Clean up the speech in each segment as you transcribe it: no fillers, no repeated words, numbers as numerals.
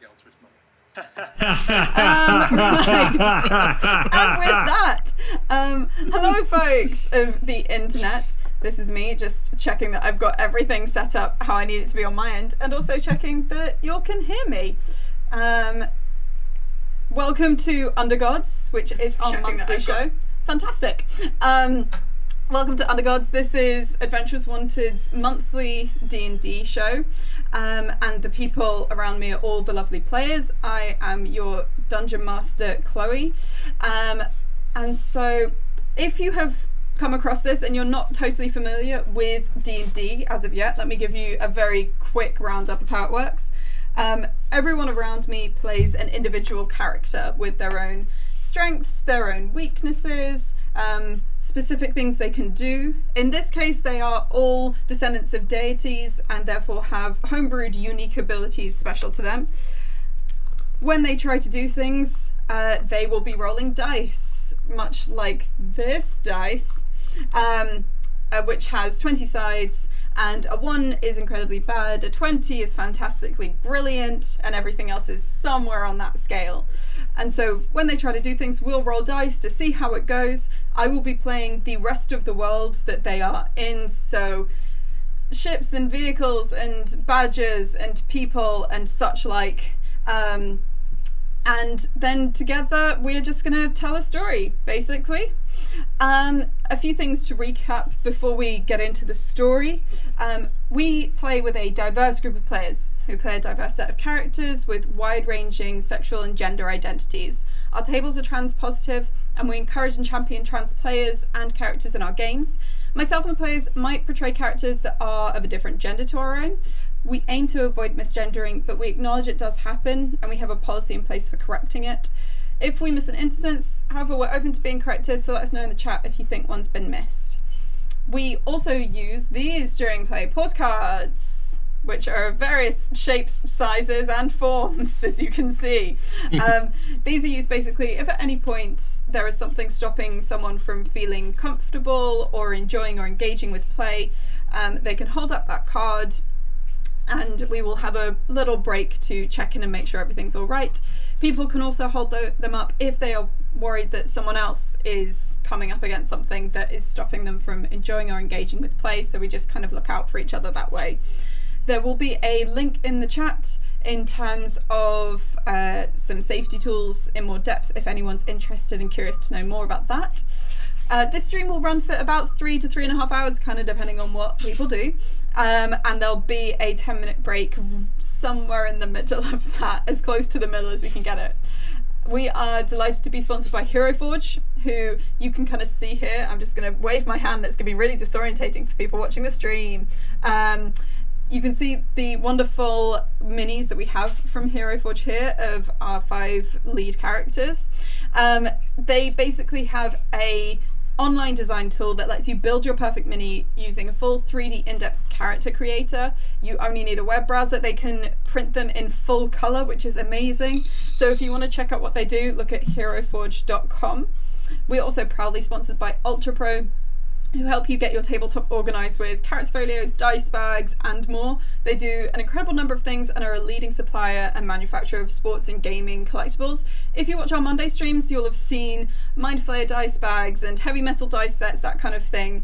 The answer is money. Right. And with that, hello folks of the internet. This is me just checking that I've got everything set up how I need it to be on my end, and also checking that you all can hear me. Welcome to Undergods, which is our monthly show. Fantastic. Welcome to Undergods. This is Adventurers Wanted's monthly D&D show, and the people around me are all the lovely players. I am your Dungeon Master, Chloe, and so if you have come across this and you're not totally familiar with D&D as of yet, let me give you a very quick roundup of how it works. Everyone around me plays an individual character with their own strengths, their own weaknesses, specific things they can do. In this case, they are all descendants of deities and therefore have homebrewed unique abilities special to them. When they try to do things, they will be rolling dice, much like this dice, which has 20 sides, and a 1 is incredibly bad, a 20 is fantastically brilliant, and everything else is somewhere on that scale. And so when they try to do things, we'll roll dice to see how it goes. I will be playing the rest of the world that they are in, so ships and vehicles and badges and people and such like. And then together we're just going to tell a story, basically. A few things to recap before we get into the story. We play with a diverse group of players who play a diverse set of characters with wide-ranging sexual and gender identities. Our tables are trans-positive, and we encourage and champion trans players and characters in our games. Myself and the players might portray characters that are of a different gender to our own. We aim to avoid misgendering, but we acknowledge it does happen, and we have a policy in place for correcting it. If we miss an instance, however, we're open to being corrected, so let us know in the chat if you think one's been missed. We also use these during play postcards, which are of various shapes, sizes, and forms, as you can see. These are used basically if at any point there is something stopping someone from feeling comfortable or enjoying or engaging with play, they can hold up that card, and we will have a little break to check in and make sure everything's all right. People can also hold them up if they are worried that someone else is coming up against something that is stopping them from enjoying or engaging with play, so we just kind of look out for each other that way. There will be a link in the chat in terms of some safety tools in more depth if anyone's interested and curious to know more about that. This stream will run for about 3 to 3.5 hours, kind of depending on what people do. And there'll be a 10-minute break somewhere in the middle of that, as close to the middle as we can get it. We are delighted to be sponsored by Hero Forge, who you can kind of see here. I'm just going to wave my hand. It's going to be really disorientating for people watching the stream. You can see the wonderful minis that we have from Hero Forge here of our 5 lead characters. They basically have a online design tool that lets you build your perfect mini using a full 3D in-depth character creator. You only need a web browser. They can print them in full color, which is amazing. So if you want to check out what they do, look at heroforge.com. We're also proudly sponsored by Ultra Pro, who help you get your tabletop organized with character folios, dice bags, and more. They do an incredible number of things and are a leading supplier and manufacturer of sports and gaming collectibles. If you watch our Monday streams, you'll have seen Mind Flayer dice bags and heavy metal dice sets, that kind of thing.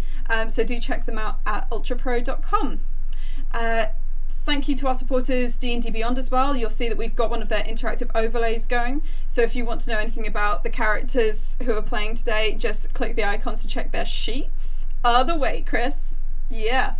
So do check them out at ultrapro.com. Thank you to our supporters D&D Beyond as well. You'll see that we've got one of their interactive overlays going. So if you want to know anything about the characters who are playing today, just click the icons to check their sheets. Other way, Chris. Yeah.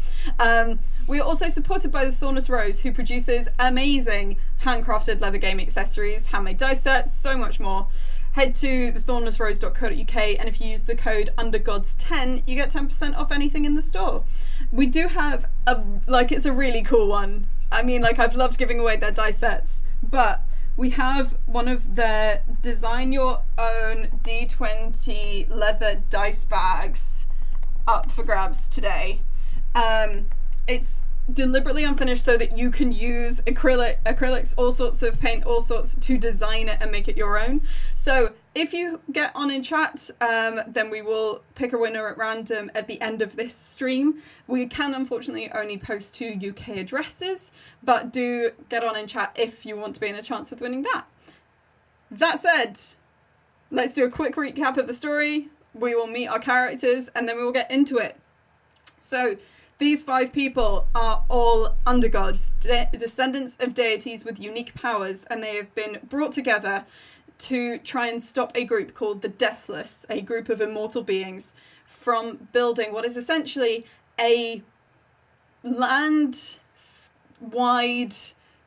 We are also supported by the Thornless Rose, who produces amazing handcrafted leather game accessories, handmade dice sets, so much more. Head to thethornlessrose.co.uk, and if you use the code Undergods10, you get 10% off anything in the store. We do have it's a really cool one. I mean, I've loved giving away their dice sets, but we have one of their design your own D20 leather dice bags up for grabs today. It's deliberately unfinished so that you can use acrylics, all sorts of paint, all sorts to design it and make it your own. So If you get on in chat, then we will pick a winner at random at the end of this stream. We can unfortunately only post 2 UK addresses, but do get on in chat if you want to be in a chance with winning that. That said, let's do a quick recap of the story. We will meet our characters and then we will get into it. So these 5 people are all Undergods, descendants of deities with unique powers, and they have been brought together to try and stop a group called the Deathless, a group of immortal beings, from building what is essentially a land-wide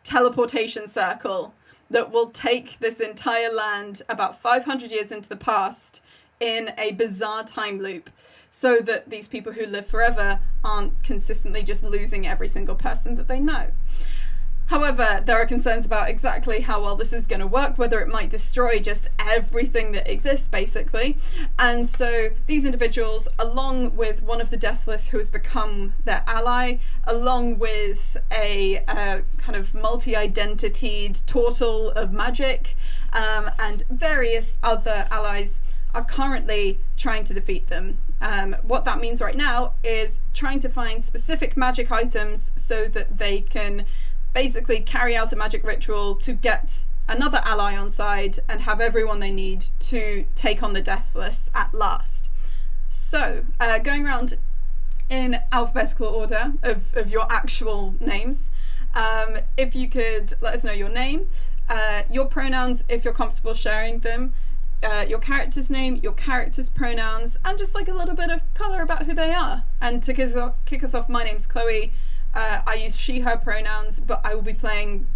teleportation circle that will take this entire land about 500 years into the past in a bizarre time loop, so that these people who live forever aren't consistently just losing every single person that they know. However, there are concerns about exactly how well this is going to work, whether it might destroy just everything that exists, basically. And so these individuals, along with one of the Deathless who has become their ally, along with a kind of multi-identitied turtle of magic, and various other allies, are currently trying to defeat them. What that means right now is trying to find specific magic items so that they can basically carry out a magic ritual to get another ally on side and have everyone they need to take on the Deathless at last. So, going around in alphabetical order of your actual names, if you could let us know your name, your pronouns if you're comfortable sharing them, your character's name, your character's pronouns, and just like a little bit of colour about who they are. And to kick us off, my name's Chloe. I use she, her pronouns, but I will be playing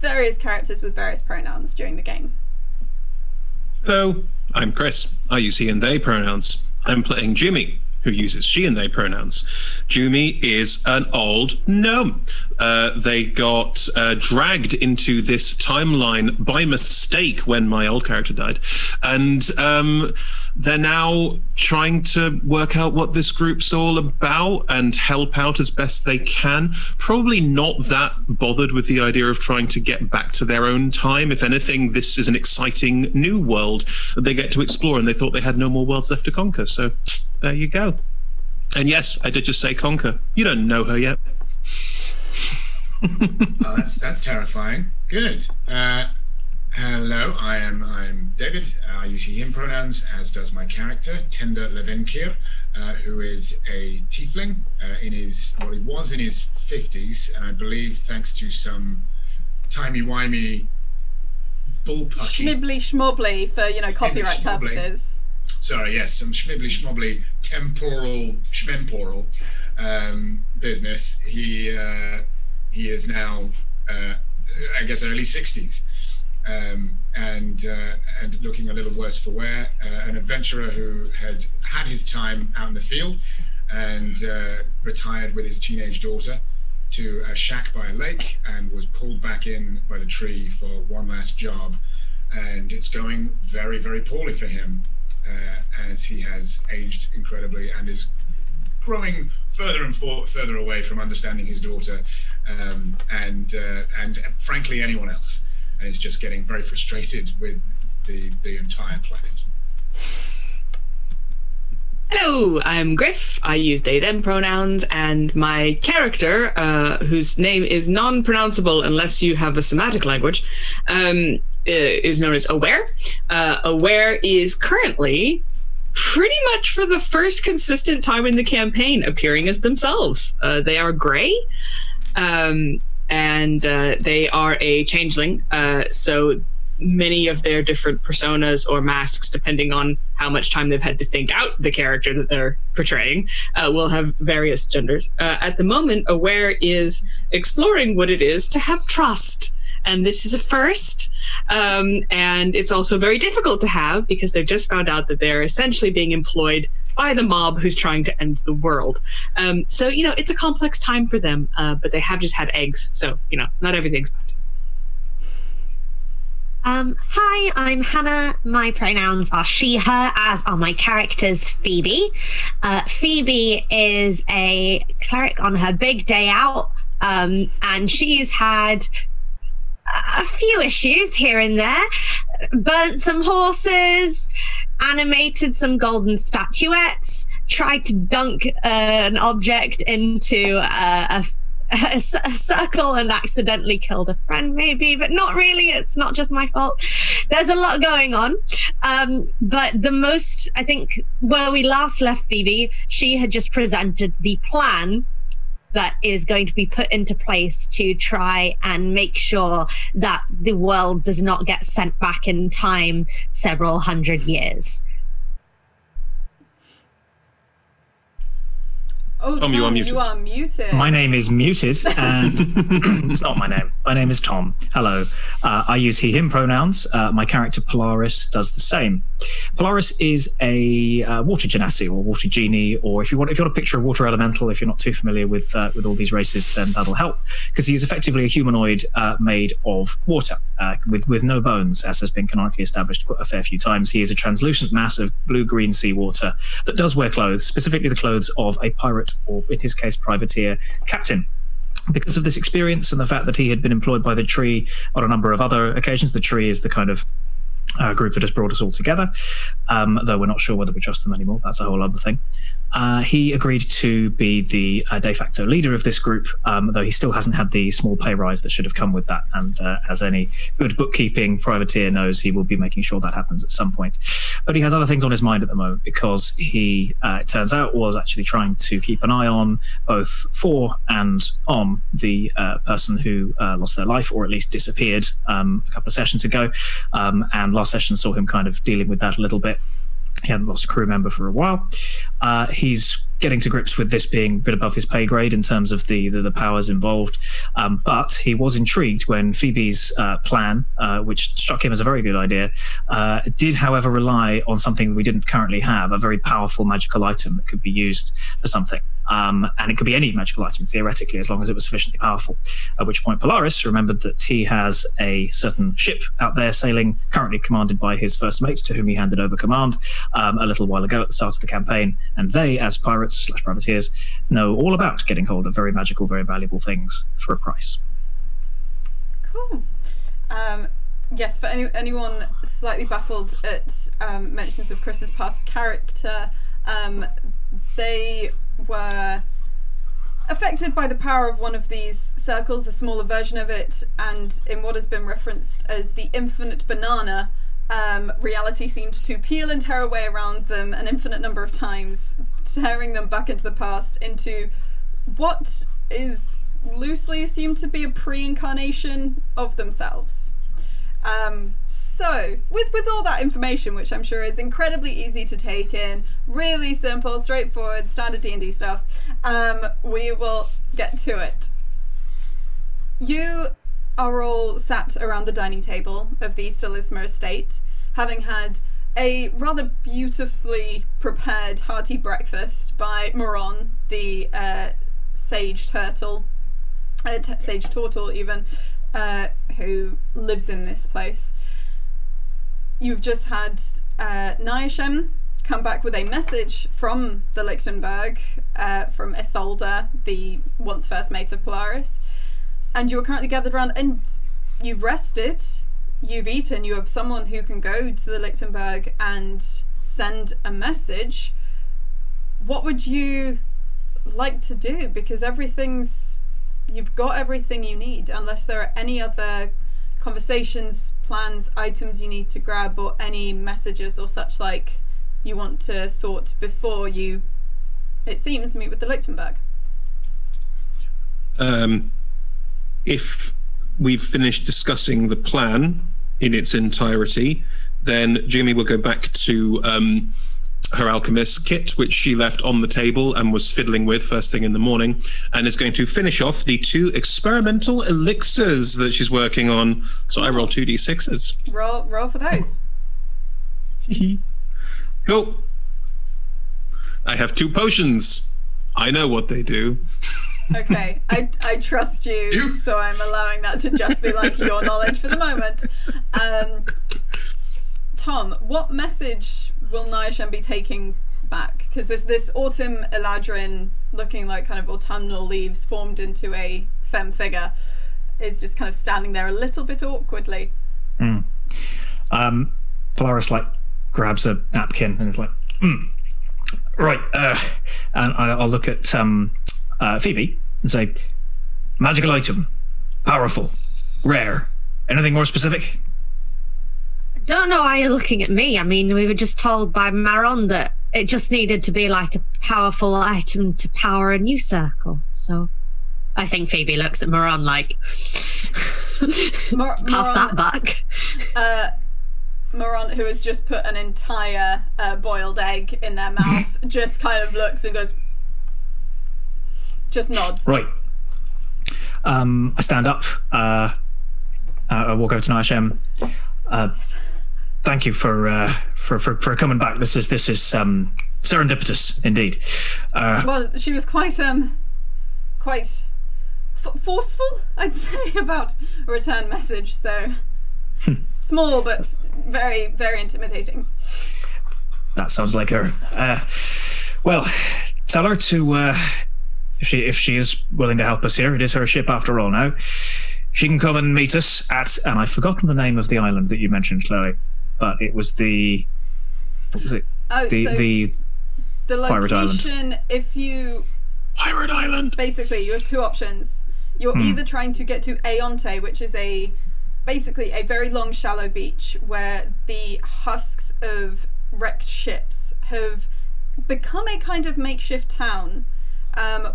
various characters with various pronouns during the game. Hello, I'm Chris. I use he and they pronouns. I'm playing Jimmy, who uses she and they pronouns. Jimmy is an old gnome. They got dragged into this timeline by mistake when my old character died. And they're now trying to work out what this group's all about and help out as best they can. Probably not that bothered with the idea of trying to get back to their own time. If anything, this is an exciting new world that they get to explore, and they thought they had no more worlds left to conquer. So there you go. And yes, I did just say conquer. You don't know her yet. Oh, that's terrifying. Good. Hello, I'm David. I use he, him pronouns, as does my character, Tender Levenkir, who is a tiefling he was in his 50s, and I believe thanks to some timey-wimey bullpucky... Schmibbly-schmobbly for, copyright purposes. Sorry, yes, some schmibbly-schmobbly temporal schmemporal business. He is now, I guess, early 60s. And looking a little worse for wear, an adventurer who had his time out in the field and retired with his teenage daughter to a shack by a lake and was pulled back in by the tree for one last job. And it's going very, very poorly for him as he has aged incredibly and is growing further and further away from understanding his daughter and frankly anyone else. And is just getting very frustrated with the entire planet. Hello, I'm Griff. I use they, them pronouns, and my character, whose name is non-pronounceable unless you have a somatic language, is known as Aware. Aware is currently, pretty much for the first consistent time in the campaign, appearing as themselves. They are gray. And they are a changeling, so many of their different personas or masks, depending on how much time they've had to think out the character that they're portraying, will have various genders. At the moment, Aware is exploring what it is to have trust, and this is a first, and it's also very difficult to have because they've just found out that they're essentially being employed by the mob who's trying to end the world. So, it's a complex time for them, but they have just had eggs. So, not everything's bad. Hi, I'm Hannah. My pronouns are she, her, as are my characters Phoebe. Phoebe is a cleric on her big day out, and she's had a few issues here and there. burnt some horses, animated some golden statuettes, tried to dunk an object into a circle and accidentally killed a friend, maybe, but not really. It's not just my fault. There's a lot going on. But the most, I think, where we last left Phoebe, she had just presented the plan that is going to be put into place to try and make sure that the world does not get sent back in time several hundred years. Oh, Tom, you are muted. You are muted. My name is muted, and it's not my name. My name is Tom. Hello. I use he, him pronouns. My character Polaris does the same. Polaris is a water genasi or water genie, or if you want to picture a water elemental, if you're not too familiar with all these races, then that'll help, because he is effectively a humanoid made of water, with no bones, as has been canonically established quite a fair few times. He is a translucent mass of blue-green seawater that does wear clothes, specifically the clothes of a pirate, or in his case, privateer captain. Because of this experience and the fact that he had been employed by the Tree on a number of other occasions, the Tree is the kind of group that has brought us all together, though we're not sure whether we trust them anymore. That's a whole other thing. He agreed to be the de facto leader of this group, though he still hasn't had the small pay rise that should have come with that. And as any good bookkeeping privateer knows, he will be making sure that happens at some point. But he has other things on his mind at the moment, because he, it turns out, was actually trying to keep an eye on both for and on the person who lost their life, or at least disappeared a couple of sessions ago. And last session saw him kind of dealing with that a little bit. He hadn't lost a crew member for a while. He's getting to grips with this being a bit above his pay grade in terms of the powers involved. But he was intrigued when Phoebe's plan, which struck him as a very good idea, did, however, rely on something we didn't currently have, a very powerful magical item that could be used for something. And it could be any magical item, theoretically, as long as it was sufficiently powerful. At which point Polaris remembered that he has a certain ship out there sailing, currently commanded by his first mate, to whom he handed over command a little while ago at the start of the campaign. And they, as pirates/privateers, know all about getting hold of very magical, very valuable things for a price. Cool. Yes, for anyone slightly baffled at mentions of Chris's past character, they were affected by the power of one of these circles, a smaller version of it, and in what has been referenced as the infinite banana, reality seemed to peel and tear away around them an infinite number of times, tearing them back into the past, into what is loosely assumed to be a pre-incarnation of themselves. So, with all that information, which I'm sure is incredibly easy to take in, really simple, straightforward, standard D&D stuff, we will get to it. You are all sat around the dining table of the Stolithmer estate, having had a rather beautifully prepared hearty breakfast by Moron, the sage turtle, sage turtle even, who lives in this place. You've just had Nyashem come back with a message from the Lichtenberg, from Etholda, the once first mate of Polaris, and you are currently gathered around, and you've rested, you've eaten, you have someone who can go to the Lichtenberg and send a message. What would you like to do? Because you've got everything you need, unless there are any other conversations, plans, items you need to grab, or any messages or such like you want to sort before you, it seems, meet with the Lichtenberg. If we've finished discussing the plan in its entirety, then Jimmy will go back to her alchemist kit, which she left on the table and was fiddling with first thing in the morning, and is going to finish off the 2 experimental elixirs that she's working on. So I roll 2d6s. Roll for those. Cool. I have 2 potions. I know what they do. Okay, I trust you, so I'm allowing that to just be like your knowledge for the moment. Tom, what message will Nyashem be taking back? Because there's this autumn eladrin looking like kind of autumnal leaves formed into a femme figure is just kind of standing there a little bit awkwardly. Polaris grabs a napkin and is like, right. And I'll look at Phoebe and say, magical item, powerful, rare. Anything more specific? Don't know why you're looking at me. I mean, we were just told by Maron that it just needed to be a powerful item to power a new circle. So I think Phoebe looks at Maron pass that back. Maron, who has just put an entire boiled egg in their mouth, just kind of looks and goes, just nods. Right. I stand up. I walk over to Naishem. Thank you for coming back. This is serendipitous indeed. Well, she was quite forceful, I'd say, about a return message. So small, but very, very intimidating. That sounds like her. Well, tell her to if she is willing to help us here. It is her ship after all. Now she can come and meet us at, and I've forgotten the name of the island that you mentioned, Chloe, but it was the what was it? The Pirate location. Island. If you Pirate Island. basically, you have two options. You're either trying to get to Aonte, which is basically a very long, shallow beach where the husks of wrecked ships have become a kind of makeshift town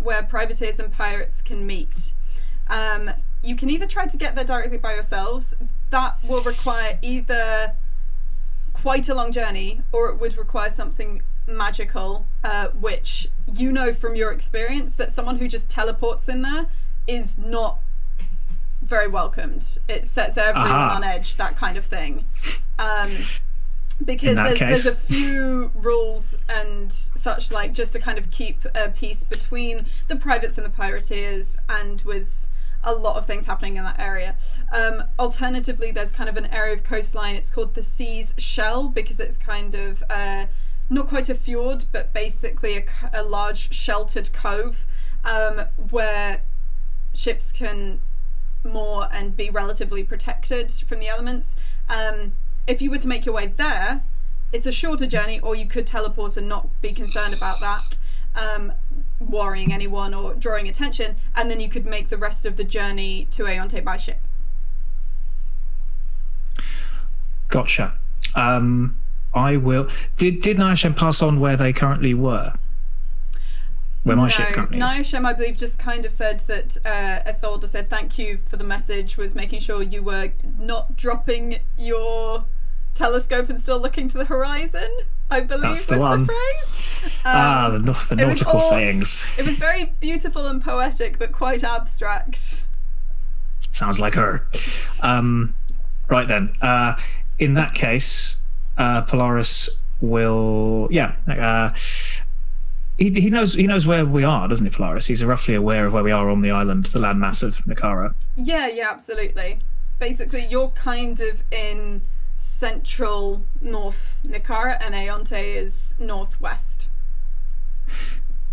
where privateers and pirates can meet. You can either try to get there directly by yourselves. That will require either quite a long journey, or it would require something magical, which you know from your experience that someone who just teleports in there is not very welcomed. It sets everyone on edge, that kind of thing. Because there's a few rules and such, just to kind of keep peace between the privates and the pirateers, and with a lot of things happening in that area. Alternatively, there's kind of an area of coastline. It's called the Sea's Shell, because it's kind of not quite a fjord, but basically a large sheltered cove where ships can moor and be relatively protected from the elements. If you were to make your way there, it's a shorter journey, or you could teleport and not be concerned about that worrying anyone or drawing attention, and then you could make the rest of the journey to Aonte by ship. Gotcha. I will. Did Naishem pass on where they currently were? Where my ship currently is? Naishem, I believe, just kind of said that Etholda said thank you for the message, was making sure you were not dropping your telescope and still looking to the horizon, I believe. That's the one. The phrase. The nautical sayings. It was very beautiful and poetic, but quite abstract. Sounds like her. Right then. In that case, Polaris will. He knows where we are, doesn't he, Polaris? He's roughly aware of where we are on the island, the landmass of Nakara. Yeah, absolutely. Basically, you're kind of in central North Nakara, and Aonte is northwest.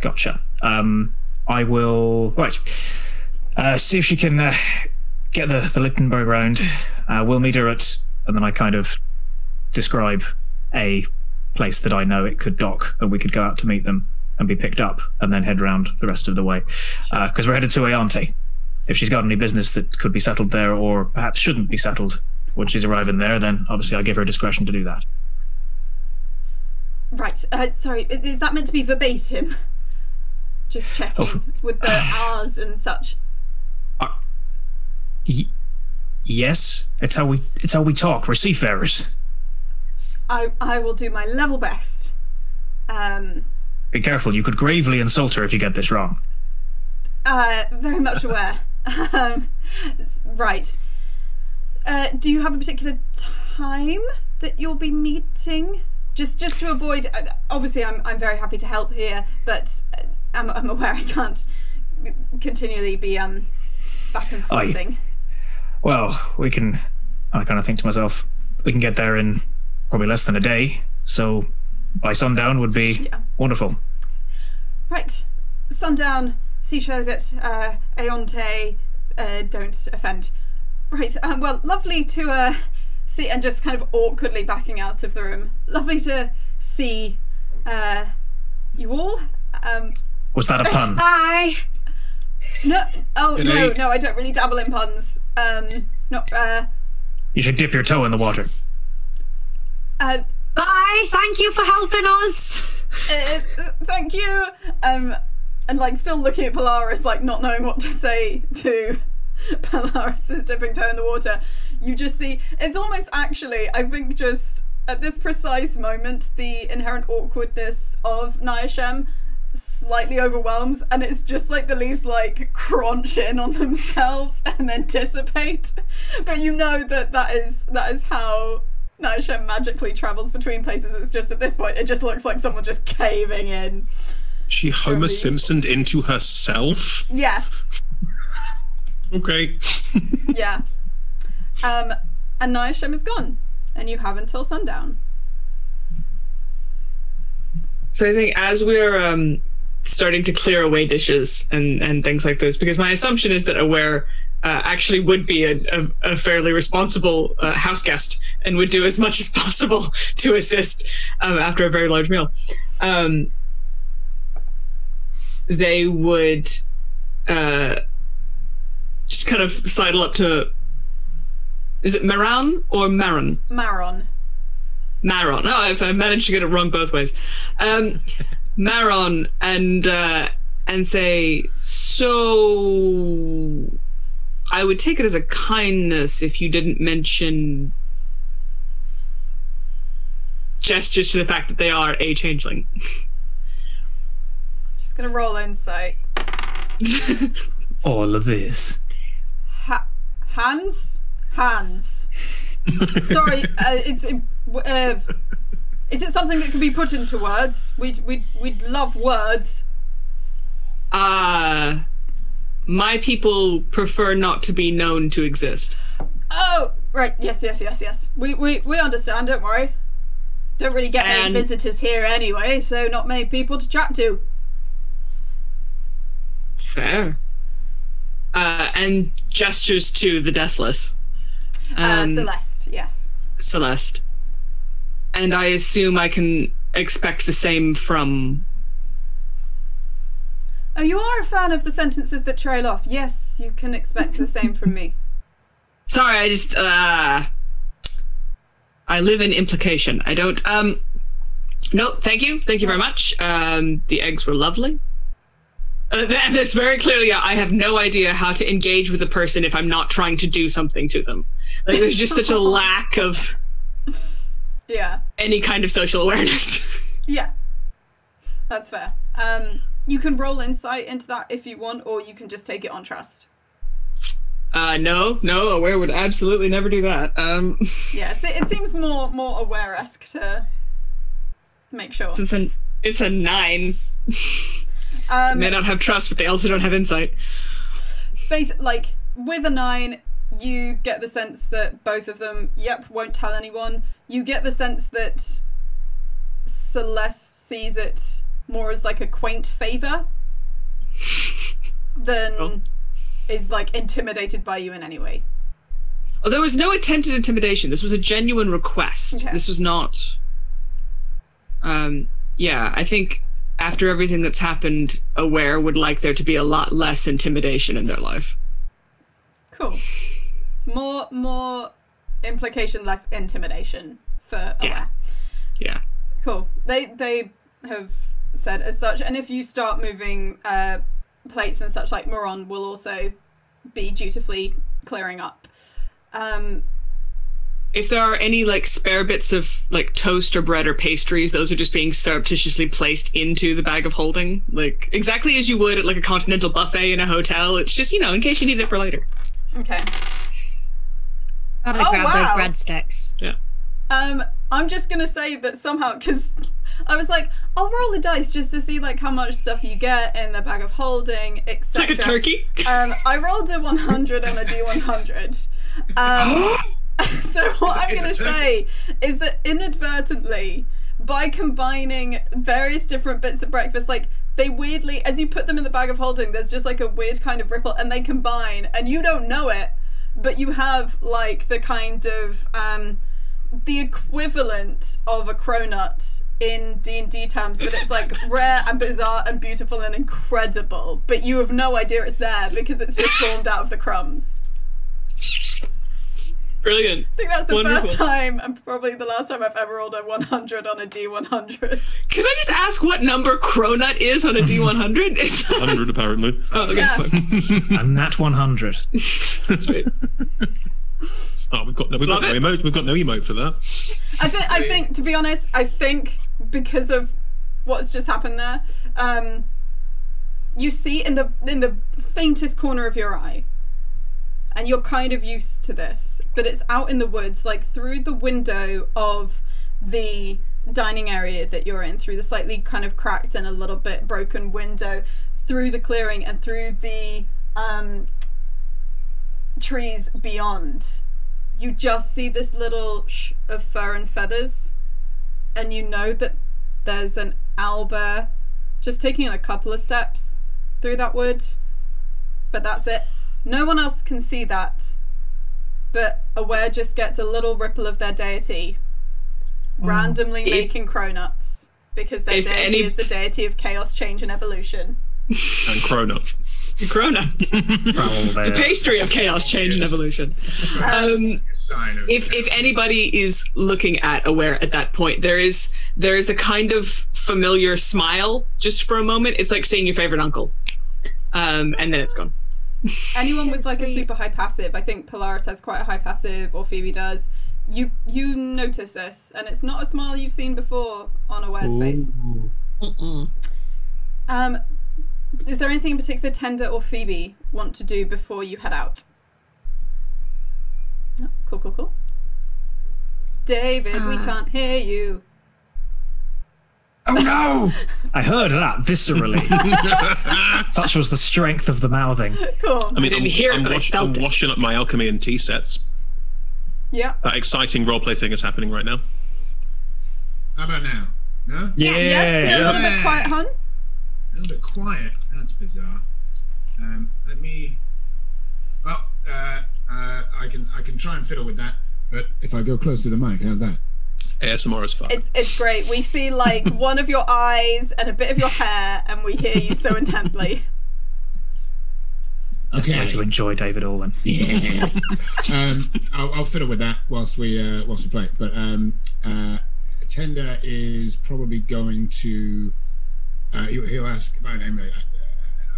Gotcha. I will see if she can get the Lichtenberg round. We'll meet her at, and then I kind of describe a place that I know it could dock, and we could go out to meet them and be picked up, and then head round the rest of the way, because we're headed to Aonte. If she's got any business that could be settled there, or perhaps shouldn't be settled when she's arriving there, then obviously I give her discretion to do that. Right. Sorry, is that meant to be verbatim? Just checking with the R's and such. Yes, it's how we talk. We're seafarers. I will do my level best. Be careful. You could gravely insult her if you get this wrong. Very much aware. Right. Do you have a particular time that you'll be meeting? Just to avoid. Obviously, I'm very happy to help here, but I'm aware I can't continually be back and forthing. Well, we can. I kind of think to myself, we can get there in probably less than a day. So by sundown would be wonderful. Right, sundown, sea sherbet, Aonte, don't offend. Right, well, lovely to see, and just kind of awkwardly backing out of the room. Lovely to see you all. Was that a pun? Bye. No, oh Good no, night. no, I don't really dabble in puns. You should dip your toe in the water. Bye. Thank you for helping us. Thank you. And like still looking at Polaris, like not knowing what to say to Polaris's dipping toe in the water. You just see, it's almost actually, I think just at this precise moment, the inherent awkwardness of Niashem slightly overwhelms, and it's just like the leaves like crunch in on themselves and then dissipate. But you know that is how Niashem magically travels between places. It's just at this point, it just looks like someone just caving in. She Homer Simpsoned into herself? Yes. Okay. Yeah. And Niashem is gone, and you have until sundown. So I think as we're starting to clear away dishes and things like this, because my assumption is that Aware actually would be a fairly responsible house guest and would do as much as possible to assist after a very large meal. They would just kind of sidle up to, is it Maran or Maron? Maron. Maron. Oh, I've managed to get it wrong both ways. Maron and say, so I would take it as a kindness if you didn't mention gestures to the fact that they are a changeling. Just gonna roll insight. All of this. Hands. Sorry, is it something that can be put into words? We'd love words. My people prefer not to be known to exist. Oh, right. Yes. We understand. Don't worry. Don't really get many visitors here anyway, so not many people to chat to. Fair. And gestures to the deathless. Celeste, yes. Celeste. And I assume I can expect the same from... Oh, you are a fan of the sentences that trail off. Yes, you can expect the same from me. Sorry, I just, I live in implication. I don't, no, thank you. Thank you very much. The eggs were lovely. And it's very clearly, I have no idea how to engage with a person if I'm not trying to do something to them. Like, there's just such a lack of any kind of social awareness. Yeah, that's fair. You can roll insight into that if you want, or you can just take it on trust. No, Aware would absolutely never do that. Yeah, it seems more Aware-esque to make sure. It's a 9. They may not have trust, but they also don't have insight. Like, with a 9, you get the sense that both of them, won't tell anyone. You get the sense that Celeste sees it more as like a quaint favor than is like intimidated by you in any way. Oh, there was no attempted intimidation. This was a genuine request. Okay. This was not... I think after everything that's happened, Aware would like there to be a lot less intimidation in their life. Cool. More implication, less intimidation for Aware. Yeah. Cool. They have said as such, and if you start moving plates and such, like Moron will also be dutifully clearing up. If there are any like spare bits of like toast or bread or pastries, those are just being surreptitiously placed into the bag of holding, like exactly as you would at like a continental buffet in a hotel. It's just, in case you need it for later. Okay. Gotta grab those breadsticks. Yeah. I'm just gonna say that somehow, because I was like, I'll roll the dice just to see like how much stuff you get in the bag of holding, etc. It's like a turkey. I rolled a 100 on a D100. So what I'm going to say is that inadvertently, by combining various different bits of breakfast, like they weirdly, as you put them in the bag of holding, there's just like a weird kind of ripple, and they combine, and you don't know it, but you have like the kind of the equivalent of a cronut in D&D terms, but it's like rare and bizarre and beautiful and incredible, but you have no idea it's there because it's just formed out of the crumbs. Brilliant. I think that's the Wonderful. first time and probably the last time I've ever rolled a 100 on a D100. Can I just ask what number cronut is on a D100? Is 100 apparently. Oh, okay. Yeah. And that 100. Sweet. Oh, we've got no Love it. emote. We've got no emote for that. I think, to be honest, I think because of what's just happened there, you see in the faintest corner of your eye, and you're kind of used to this, but it's out in the woods, like through the window of the dining area that you're in, through the slightly kind of cracked and a little bit broken window, through the clearing and through the trees beyond. You just see this little of fur and feathers, and you know that there's an owlbear just taking a couple of steps through that wood, but that's it. No one else can see that, but Aware just gets a little ripple of their deity randomly making cronuts, because their deity is the deity of chaos, change, and evolution. And cronut. Cronuts. The pastry of chaos, change, and evolution. Sign of If anybody is looking at Aware at that point, there is a kind of familiar smile just for a moment. It's like seeing your favorite uncle, and then it's gone. Anyone with like a super high passive, I think Polaris has quite a high passive, or Phoebe does, you notice this, and it's not a smile you've seen before on Aware's face. Is there anything in particular Tender or Phoebe want to do before you head out? No? Cool. David, we can't hear you. Oh no! I heard that viscerally. Such was the strength of the mouthing. Cool. I mean, didn't hear it, I'm but I felt it. washing up my alchemy and tea sets. Yeah. That exciting roleplay thing is happening right now. How about now? No? Yeah. Yes, you're a little bit quiet, hun. A little bit quiet. That's bizarre. Let me. Well, I can try and fiddle with that. But if I go close to the mic, how's that? ASMR is fun. It's great. We see like one of your eyes and a bit of your hair, and we hear you so intently. That's the way to enjoy David Alwyn. Yes. I'll fiddle with that whilst we play. But Tender is probably going to. He'll ask my name.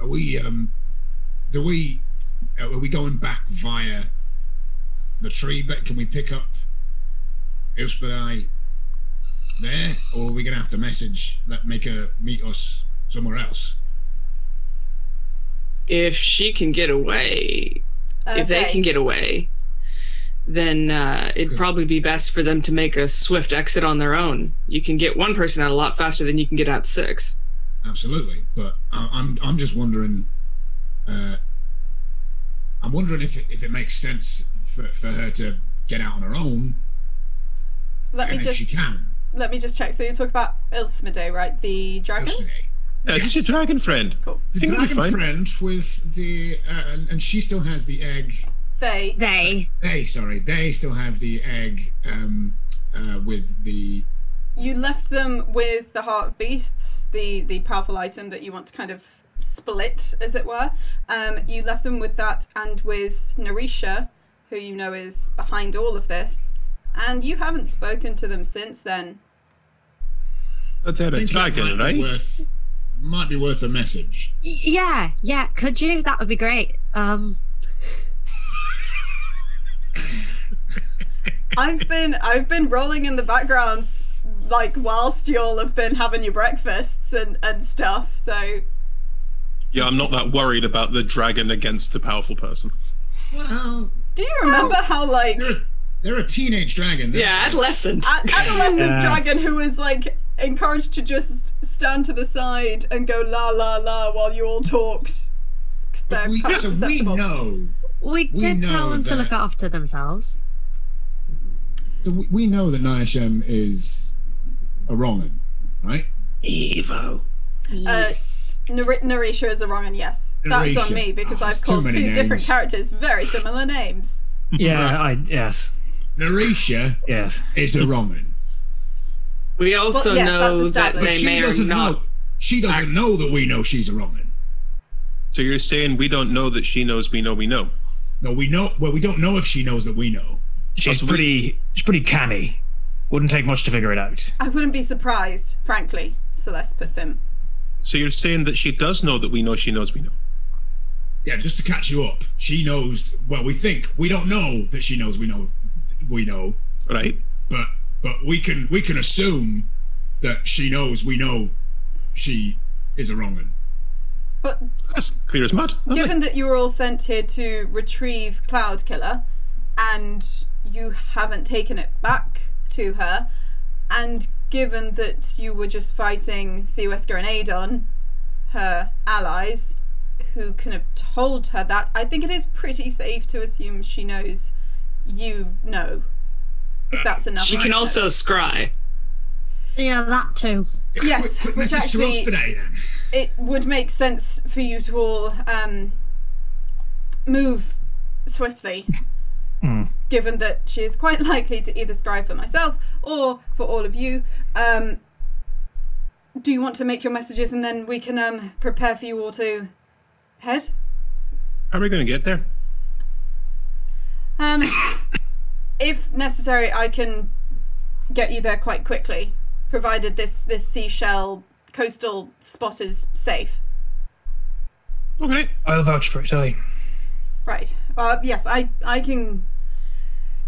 Are we going back via the tree? But can we pick up Ilspedai there, or are we gonna have to make her meet us somewhere else? If she can get away, if they can get away, then it'd probably be best for them to make a swift exit on their own. You can get one person out a lot faster than you can get out 6. Absolutely, but I'm just wondering. I'm wondering if it makes sense for her to get out on her own. If she can. Let me just check. So you talk about Ilsmide, right? The dragon? Ilsmide. This is your dragon friend. Cool. The dragon friend with the and she still has the egg. They still have the egg with the. You left them with the Heart of Beasts, the powerful item that you want to kind of split, as it were. You left them with that and with Narisha, who you know is behind all of this, and you haven't spoken to them since then. But they're a dragon, right? Might be worth a message. Yeah. Could you? That would be great. I've been rolling in the background, like whilst y'all have been having your breakfasts and stuff. So Yeah, I'm not that worried about the dragon against the powerful person. Well, do you remember how like they're a teenage dragon? Adolescent. Adolescent dragon who was like encouraged to just stand to the side and go la la la while you all talked. They're we know. We did tell them to look after themselves. So we know that Niashem is a wrong'un, right? Evo. Yes. Narisha is a wrong, and yes, that's on me because I've called two different characters very similar names. Yes. Narisha Yes. is a wrong one. We also yes, know that's that established. they She may or doesn't not. know. She doesn't know that we know she's a wrong one. So you're saying we don't know that she knows we know we know? No, we know. Well, we don't know if she knows that we know. She's pretty canny. Wouldn't take much to figure it out. I wouldn't be surprised, frankly, Celeste puts in. So you're saying that she does know that we know she knows we know? Yeah, just to catch you up, she knows. Well, we don't know that she knows we know, Right? but we can assume that she knows we know she is a wrong one. But That's clear as mud. Lovely. given that you were all sent here to retrieve Cloud Killer, and you haven't taken it back to her, and given that you were just fighting Seawesker and Adon, her allies, who can have told her that, I think it is pretty safe to assume she knows you know. If that's enough. She can also scry. Yeah, that too. Yes, Quick which message to actually, Ospeday, then. it would make sense for you to all move swiftly, given that she is quite likely to either scry for myself or for all of you. Do you want to make your messages and then we can prepare for you all to head? How are we going to get there? If necessary, I can get you there quite quickly, provided this seashell coastal spot is safe. Okay. I'll vouch for it, aye. Right. Yes, I can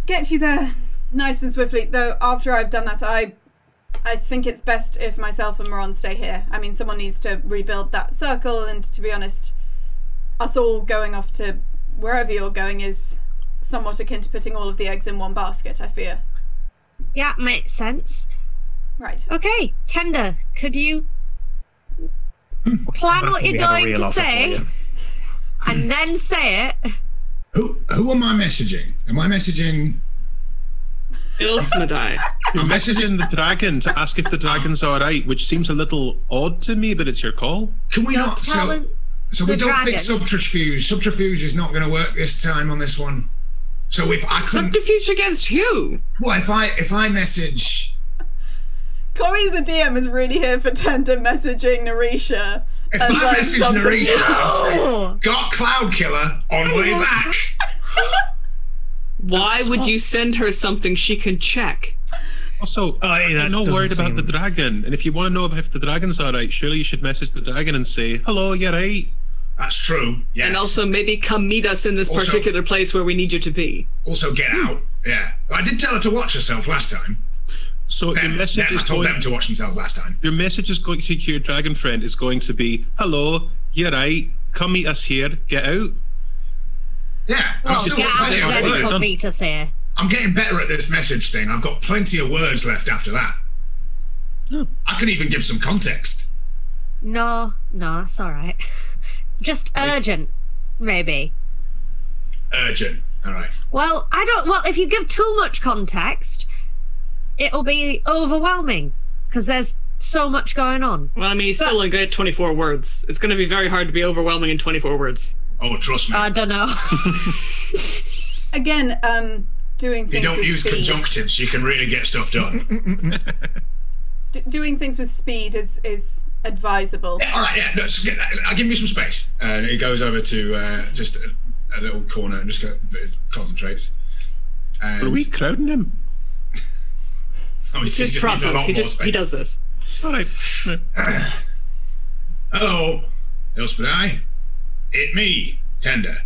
get you there nice and swiftly, though after I've done that, I think it's best if myself and Moron stay here. I mean, someone needs to rebuild that circle, and to be honest, us all going off to wherever you're going is somewhat akin to putting all of the eggs in one basket, I fear. Yeah, makes sense. Right. Okay, Tender, could you plan what We you're have a going real to offer for say you. and then say it? Who am I messaging? Am I messaging? Ilsmadai. You're messaging the dragon to ask if the dragon's all right, which seems a little odd to me, but it's your call. Can we You're not? telling So we the don't think dragon. subterfuge is not going to work this time on this one. So if I couldn't, Subterfuge against who? what if I message? Chloe's a DM is really here for Tender messaging Narisha. If as, I like, message something- Narisha, got Cloud Killer on way back. Why would you send her something she can check? Also, Aye, that I'm not doesn't worried about the seem- dragon. And if you want to know if the dragon's all right, surely you should message the dragon and say, hello, you're right. That's true. Yes. And also maybe come meet us in this Also- particular place where we need you to be. Also get out. Yeah. I did tell her to watch herself last time. So your message I is told going. them to watch themselves last time. Your message is going to your dragon friend is going to be, hello, you're right. Come meet us here. Get out. Yeah. Well, I've still get got out plenty of then words. for me to say. I'm getting better at this message thing. I've got plenty of words left after that. Oh. I can even give some context. No, that's all right. Just urgent, maybe. Urgent. All right. Well, if you give too much context, it'll be overwhelming because there's so much going on. Well, I mean, he's still only good at 24 words. It's going to be very hard to be overwhelming in 24 words. Oh, trust me. I don't know. Again, doing if you things don't with use speed. conjunctives, you can really get stuff done. Doing things with speed is advisable. Yeah, all right, yeah. I'll give me some space. And he goes over to just a little corner and just concentrates. And, Are we crowding him? Oh, It's his just needs a lot process. He more just space. he does this. All right. Hello, Ilspadai. It me, Tender.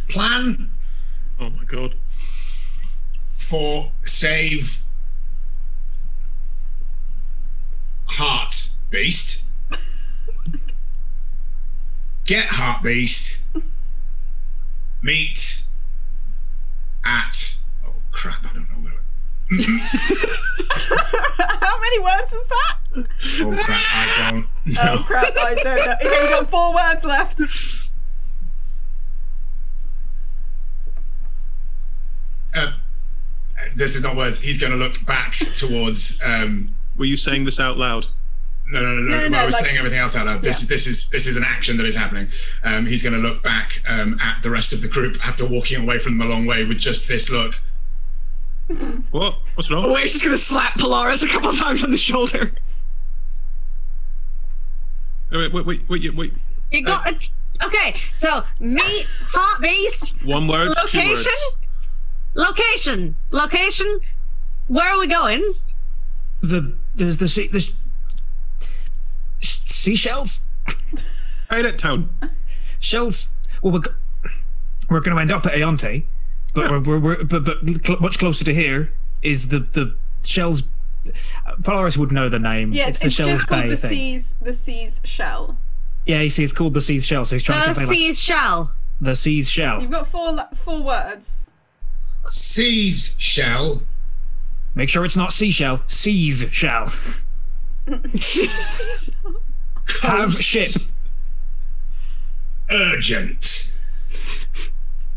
Plan Oh my god. for save Heart Beast. Get Heart Beast. Meet at. Oh crap! I don't know where. How many words was that? Oh crap! I don't know. Oh crap, I don't know. Okay, you got 4 words left. This is not words. He's going to look back towards. Were you saying this out loud? No. I was saying everything else out loud. This is an action that is happening. He's going to look back at the rest of the group after walking away from them a long way with just this look. What? What's wrong? Oh, we're just gonna slap Polaris a couple times on the shoulder. Wait. You got okay. So meet Heart Beast. One word. Location. 2 words. Location. Where are we going? There's the seashells. Pilot town. Shells. Well, we're going to end up at Aeonte, but but much closer to here is the Shells. Polaris would know the name. Yes, it's the it's Shells just called Bay thing. the Seas Shell. Yeah, you see, it's called the Seas Shell. So he's trying The to think Seas Shell. the Seas Shell. You've got four words. Seas shell. Make sure it's not seashell. Seas Shell. Have ship. Urgent.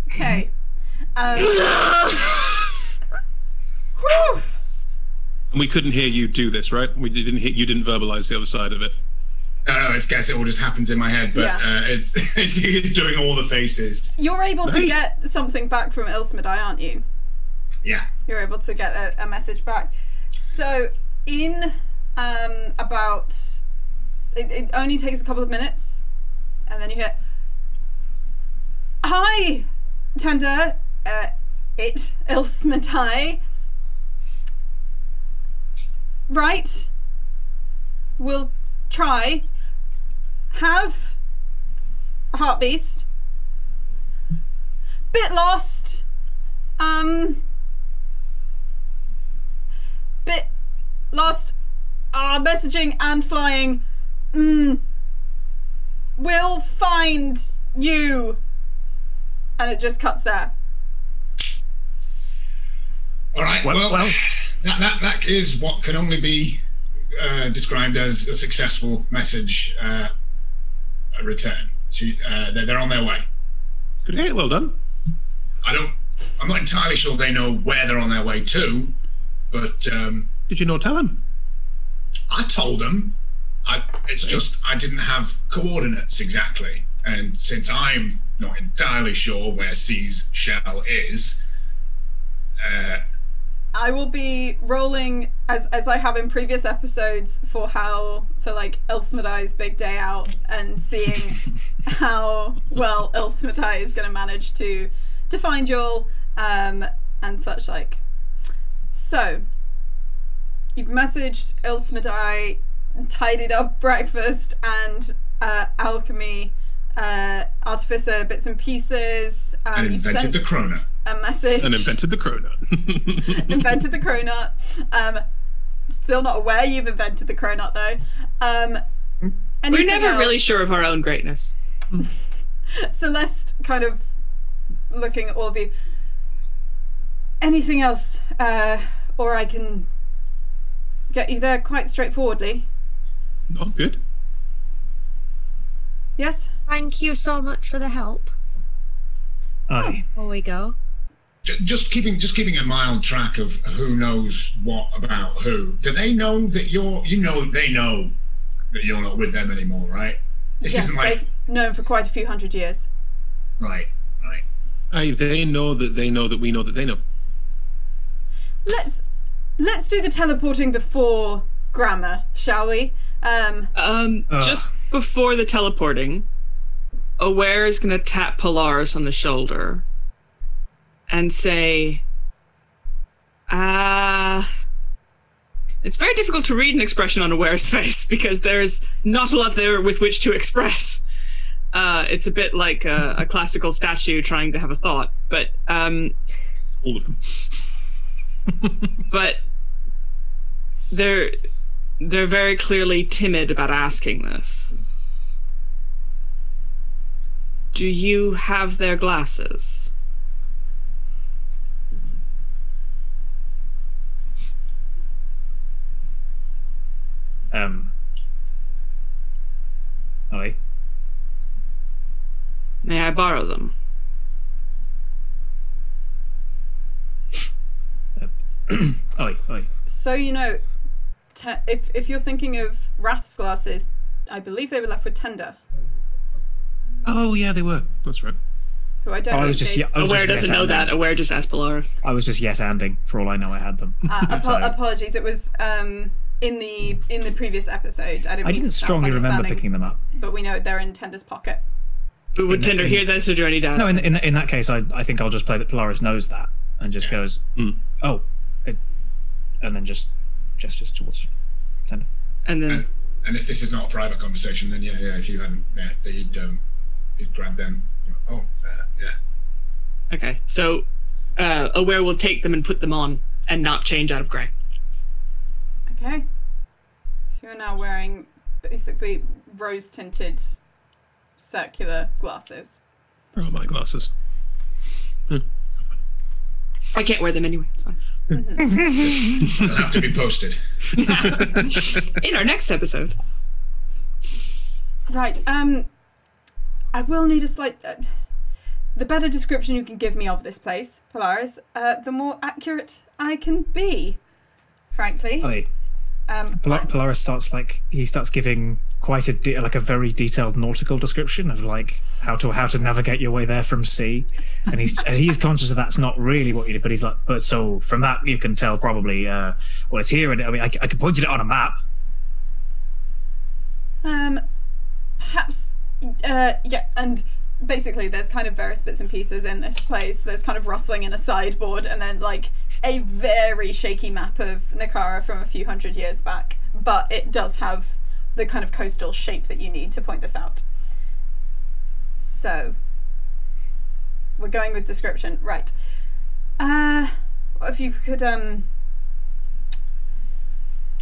Okay. And we couldn't hear you do this, right? You didn't verbalize the other side of it. No, I guess it all just happens in my head, but Yeah. he's doing all the faces. You're able to Right. get something back from Ilsmedai, aren't you? Yeah. You're able to get a message back. So in about it only takes a couple of minutes, and then you hear, "Hi, Tender, Ilsmedai. Right, we'll try. Have a Heartbeast. Bit lost. Bit lost. Messaging and flying. We'll find you." And it just cuts there. All right. Well, that is what can only be described as a successful message return. They're on their way. Good hit. Well done. I'm not entirely sure they know where they're on their way to, but Did you not tell him? I told them. It's just I didn't have coordinates exactly, and since I'm not entirely sure where Seas Shell is, I will be rolling as I have in previous episodes for like Ilsmedai's big day out, and seeing how well Ilsmedai is going to manage to find y'all and such like. So you've messaged Ilsmedai, tidied up breakfast and alchemy, artificer bits and pieces. and You've invented sent the cronut. a message. And invented the cronut. Invented the cronut. Still not aware you've invented the cronut though. We're Anything never else? really sure of our own greatness. Celeste kind of looking at all of you. Anything else? Or I can get you there quite straightforwardly. Oh, good. Yes? Thank you so much for the help. Aye. Before we go. Just keeping a mild track of who knows what about who. Do they know that they know that you're not with them anymore, right? This Yes, isn't like they've known for quite a few hundred years. right. Aye, they know that they know that we know that they know. Let's do the teleporting before grammar, shall we? Just before the teleporting, Aware is going to tap Polaris on the shoulder and say, it's very difficult to read an expression on Aware's face because there's not a lot there with which to express. It's a bit like a classical statue trying to have a thought, but All of them. but they're very clearly timid about asking this. Do you have their glasses? Aye. May I borrow them? Aye. So you know, if you're thinking of Wrath's glasses, I believe they were left with Tender, Oh yeah, they were. That's right. who I don't I think was just gave- Aware doesn't know that. Aware just asked Polaris. I was just yes-anding. For all I know, I had them. So- Apologies, it was in the previous episode. I I didn't strongly remember picking them up. but we know they're in Tender's pocket. But would Tinder hear this, or do I need to ask? No, in that case, I think I'll just play that Polaris knows that and just goes, oh, and then just gestures towards Tender. And then And if this is not a private conversation, then yeah, if you hadn't, he'd grab them. Oh, yeah. okay, so Aware will take them and put them on, and not change out of grey. Okay. So you're now wearing basically rose-tinted circular glasses. Oh, my glasses. I can't wear them anyway. It's fine. They'll have to be posted. In our next episode. Right. I will need a slight. The better description you can give me of this place, Polaris, the more accurate I can be. Frankly. Wait. Polaris starts giving quite a very detailed nautical description of how to navigate your way there from sea, and he's conscious of that's not really what you do, but he's like, but so from that you can tell probably well it's here, and I mean I can point you to it on a map. Perhaps. Yeah, and basically there's kind of various bits and pieces in this place. There's kind of rustling in a sideboard, and then a very shaky map of Nakara from a few hundred years back, but it does have the kind of coastal shape that you need to point this out. So we're going with description, right? If you could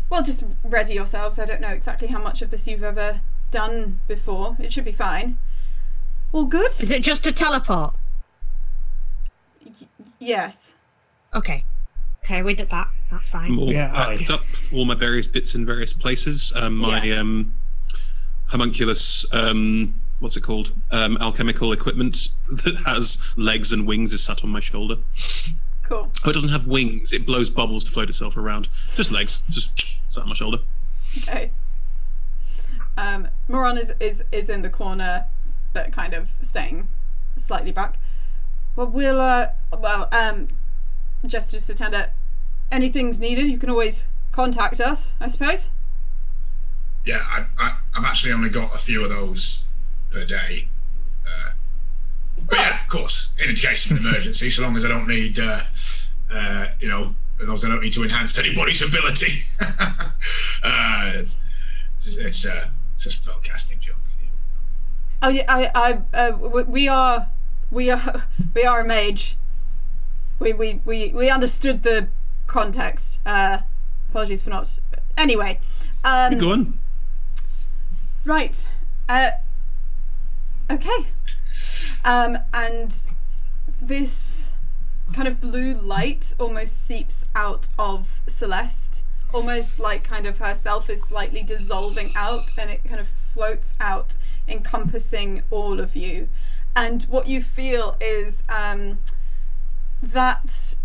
well, just ready yourselves. I don't know exactly how much of this you've ever done before. It should be fine. All good? Is it just a teleport? Yes. Okay, we did that. That's fine. I'm all Yeah, packed up, all my various bits in various places. My homunculus, what's it called? Alchemical equipment that has legs and wings is sat on my shoulder. Cool. Oh, it doesn't have wings. It blows bubbles to float itself around. Just legs. Just sat on my shoulder. Okay. Moran is in the corner, but kind of staying slightly back. Well, just to Tender, anything's needed, you can always contact us, I suppose. Yeah, I've actually only got a few of those per day. But yeah, of course, in case of an emergency, so long as I don't need, as long as I don't need to enhance anybody's ability. It's a spellcasting joke. Oh yeah, we are a mage. We understood the context. Apologies for not. Anyway, Go on. right. Okay. And this kind of blue light almost seeps out of Celeste, almost like kind of herself is slightly dissolving out, and it kind of floats out, encompassing all of you. And what you feel is that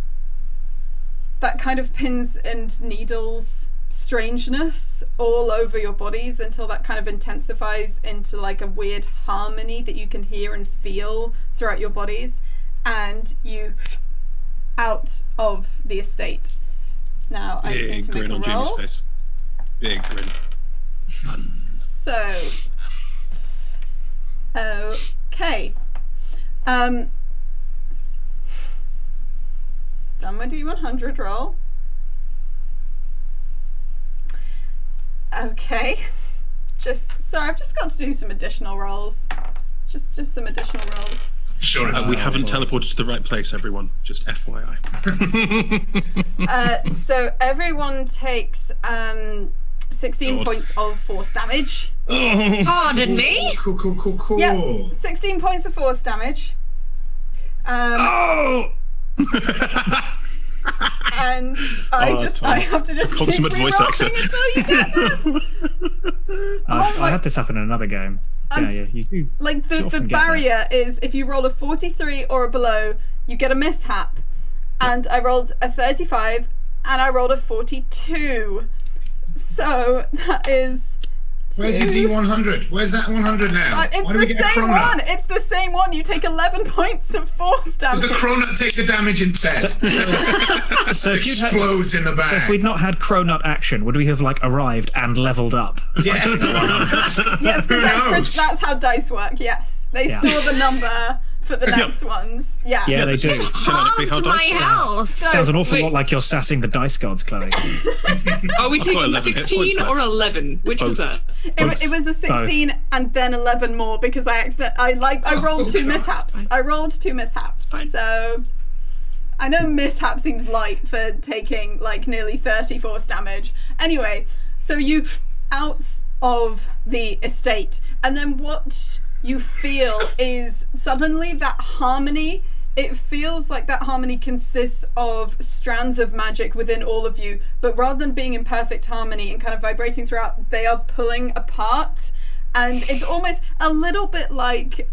kind of pins and needles strangeness all over your bodies until that kind of intensifies into like a weird harmony that you can hear and feel throughout your bodies, and you out of the estate. Now I just need Big to grin on make a Jamie's roll. face. Big grin. So, okay. Done my D100 roll. Okay. I've just got to do some additional rolls. Just some additional rolls. Sure, it's We haven't teleported to the right place, everyone. Just FYI. So everyone takes 16 God. points of force damage. Pardon me? Cool. Yep, 16 points of force damage. Oh! And I Tom. have to just keep Consummate voice actor. re-rolling until you get there. I had this happen in another game. I'm Yeah, you do. Like the often get barrier is if you roll a 43 or below, you get a mishap. And I rolled a 35 and I rolled a 42. So that is. Where's your D100? Where's that 100 now? It's Why do we the get a same cronut? one. It's the same one. You take 11 points of force Does damage. the cronut take the damage instead? So It if you'd had, explodes in the bag. so if we'd not had Cronut action, would we have like arrived and leveled up? Yeah. Yes, Who knows? that's how dice work. Yes, they Yeah. store the number for the next ones. Yeah. Yeah, they do. Canonically, how Halved my dice? health. Sounds an awful wait. lot like you're sassing the dice gods, Chloe. Are we got taking 11 hit 16 points or left. 11? Which was Both. that? It was a 16 and then 11 more because I rolled two mishaps. I rolled two mishaps. Fine. So I know mishap seems light for taking like nearly 30 force damage. Anyway, so you out of the estate, and then what you feel is suddenly that harmony. It feels like that harmony consists of strands of magic within all of you, but rather than being in perfect harmony and kind of vibrating throughout, they are pulling apart. And it's almost a little bit like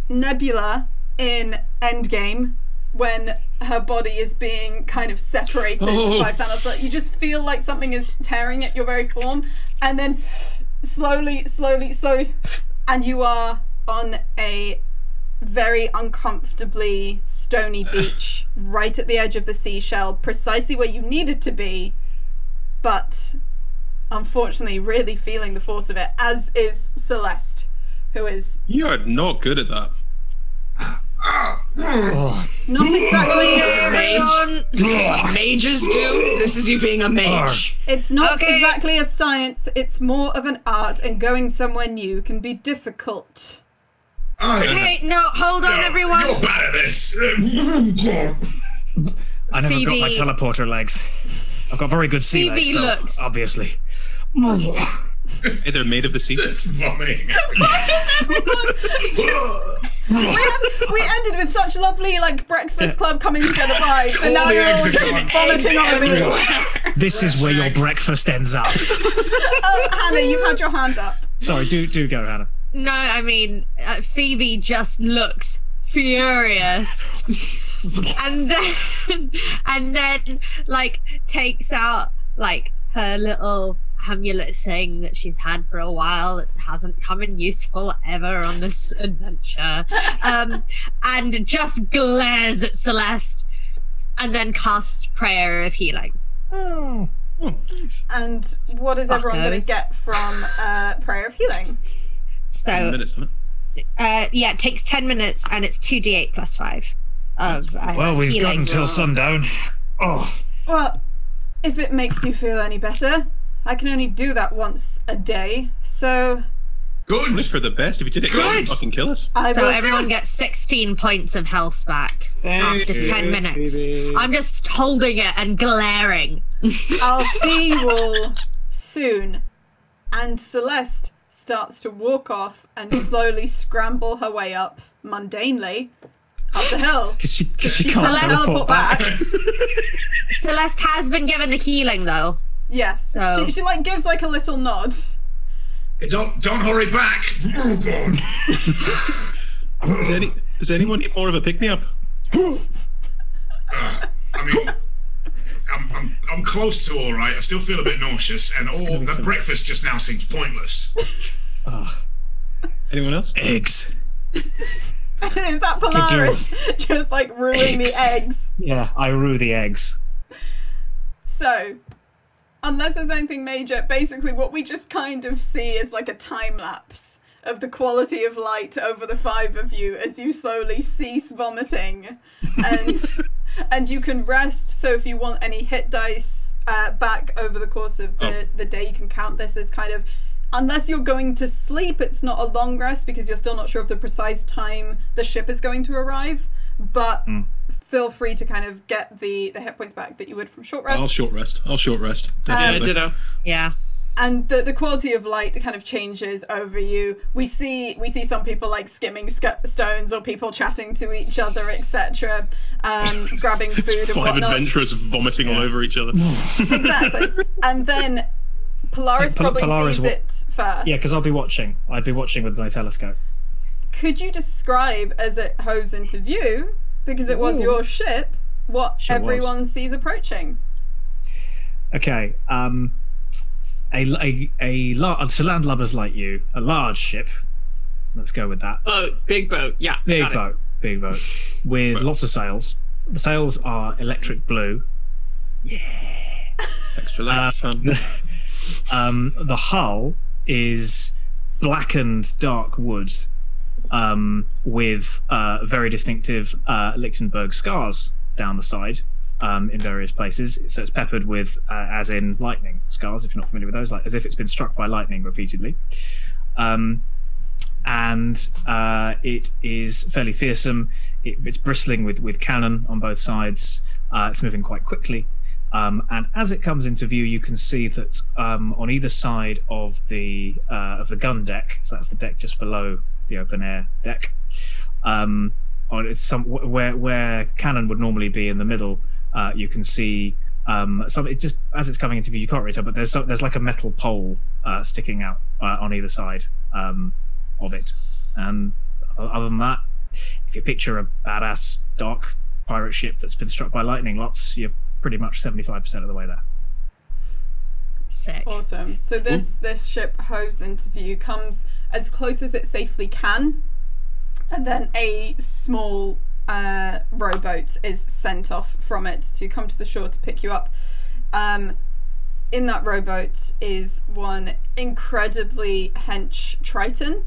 Nebula in Endgame when her body is being kind of separated by Thanos. Like, you just feel like something is tearing at your very form, and then slowly, and you are on a very uncomfortably stony beach right at the edge of the seashell, precisely where you needed to be, but unfortunately really feeling the force of it, as is Celeste, who is You are not good at that. it's not exactly Mages do. This is you being a mage. it's not Okay. exactly a science, it's more of an art, and going somewhere new can be difficult. Okay, no, hold on, You're everyone. bad at this. I never got my Phoebe- teleporter legs. I've got very good sea Phoebe legs, though, looks- obviously. Hey, they're made of the sea. It's vomiting. We ended with such lovely like breakfast club coming together vibes, and All now the you're all eggs are just gone. vomiting on a beach. This is where your Eggs. breakfast ends up. Hannah, you've had your hand up. Sorry, do go, Hannah. No, I mean, Phoebe just looks furious. and then like takes out like her little amulet thing that she's had for a while that hasn't come in useful ever on this adventure, and just glares at Celeste, and then casts prayer of healing. Oh. And what is everyone going Fuckers. to get from prayer of healing? 10 So minutes, doesn't it? yeah, it takes 10 minutes and it's 2d8 plus 5 of Well, we've got healing. until sundown. Oh, Well, if it makes you feel any better, I can only do that once a day, so Only Good. for the best. If you did it, Good. fucking kill us. I So will. everyone gets 16 points of health back after 10 minutes. I'm just holding it and glaring. I'll see you all soon. And Celeste starts to walk off and slowly scramble her way up, mundanely, up the hill. because she She can't can't teleport back. Celeste has been given the healing though. Yes. So- She like gives like a little nod. Don't hurry back. Oh God. Does anyone need more of a pick me up? I mean, I'm close to all right. I still feel a bit nauseous, and all the breakfast just now seems pointless. Anyone else? Eggs. Is that Polaris just like ruining the eggs? Yeah, I rue the eggs. So, unless there's anything major, basically what we just kind of see is like a time lapse of the quality of light over the five of you as you slowly cease vomiting, and you can rest. So if you want any hit dice back over the course of the day, you can count this as kind of, unless you're going to sleep, it's not a long rest because you're still not sure of the precise time the ship is going to arrive, but feel free to kind of get the hit points back that you would from short rest. I'll short rest. Definitely. Ditto. Yeah. And the quality of light kind of changes over you. We see some people like skimming stones, or people chatting to each other, etc. Grabbing food and Five whatnot. adventurers vomiting all over each other. Exactly. And then Polaris probably Polaris sees it first. Yeah, because I'd be watching with my telescope. Could you describe as it hove into view, because it was your ship, what Sure was. everyone sees approaching? Okay. To landlubbers like you, a large ship. Let's go with that. Big boat. Yeah. Big boat with lots of sails. The sails are electric blue. Extra legs, son. The hull is blackened dark wood with very distinctive Lichtenberg scars down the side in various places. So it's peppered with, as in lightning scars, if you're not familiar with those, like as if it's been struck by lightning repeatedly. And it is fairly fearsome. It's bristling with cannon on both sides. It's moving quite quickly. And as it comes into view, you can see that on either side of the gun deck, so that's the deck just below the open air deck, where cannon would normally be in the middle, you can see it just as it's coming into view. You can't really tell, but there's like a metal pole sticking out on either side of it. And other than that, if you picture a badass dark pirate ship that's been struck by lightning lots, you're pretty much 75% of the way there. Sick. Awesome. So this ship hoves into view, comes as close as it safely can, and then a small rowboat is sent off from it to come to the shore to pick you up. In that rowboat is one incredibly hench Triton,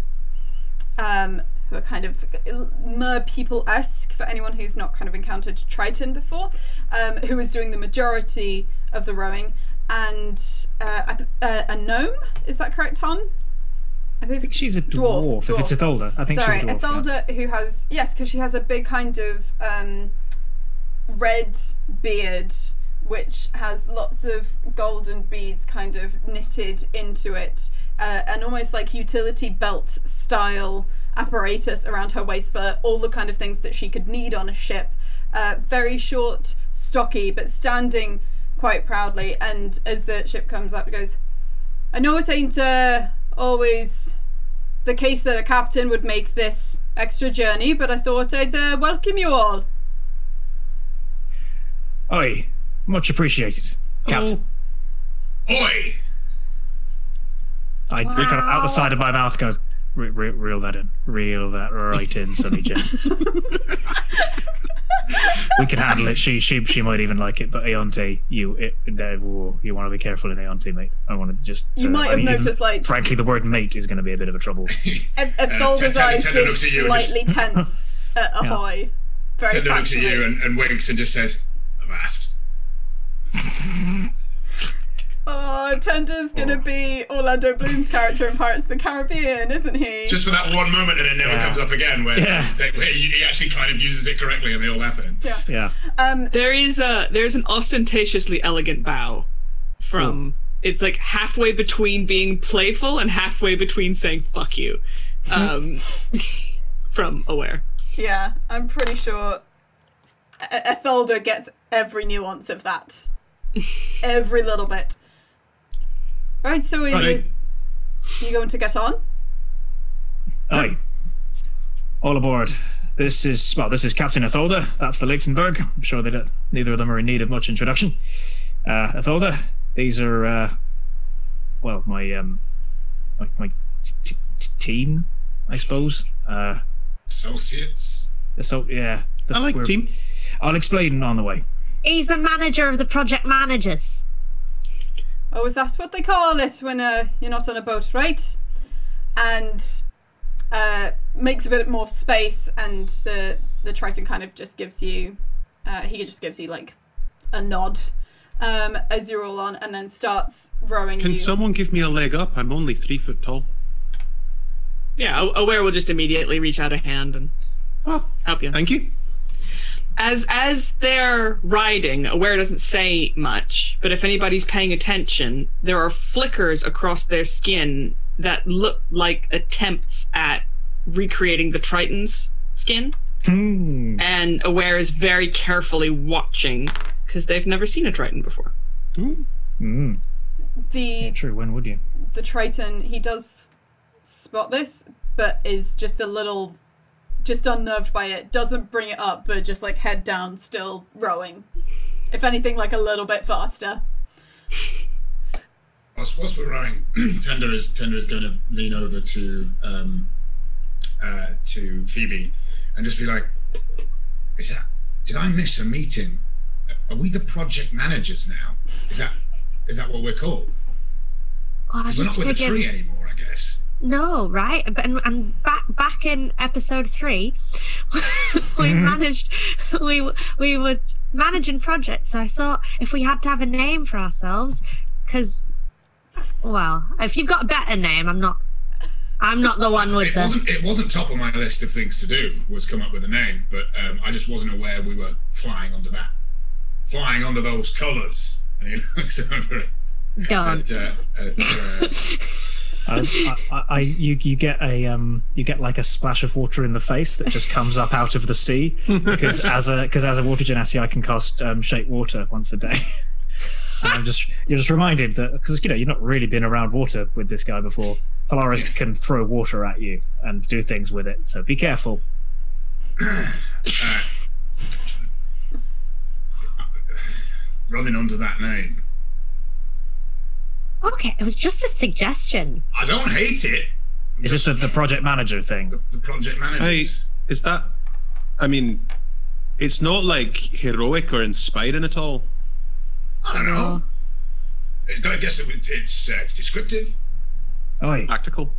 who are kind of mer people-esque for anyone who's not kind of encountered Triton before, who is doing the majority of the rowing, and a gnome. Is that correct, Tom? I think she's a dwarf. If it's Etholda, I think she's a dwarf. Etholda, who has, yes, because she has a big kind of red beard, which has lots of golden beads kind of knitted into it, and almost like utility belt style apparatus around her waist for all the kind of things that she could need on a ship. Very short, stocky, but standing quite proudly. And as the ship comes up, it goes, I know it ain't always the case that a captain would make this extra journey, but I thought I'd welcome you all. Oi, much appreciated, Captain. Oi! I kind of out the side of my mouth go, reel that in. Reel that right in, Sonny Jim. We can handle it. She might even like it, but Aeonte, you want to be careful in Aeonte, mate. I want to just... You might have noticed, like... Frankly, the word mate is going to be a bit of a trouble. Etholda's eyes did slightly tense at Ahoy. Very Tender looks at you and winks and just says, Avast. Oh, Tender's going to be Orlando Bloom's character in Pirates of the Caribbean, isn't he? Just for that one moment, and it never comes up again, where he actually kind of uses it correctly and they all laugh at him. Yeah. There's an ostentatiously elegant bow from... It's like halfway between being playful and halfway between saying fuck you. From Aware. Yeah, I'm pretty sure Etholda gets every nuance of that. Every little bit. Right, so you going to get on? Aye. All aboard. This is Captain Etholda. That's the Lichtenberg. I'm sure neither of them are in need of much introduction. Etholda, these are my team, I suppose. Associates. Yeah. I like team. I'll explain on the way. He's the manager of the project managers. Oh, is that what they call it when you're not on a boat, right? And makes a bit more space, and the Triton kind of just gives you, he just gives you like a nod as you're all on, and then starts rowing. Can someone give me a leg up? I'm only 3 foot tall. Yeah, Aware will just immediately reach out a hand and help you. Thank you. As they're riding, Aware doesn't say much, but if anybody's paying attention, there are flickers across their skin that look like attempts at recreating the Triton's skin. And Aware is very carefully watching because they've never seen a Triton before. True, when would you? The Triton, he does spot this, but is just a little... just unnerved by it, doesn't bring it up, but just like head down, still rowing. If anything, like a little bit faster. Whilst we're running, Tender is going to lean over to Phoebe and just be like, did I miss a meeting? Are we the project managers now? Is that what we're called? Oh, We're not with the tree anymore, I guess. No, right? And back in episode 3, we were managing projects. So I thought if we had to have a name for ourselves, because, well, if you've got a better name, I'm not the one with It wasn't top of my list of things to do, was come up with a name, but I just wasn't aware we were flying under those colours. And he looks over it. Don't. You get like a splash of water in the face that just comes up out of the sea because as a water genasi I can cast shape water once a day. And you're just reminded that because you've not really been around water with this guy before. Polaris can throw water at you and do things with it, so be careful. Running under that name. Okay, it was just a suggestion. I don't hate it. It's just the project manager thing. The project managers. Hey, is that? I mean, it's not like heroic or inspiring at all. I don't know. I guess it's descriptive. Oi. Practical.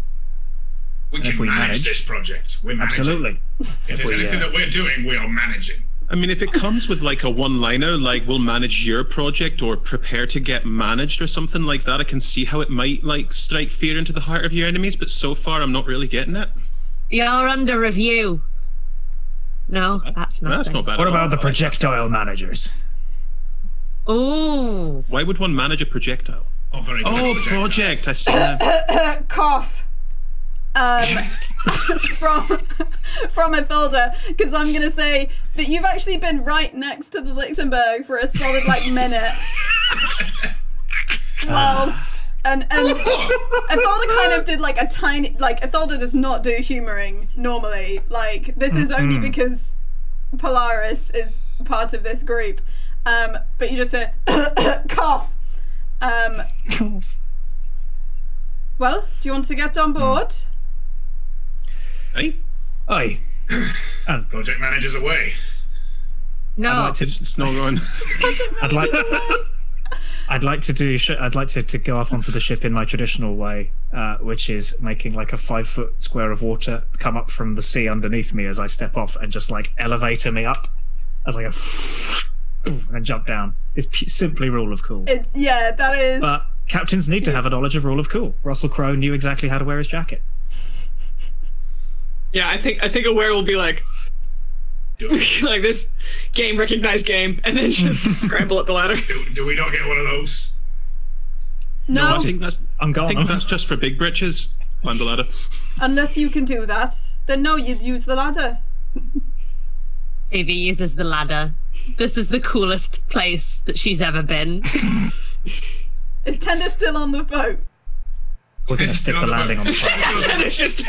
We can manage this project. We're managing. Absolutely. If there's anything that we're doing, we are managing. I mean, if it comes with like a one-liner, like we'll manage your project or prepare to get managed or something like that, I can see how it might like strike fear into the heart of your enemies. But so far, I'm not really getting it. You're under review. No, that's not. That's not bad. What at all. about the projectile managers? Ooh. Why would one manage a projectile? Oh, very good. Oh, project. I see now. Cough. From Ethilda, because I'm gonna say that you've actually been right next to the Lichtenberg for a solid minute. Whilst and Ethilda kind of did a tiny Ethilda does not do humoring normally. This is only because Polaris is part of this group. But you just said cough. Well, do you want to get on board? Hey, Aye. Project managers away. No. it's not going. I'd like to go up onto the ship in my traditional way, which is making a 5-foot square of water come up from the sea underneath me as I step off and just elevator me up as I go and then jump down. It's simply rule of cool. That is. But captains need to have a knowledge of rule of cool. Russell Crowe knew exactly how to wear his jacket. Yeah, I think Aware will be like this game, recognized game, and then just scramble up the ladder. Do we not get one of those? No, I think that's. I'm gone. I think that's just for big britches. Climb the ladder. Unless you can do that, then no, you'd use the ladder. Phoebe uses the ladder. This is the coolest place that she's ever been. Is Tender still on the boat? We're going to stick the landing on the boat. And it's just Is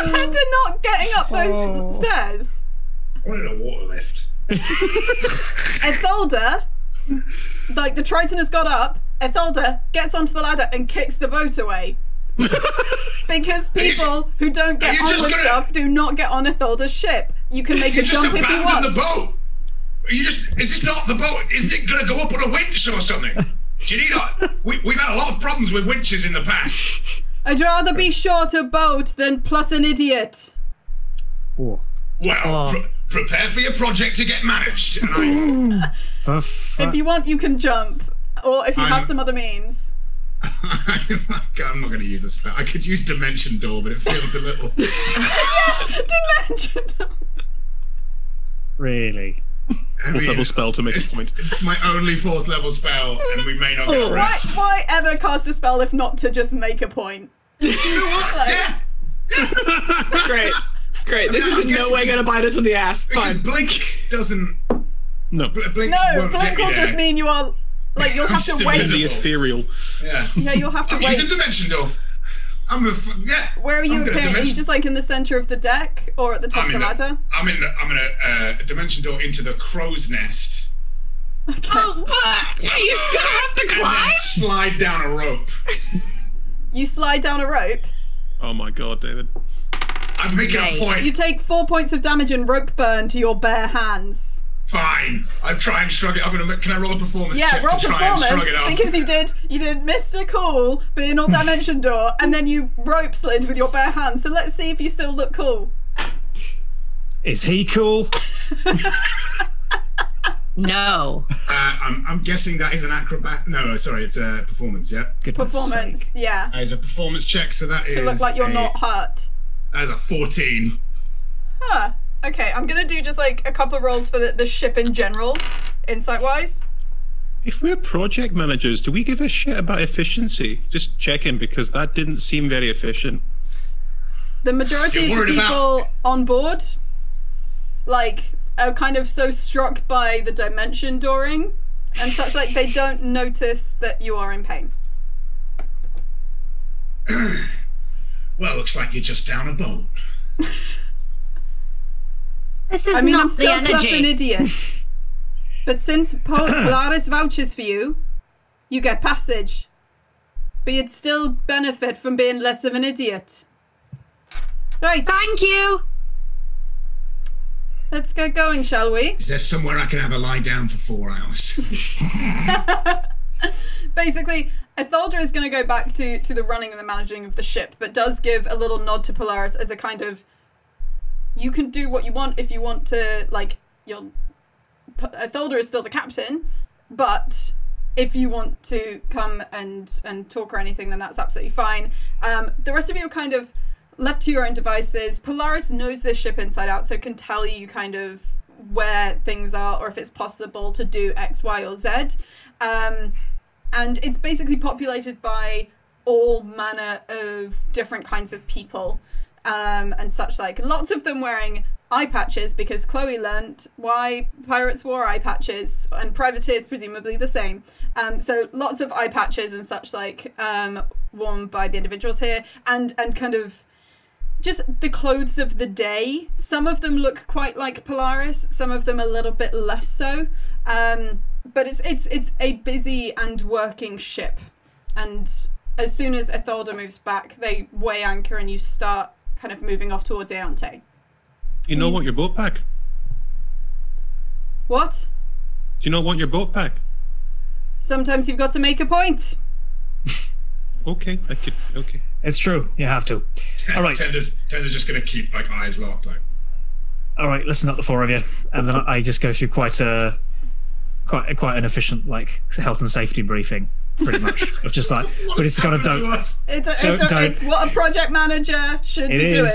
Tender not getting up those stairs? I wanted a water lift. Ethilda, the Triton has got up. Ethilda gets onto the ladder and kicks the boat away. Because people who don't get on with stuff do not get on Ethilda's ship. You can make a jump if you want. The boat. Is this not the boat? Isn't it going to go up on a winch or something? Do you need we've had a lot of problems with winches in the past. I'd rather be short a boat than plus an idiot. Ooh. Well, prepare for your project to get managed. If you want, you can jump. Or if you have some other means. I'm not going to use a spell. I could use Dimension Door, but it feels a little... Dimension Door. Really? Fourth level spell to make a point. It's my only 4th level spell, and we may not get a rest. Why ever cast a spell if not to just make a point? You know what? Great. This is in no way going to bite us on the ass. Because Fine. Blink doesn't... No. Blink No, won't Blink get me will there. just mean you are... you'll have to just wait. The ethereal. Yeah. Yeah, you'll have to I'm wait. using Dimension Door. Yeah. Where are you I'm gonna appearing? Are you dimension- just like in the center of the deck or at the top of the ladder? I'm in a dimension door into the crow's nest. Oh, but you still have to And climb? then slide down a rope. You slide down a rope. Oh my god, David. I'm making a point. You take 4 points of damage and rope burn to your bare hands. Fine. I'll try and shrug it. Can I roll a performance Yeah, check roll to try and shrug performance it off? because you did Mr. Cool being all dimension door, and then you rope slid with your bare hands. So let's see if you still look cool. Is he cool? No. I'm guessing that is an acrobat. No, sorry, it's a performance. Yeah, Goodness Performance, sake. yeah, it's a performance check. So that is to look like you're not hurt. That is a 14. Huh. Okay, I'm gonna do just like a couple of rolls for the ship in general, insight-wise. If we're project managers, do we give a shit about efficiency? Just checking, because that didn't seem very efficient. The majority of You're the worried people about- on board, like, are kind of so struck by the dimension dooring and such, like, they don't notice that you are in pain. Well, looks like you're just down a boat. This is I mean, not I'm the still plus an energy. idiot. But since Polaris vouches for you, you get passage. But you'd still benefit from being less of an idiot. Right, Thank you. let's get going, shall we? Is there somewhere I can have a lie down for 4 hours? Basically, Ethelder is going to go back to the running and the managing of the ship, but does give a little nod to Polaris as a kind of, you can do what you want if you want to, like, Ethelder is still the captain, but if you want to come and talk or anything, then that's absolutely fine. The rest of you are kind of left to your own devices. Polaris knows this ship inside out, so can tell you kind of where things are or if it's possible to do X, Y, or Z. And it's basically populated by all manner of different kinds of people and such like. Lots of them wearing eye patches because Chloe learnt why pirates wore eye patches and privateers presumably the same. So lots of eye patches and such like worn by the individuals here and kind of just the clothes of the day. Some of them look quite like Polaris, some of them a little bit less so. But it's a busy and working ship. And as soon as Ethelder moves back, they weigh anchor and you start kind of moving off towards Eante. You know what your boat pack? What? Do you not want your boat pack? Sometimes you've got to make a point. Okay, okay. It's true. You have to. All right. Tender's just going to keep like eyes locked. Like, All right. Listen up, the four of you. And then I just go through quite an efficient like health and safety briefing, pretty much. Of just like, but it's kind of don't. It's what a project manager should be doing.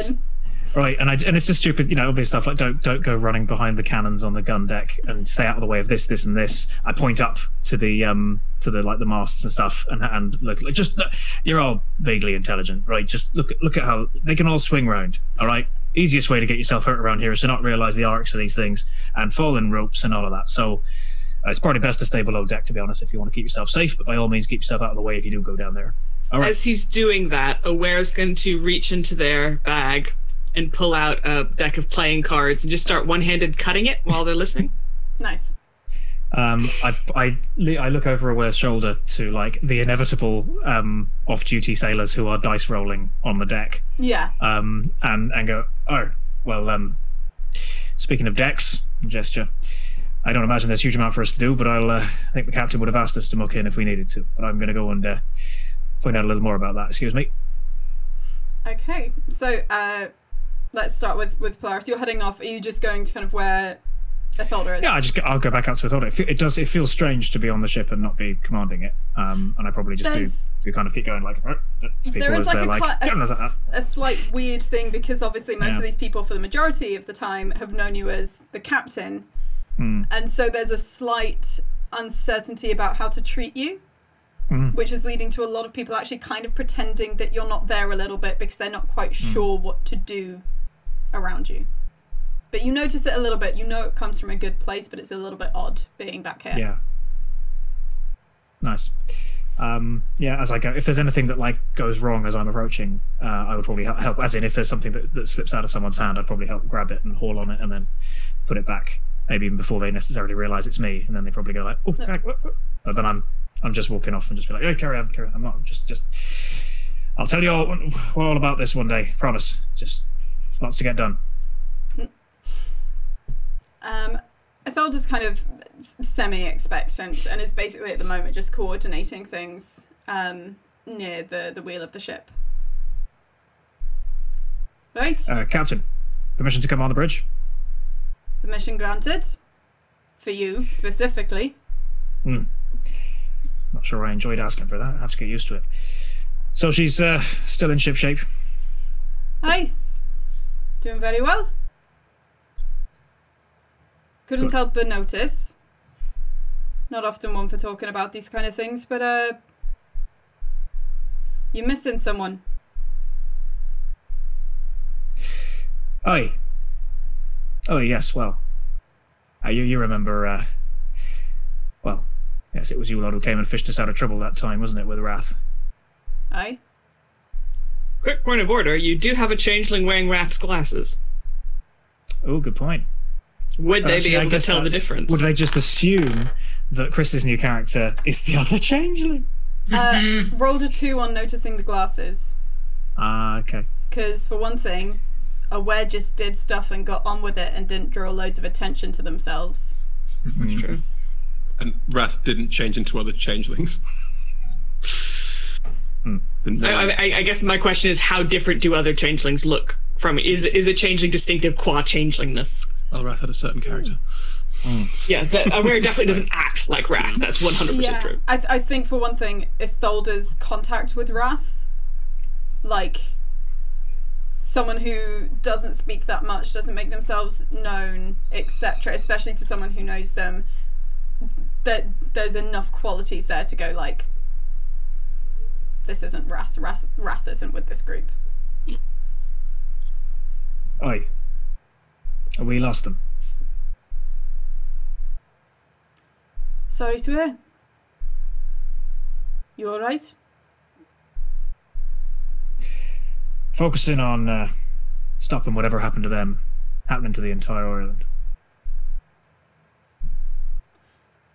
Right, and it's just stupid, obvious stuff like don't go running behind the cannons on the gun deck and stay out of the way of this, and this. I point up to the like the masts and stuff and look, just you're all vaguely intelligent, right? Just look at how they can all swing round. All right, easiest way to get yourself hurt around here is to not realize the arcs of these things and fall in ropes and all of that. So it's probably best to stay below deck, to be honest, if you want to keep yourself safe. But by all means, keep yourself out of the way if you do go down there. All right. As he's doing that, Aware's going to reach into their bag and pull out a deck of playing cards and just start one-handed cutting it while they're listening. Nice. I look over Aware's shoulder to like the inevitable off-duty sailors who are dice rolling on the deck. Yeah. And go, oh, well, speaking of decks, gesture. I don't imagine there's a huge amount for us to do, but I think the captain would have asked us to muck in if we needed to. But I'm going to go and find out a little more about that. Excuse me. Okay. So let's start with Polaris. You're heading off. Are you just going to kind of where Ethelder is? Yeah, I'll go back up to Ethelder. It feels strange to be on the ship and not be commanding it. And I probably just do kind of keep going like. There is a slight weird thing because obviously most of these people, for the majority of the time, have known you as the captain, and so there's a slight uncertainty about how to treat you. Which is leading to a lot of people actually kind of pretending that you're not there a little bit because they're not quite sure what to do around you. But you notice it a little bit. You know it comes from a good place, but it's a little bit odd being back here. Yeah. Nice. Yeah, as I go, if there's anything that like goes wrong as I'm approaching, I would probably help. As in, if there's something that slips out of someone's hand, I'd probably help grab it and haul on it, and then put it back. Maybe even before they necessarily realise it's me, and then they probably go like, "Oh," but then I'm just walking off and just be like, "Yeah, carry on. I'm not just. I'll tell you all about this one day. Promise. Just lots to get done." Itholder's kind of semi-expectant and is basically at the moment just coordinating things near the wheel of the ship. Right? Captain, permission to come on the bridge? Permission granted. For you, specifically. Not sure I enjoyed asking for that. I have to get used to it. So she's still in ship shape? Aye. Doing very well. Couldn't Good. help but notice. Not often one for talking about these kind of things, but you're missing someone. Aye. Oh yes, well. You remember well, yes, it was you lot who came and fished us out of trouble that time, wasn't it, with Wrath? Aye. Quick point of order, you do have a changeling wearing Wrath's glasses. Oh, good point. Would they Actually, be I able to guess tell the that's- difference? Would they just assume that Chris's new character is the other changeling? Rolled a 2 on noticing the glasses. Ah, okay. Because, for one thing, Aware just did stuff and got on with it and didn't draw loads of attention to themselves. That's true. And Wrath didn't change into other changelings. Didn't know. I guess my question is, how different do other changelings look from? Is a changeling distinctive qua changelingness? Well, Wrath had a certain character. Yeah, Aware definitely doesn't act like Wrath. That's 100% true. I think, for one thing, Itholder's contact with Wrath, like, someone who doesn't speak that much, doesn't make themselves known, etc., especially to someone who knows them, that there's enough qualities there to go like, this isn't Wrath. Wrath isn't with this group. Aye. We lost them. Sorry to hear. You alright? Focusing on stopping whatever happened to them happening to the entire island.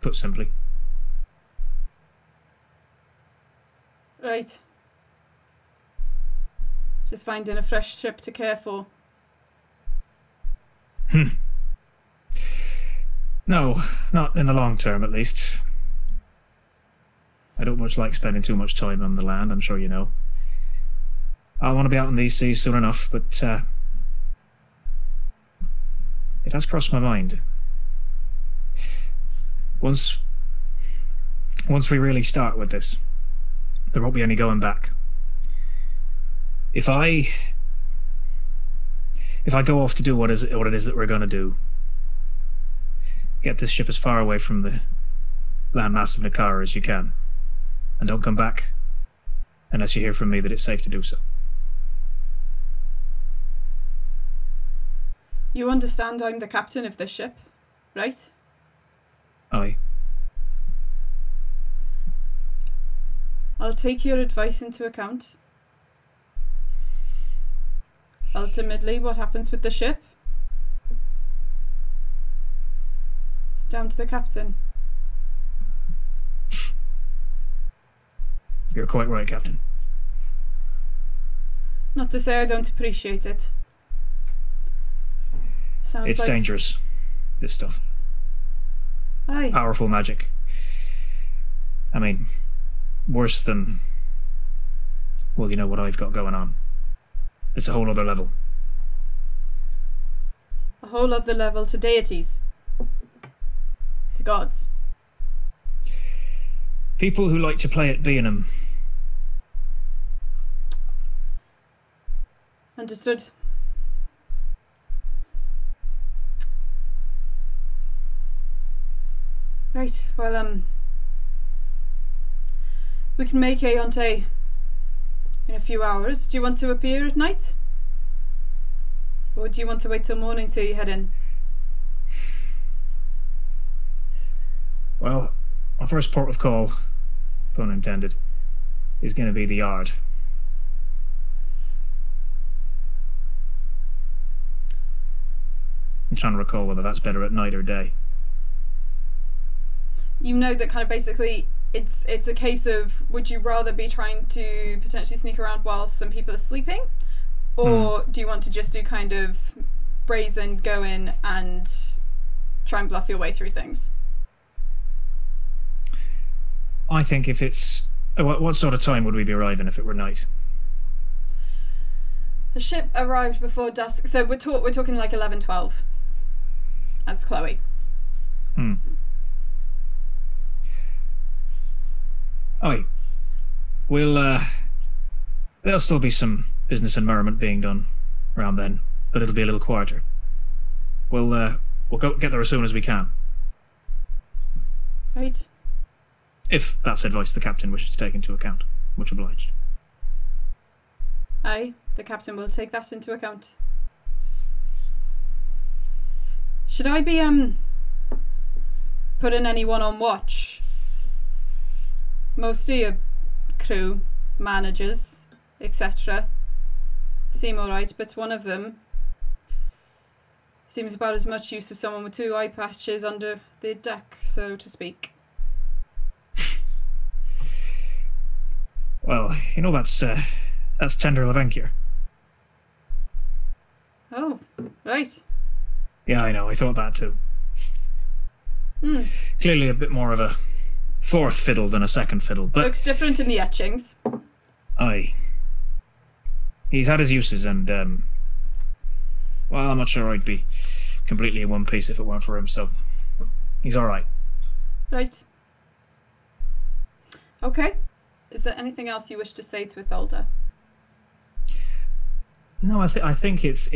Put simply. Right. Just finding a fresh ship to care for. No, not in the long term, at least. I don't much like spending too much time on the land, I'm sure you know. I want to be out on these seas soon enough, but it has crossed my mind. Once we really start with this, there won't be any going back. If I go off to do what it is that we're going to do, get this ship as far away from the landmass of Nakara as you can, and don't come back unless you hear from me that it's safe to do so. You understand I'm the captain of this ship, right? Aye. I'll take your advice into account. Ultimately, what happens with the ship? It's down to the captain. You're quite right, Captain. Not to say I don't appreciate it. Sounds It's like... dangerous, this stuff. Aye. Powerful magic. I mean, worse than... Well, you know what I've got going on. It's a whole other level. A whole other level to deities. To gods. People who like to play at being them. Understood. Right, well, we can make Aeonte in a few hours. Do you want to appear at night? Or do you want to wait till morning till you head in? Well, my first port of call pun intended, is going to be the yard. I'm trying to recall whether that's better at night or day. You know that kind of basically it's a case of, would you rather be trying to potentially sneak around while some people are sleeping, or do you want to just do kind of brazen go in and try and bluff your way through things? I think if it's... What sort of time would we be arriving if it were night? The ship arrived before dusk, so we're talking like 11, 12 as Chloe. Oh, we'll, there'll still be some business and merriment being done around then, but it'll be a little quieter. We'll go get there as soon as we can. Right. If that's advice the captain wishes to take into account. Much obliged. Aye, the captain will take that into account. Should I be putting anyone on watch? Most of your crew, managers, etc. seem alright, but one of them seems about as much use of someone with 2 eye patches under the deck, so to speak. Well, you know that's Tender Lavenkier. Oh, right. Yeah, I know, I thought that too. Clearly a bit more of a 4th fiddle than a 2nd fiddle, but... Looks different in the etchings. Aye. He's had his uses, and, well, I'm not sure I'd be completely in one piece if it weren't for him, so he's alright. Right. Okay. Is there anything else you wish to say to Itholder? No, I think it's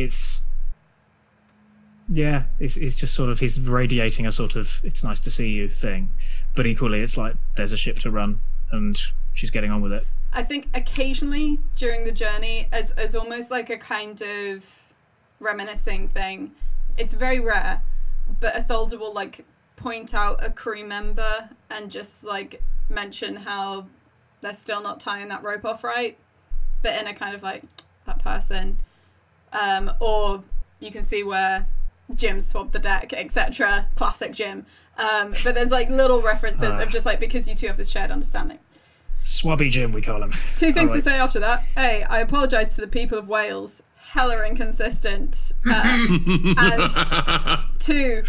just sort of, he's radiating a sort of "it's nice to see you" thing, but equally it's like there's a ship to run and she's getting on with it. I think occasionally during the journey, as almost like a kind of reminiscing thing, it's very rare, but Itholder will like point out a crew member and just like mention how they're still not tying that rope off right, but in a kind of like, that person, or you can see where Jim swabbed the deck, etc. Classic Jim. But there's like little references of just like, because you two have this shared understanding. Swabby Jim, we call him. 2 things to say after that. A, I apologise to the people of Wales. Hella inconsistent. And 2,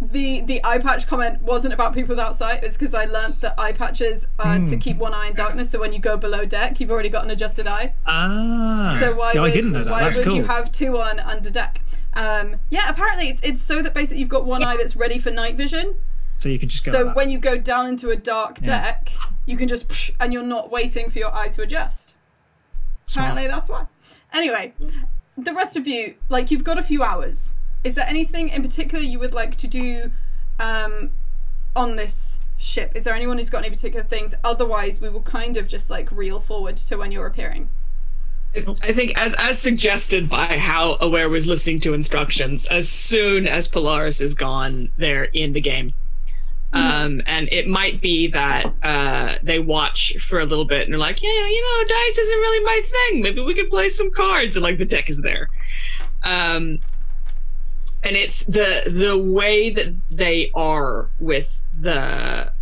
the eye patch comment wasn't about people without sight. It's because I learnt that eye patches are to keep one eye in darkness, so when you go below deck, you've already got an adjusted eye. So why would cool. you have 2 on under deck? Yeah, apparently it's so that basically you've got one eye that's ready for night vision. So you can just go. So when you go down into a dark deck, you can just and you're not waiting for your eye to adjust. Apparently that's why. Anyway, the rest of you, like, you've got a few hours. Is there anything in particular you would like to do on this ship? Is there anyone who's got any particular things? Otherwise, we will kind of just like reel forward to when you're appearing. I think as suggested by how Aware was listening to instructions, as soon as Polaris is gone, they're in the game. And it might be that they watch for a little bit and they're like, yeah, dice isn't really my thing. Maybe we could play some cards, and like the deck is there. And it's the way that they are with the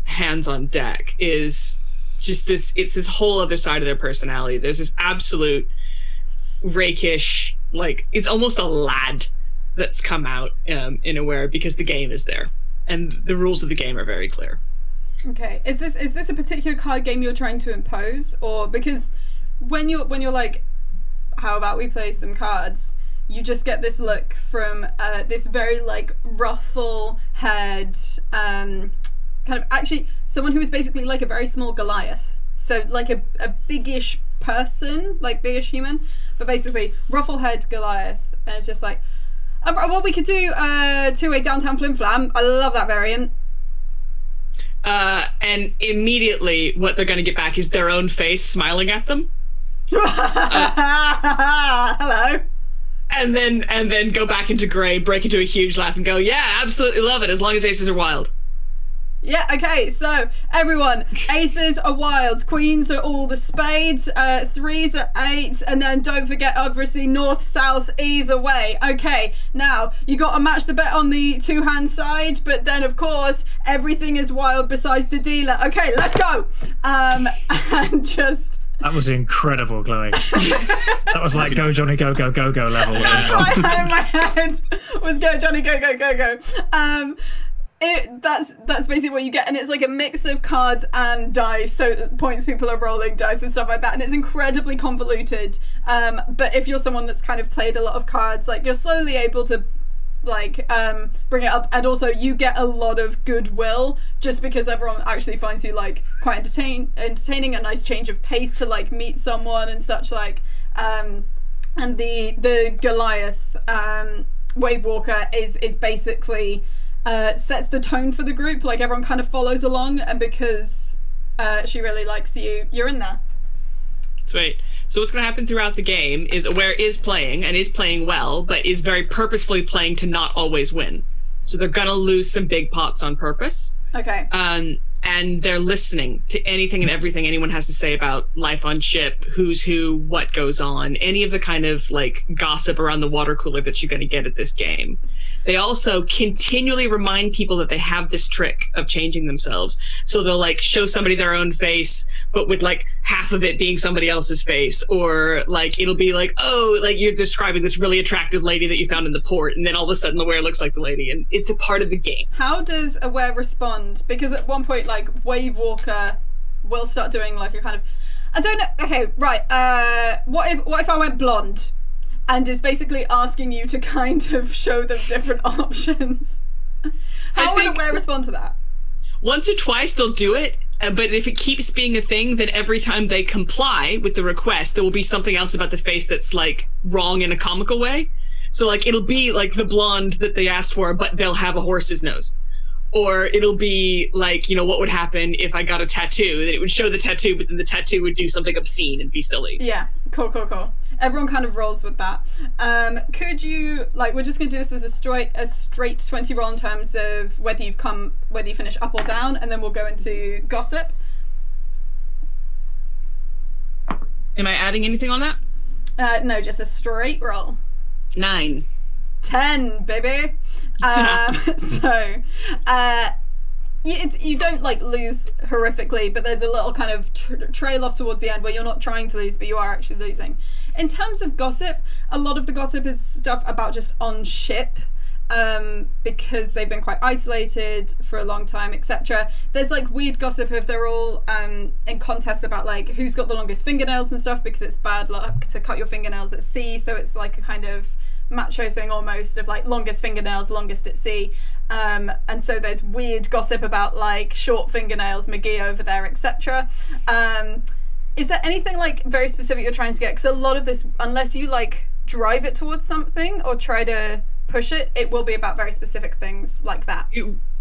hands on deck is just this. It's this whole other side of their personality. There's this absolute rakish, like, it's almost a lad that's come out in Aware because the game is there and the rules of the game are very clear. Okay, is this a particular card game you're trying to impose, or because when you're like, how about we play some cards? You just get this look from this very like ruffle-haired, kind of actually someone who is basically like a very small Goliath. So like a biggish person, like biggish human, but basically ruffle-haired Goliath. And it's just like, well, we could do 2-way downtown flim flam. I love that variant. And immediately what they're going to get back is their own face smiling at them. Hello. And then go back into gray, break into a huge laugh, and go, yeah, absolutely love it, as long as aces are wild. Yeah, okay, so everyone, aces are wilds, queens are all the spades, threes are eights, and then don't forget, obviously, north, south, either way. Okay, now, you got to match the bet on the two-hand side, but then, of course, everything is wild besides the dealer. Okay, let's go! And just... That was incredible, Chloe. That was like go Johnny go go go go level. That's what I had in my head, was go Johnny go go go go. That's basically what you get, and it's like a mix of cards and dice, so points people are rolling dice and stuff like that, and it's incredibly convoluted, but if you're someone that's kind of played a lot of cards, like, you're slowly able to bring it up, and also you get a lot of goodwill just because everyone actually finds you like quite entertaining, a nice change of pace to like meet someone and such, like, and the Goliath Wave Walker is basically sets the tone for the group, like everyone kind of follows along, and because she really likes you, you're in there. Sweet. So what's going to happen throughout the game is Aware is playing, and is playing well, but is very purposefully playing to not always win. So they're going to lose some big pots on purpose. Okay. And they're listening to anything and everything anyone has to say about life on ship, who's who, what goes on, any of the kind of like gossip around the water cooler that you're going to get at this game. They also continually remind people that they have this trick of changing themselves. So they'll like show somebody their own face, but with like half of it being somebody else's face, or like it'll be like, oh, like you're describing this really attractive lady that you found in the port, and then all of a sudden Aware looks like the lady, and it's a part of the game. How does Aware respond? Because at one point, like, Wave Walker will start doing like a kind of, I don't know, okay, right, what if I went blonde, and is basically asking you to kind of show them different options? How would Aware respond to that? Once or twice they'll do it, but if it keeps being a thing, then every time they comply with the request, there will be something else about the face that's like wrong in a comical way. So like it'll be like the blonde that they asked for, but they'll have a horse's nose. Or it'll be like, you know, what would happen if I got a tattoo? That it would show the tattoo, but then the tattoo would do something obscene and be silly. Yeah, cool. Everyone kind of rolls with that. Could you, like, we're just going to do this as a straight 20 roll in terms of whether you finish up or down, and then we'll go into gossip. Am I adding anything on that? No, just a straight roll. 9. 10, baby. You don't like lose horrifically, but there's a little kind of trail off towards the end where you're not trying to lose, but you are actually losing. In terms of gossip, a lot of the gossip is stuff about just on ship, because they've been quite isolated for a long time, etc. There's like weird gossip if they're all in contests about like who's got the longest fingernails and stuff, because it's bad luck to cut your fingernails at sea, so it's like a kind of macho thing almost of like longest fingernails, longest at sea, and so there's weird gossip about like short fingernails, McGee over there, etc. Is there anything like very specific you're trying to get? Because a lot of this, unless you like drive it towards something or try to push it, it will be about very specific things like that.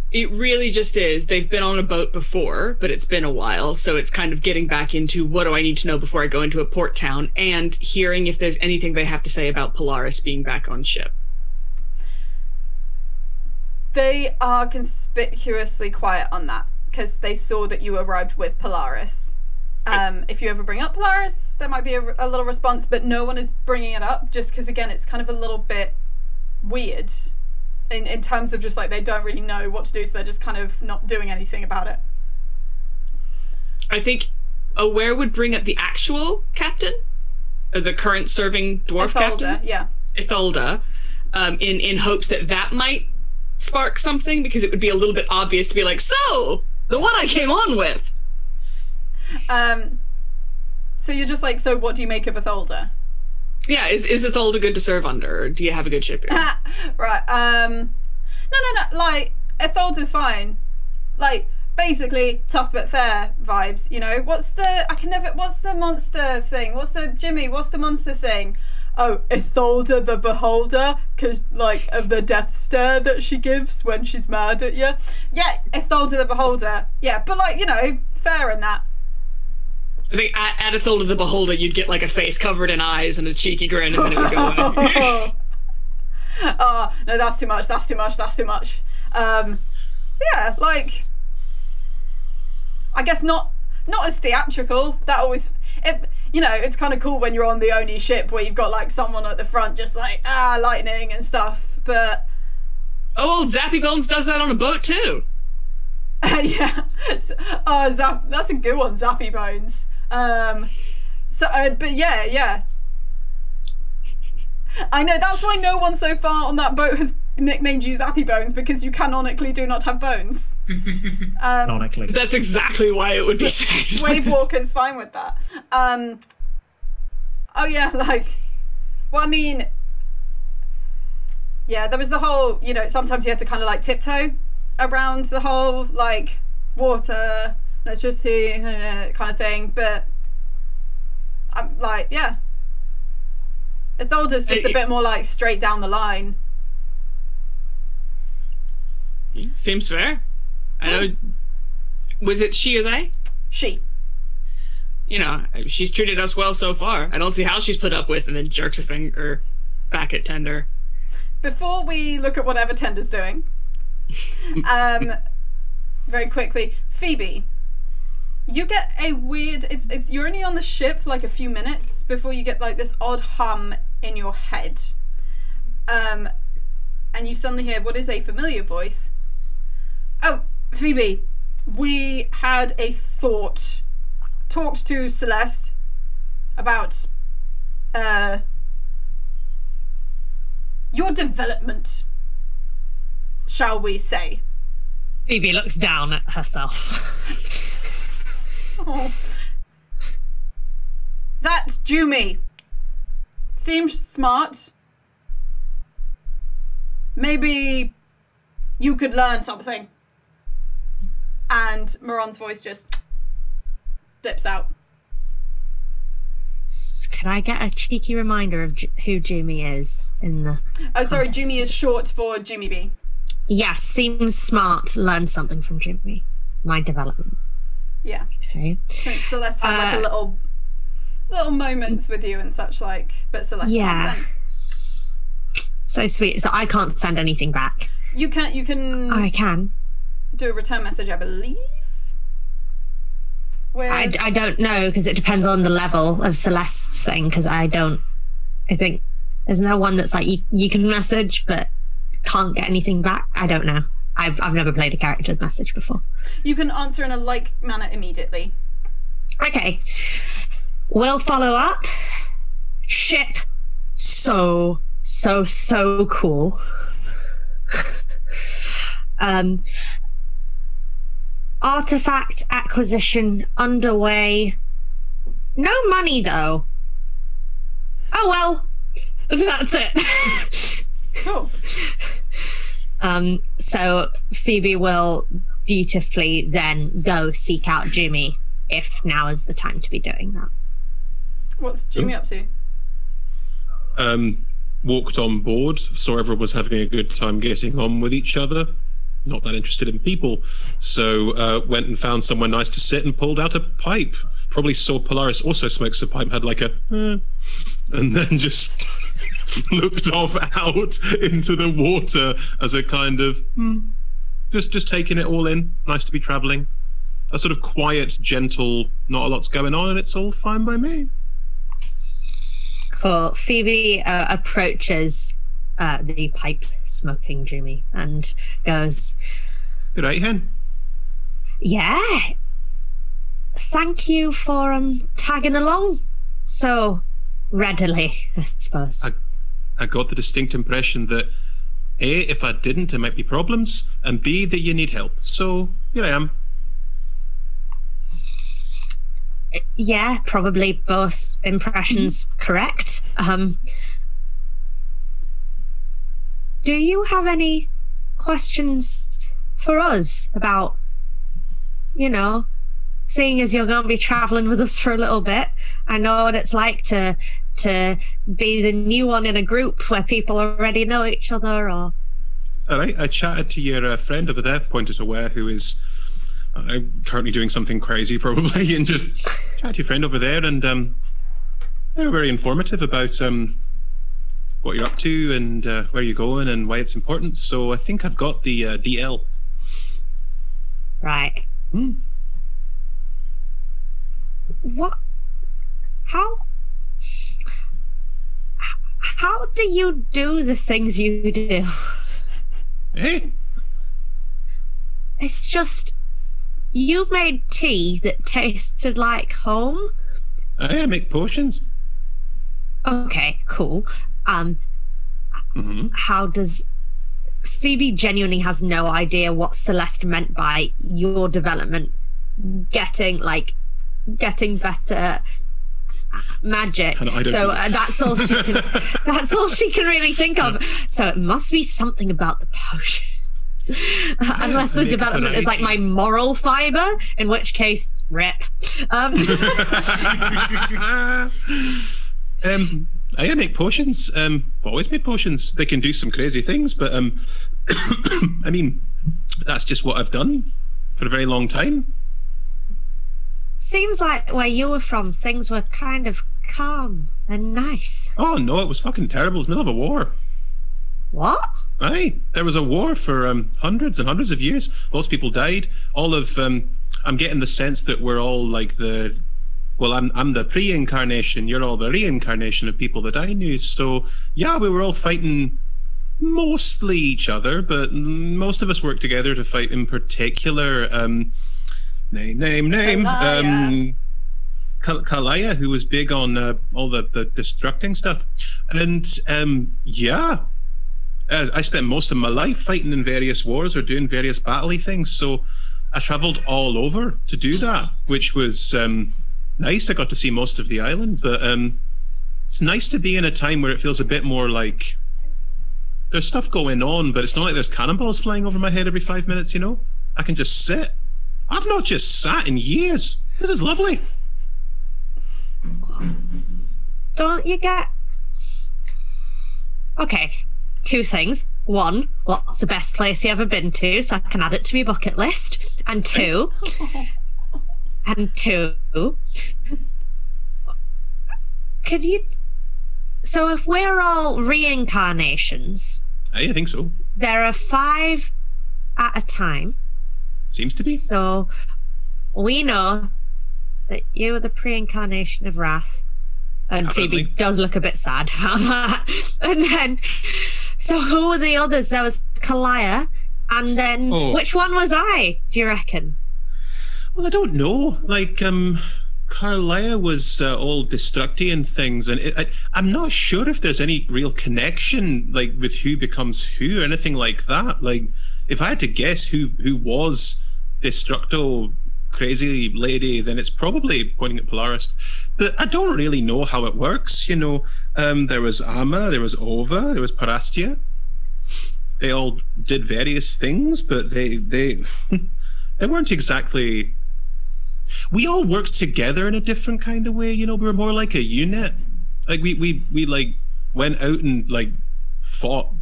It really just is. They've been on a boat before, but it's been a while, so it's kind of getting back into what do I need to know before I go into a port town, and hearing if there's anything they have to say about Polaris being back on ship. They are conspicuously quiet on that, because they saw that you arrived with Polaris. If you ever bring up Polaris, there might be a little response, but no one is bringing it up, just because, again, it's kind of a little bit weird. In terms of just like they don't really know what to do, so they're just kind of not doing anything about it. I think Aware would bring up the actual captain, or the current serving dwarf captain. Yeah. Isolda, in hopes that might spark something, because it would be a little bit obvious to be like, so the one I came on with. So you're just like, so what do you make of Isolda? Yeah, is Isolda good to serve under, or do you have a good ship here? Right, no, like, Isolda's fine. Like, basically, tough but fair vibes, you know? What's the monster thing? What's the monster thing? Oh, Isolda the Beholder, because, like, of the death stare that she gives when she's mad at you. Yeah, Isolda the Beholder. Yeah, but, like, you know, fair in that. I think at Isolda the Beholder, you'd get like a face covered in eyes and a cheeky grin, and then it would go away. Oh, no, that's too much. Yeah, like, I guess not as theatrical. That always, it's kind of cool when you're on the Oni ship where you've got like someone at the front just like lightning and stuff. But old Zappy Bones does that on a boat too. Yeah. That's a good one, Zappy Bones. But yeah. I know, that's why no one so far on that boat has nicknamed you Zappy Bones, because you canonically do not have bones. Canonically. That's exactly why it would be said. Wave Walker's fine with that. There was the whole, sometimes you had to kind of like tiptoe around the whole like water, electricity kind of thing, but I'm like, yeah. Itholder's just a bit more like straight down the line. Seems fair. I know. Was it she or they? She. She's treated us well so far. I don't see how she's put up with, and then jerks a finger back at Tender. Before we look at whatever Tender's doing, very quickly, Phoebe, you get a weird, it's you're only on the ship like a few minutes before you get like this odd hum in your head. And you suddenly hear what is a familiar voice. Oh, Phoebe, we had a thought. Talked to Celeste about your development, shall we say. Phoebe looks down at herself. Oh. That Jumi seems smart. Maybe you could learn something. And Moron's voice just dips out. Can I get a cheeky reminder of who Jumi is in the... Oh, sorry, Jumi is short for Jumi B. Yes, seems smart. Learn something from Jumi. My development. Yeah. Okay. Since Celeste had like a little moments with you and such like, but Celeste can't send. So sweet. So I can't send anything back. You can. I can. Do a return message, I believe. I don't know, because it depends on the level of Celeste's thing, because I think there's no one that's like you can message but can't get anything back. I don't know. I've never played a character with message before. You can answer in a like manner immediately. Okay. We'll follow up. Ship. So cool. Artifact acquisition underway. No money though. Oh well. That's it. Cool. So Phoebe will dutifully then go seek out Jumi if now is the time to be doing that. What's Jumi up to? Walked on board, saw everyone was having a good time getting on with each other. Not that interested in people. So went and found somewhere nice to sit and pulled out a pipe. Probably saw Polaris also smokes a pipe, had like a and then just looked off out into the water as a kind of just taking it all in. Nice to be traveling. A sort of quiet, gentle, not a lot's going on, and it's all fine by me. Cool. Phoebe approaches the pipe smoking Jumi and goes, "Good right, hen." Yeah. Thank you for tagging along so readily, I suppose. I got the distinct impression that A, if I didn't, there might be problems, and B, that you need help. So here I am. Yeah, probably both impressions correct. Do you have any questions for us about, seeing as you're going to be traveling with us for a little bit? I know what it's like to be the new one in a group where people already know each other. Or all right, I chatted to your friend over there, pointed to where, who is currently doing something crazy probably, and just chatted to your friend over there, and they were very informative about what you're up to and where you're going and why it's important. So I think I've got the DL. Right. What? How do you do the things you do? Hey, It's just, you made tea that tasted like home. I make potions. Okay, cool. How does Phoebe genuinely has no idea what Celeste meant by your development getting better magic. So that's all she can. That's all she can really think of. So it must be something about the potions. Unless the development is like my moral fiber, in which case, rip. I make potions. I've always made potions. They can do some crazy things, but I mean, that's just what I've done for a very long time. Seems like where you were from, things were kind of calm and nice. Oh no, it was fucking terrible. It was the middle of a war. What? Aye, there was a war for hundreds and hundreds of years. Lots of people died. All of I'm getting the sense that we're all like I'm the pre-incarnation. You're all the reincarnation of people that I knew. So yeah, we were all fighting mostly each other, but most of us worked together to fight in particular. Name. Kalaya, who was big on all the destructing stuff, and I spent most of my life fighting in various wars or doing various battle-y things. So I travelled all over to do that, which was nice. I got to see most of the island, but it's nice to be in a time where it feels a bit more like there's stuff going on, but it's not like there's cannonballs flying over my head every 5 minutes. You know, I can just sit. I've not just sat in years. This is lovely. Don't you get... Okay, 2 things. 1, what's the best place you ever been to, so I can add it to my bucket list. And 2, could you... So if we're all reincarnations... I think so. There are 5 at a time. Seems to be. So we know that you are the pre-incarnation of Wrath. And Apparently. Phoebe does look a bit sad about that. And then, so who were the others? There was Kalaya, and then which one was I, do you reckon? Well, I don't know. Like, Carlia was all destructian things, and I'm not sure if there's any real connection, like, with who becomes who or anything like that. Like, if I had to guess who was Destructo crazy lady, then it's probably pointing at Polaris. But I don't really know how it works, you know. There was Amma, there was Ova, there was Parastia. They all did various things, but they they weren't exactly... We all worked together in a different kind of way, you know. We were more like a unit. Like we like went out and like fought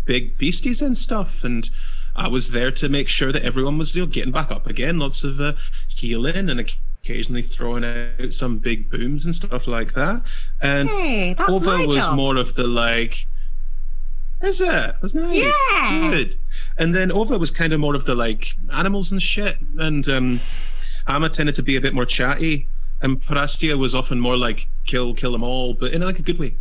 big beasties and stuff, and I was there to make sure that everyone was, you know, getting back up again. Lots of healing and occasionally throwing out some big booms and stuff like that. And that's Ova my was job. more of the like, is it? That's nice. Yeah. Good. And then Ova was kind of more of the like animals and shit. And Amma tended to be a bit more chatty. And Parastia was often more like kill them all, but in like a good way.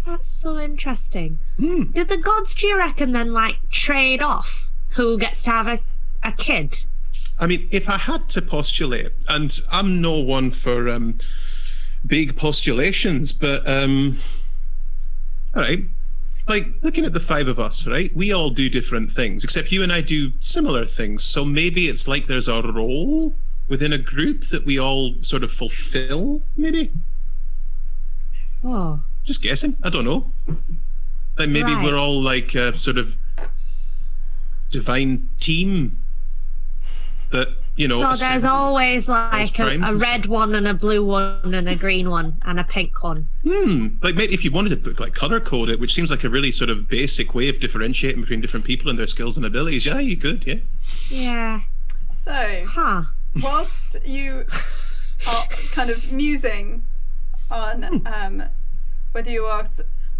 That's so interesting. Did the gods, do you reckon, then like trade off who gets to have a kid? I mean, if I had to postulate, and I'm no one for big postulations, but all right, like looking at the 5 of us, right? We all do different things, except you and I do similar things. So maybe it's like there's a role within a group that we all sort of fulfill, maybe? Oh. Just guessing. I don't know. Like maybe Right. we're all like a sort of divine team that, you know... So there's always like a primes and red one and a blue one and a green one and a pink one. Like maybe if you wanted to put like color code it, which seems like a really sort of basic way of differentiating between different people and their skills and abilities. Yeah, you could, yeah. Yeah. So, Huh. whilst you are kind of musing on whether you are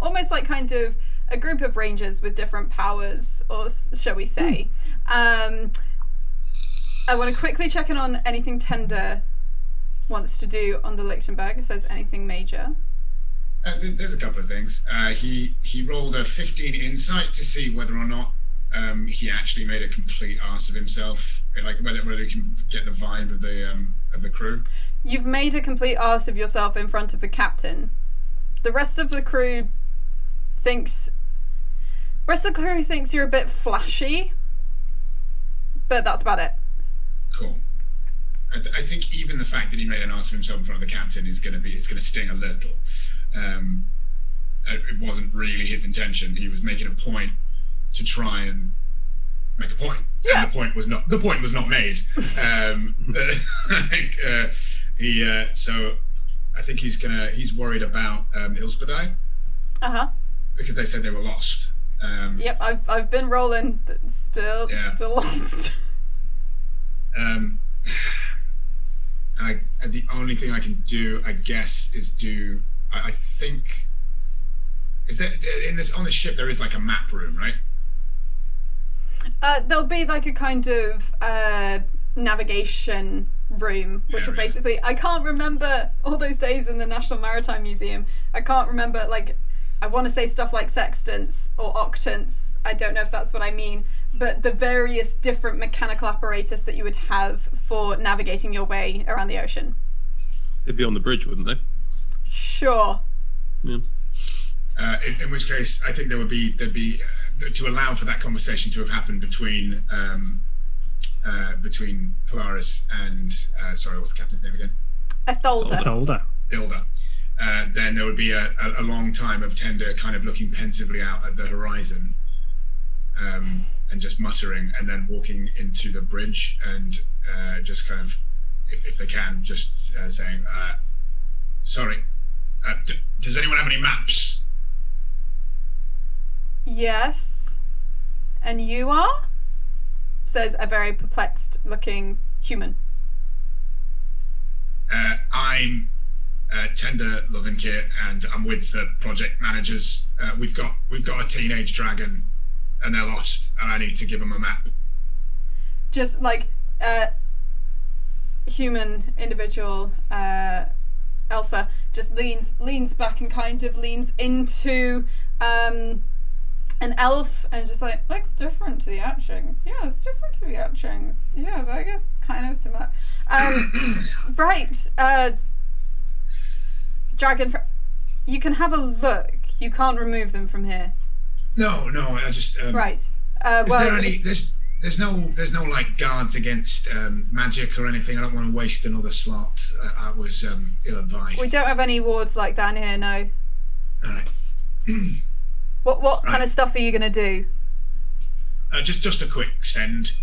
almost like kind of a group of rangers with different powers, or shall we say, I want to quickly check in on anything tender wants to do on the Lichtenberg, if there's anything major. There's a couple of things. He rolled a 15 insight to see whether or not he actually made a complete arse of himself, like whether he can get the vibe of the crew. You've made a complete arse of yourself in front of the captain. The rest of the crew thinks you're a bit flashy, but that's about it. Cool. I think even the fact that he made an ass of himself in front of the captain it's going to sting a little. It wasn't really his intention. He was making a point to try and make a point, and the point was not made. So I think he's worried about Ilspedai. Because they said they were lost. Yep, I've been rolling, but still lost. The only thing I can do, I guess, is do. I think is that on this ship there is like a map room, right? There'll be like a kind of navigation room, which will basically, I can't remember all those days in the National Maritime Museum. I can't remember, like, I want to say stuff like sextants or octants. I don't know if that's what I mean, but the various different mechanical apparatus that you would have for navigating your way around the ocean. They'd be on the bridge, wouldn't they? Sure. Yeah. In which case, I think there'd be to allow for that conversation to have happened between Polaris and sorry, what's the captain's name again? Etholda. Ilda. Then there would be a long time of Tender kind of looking pensively out at the horizon, and just muttering, and then walking into the bridge and just kind of, if they can, just saying, sorry, does anyone have any maps? Yes. And you are? Says a very perplexed looking human. I'm Tender Lovinkir, and I'm with the project managers. We've got a teenage dragon, and they're lost, and I need to give them a map. Just like human individual Elsa just leans back and kind of leans into an elf and just like, looks different to the etchings. Yeah, it's different to the etchings. Yeah, but I guess it's kind of similar. Right. Dragon, you can have a look. You can't remove them from here. No, I just right. Is there any? There's no like guards against magic or anything. I don't want to waste another slot. I was ill-advised. We don't have any wards like that in here, no. All right. What kind of stuff are you gonna do? Just a quick send.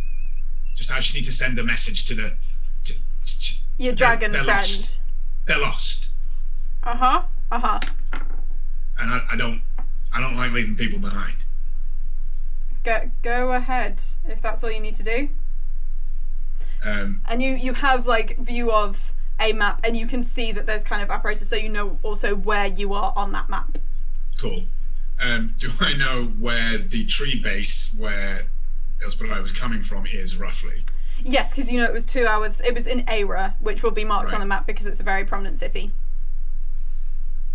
I just need to send a message to your dragon they're friend. Lost. They're lost. And I don't like leaving people behind. Go ahead if that's all you need to do. And you have like view of a map, and you can see that there's kind of apparatus, so you know also where you are on that map. Cool. Do I know where the tree base where Ilspedai was coming from is roughly? Yes, because you know it was 2 hours. It was in Aira, which will be marked on the map because it's a very prominent city.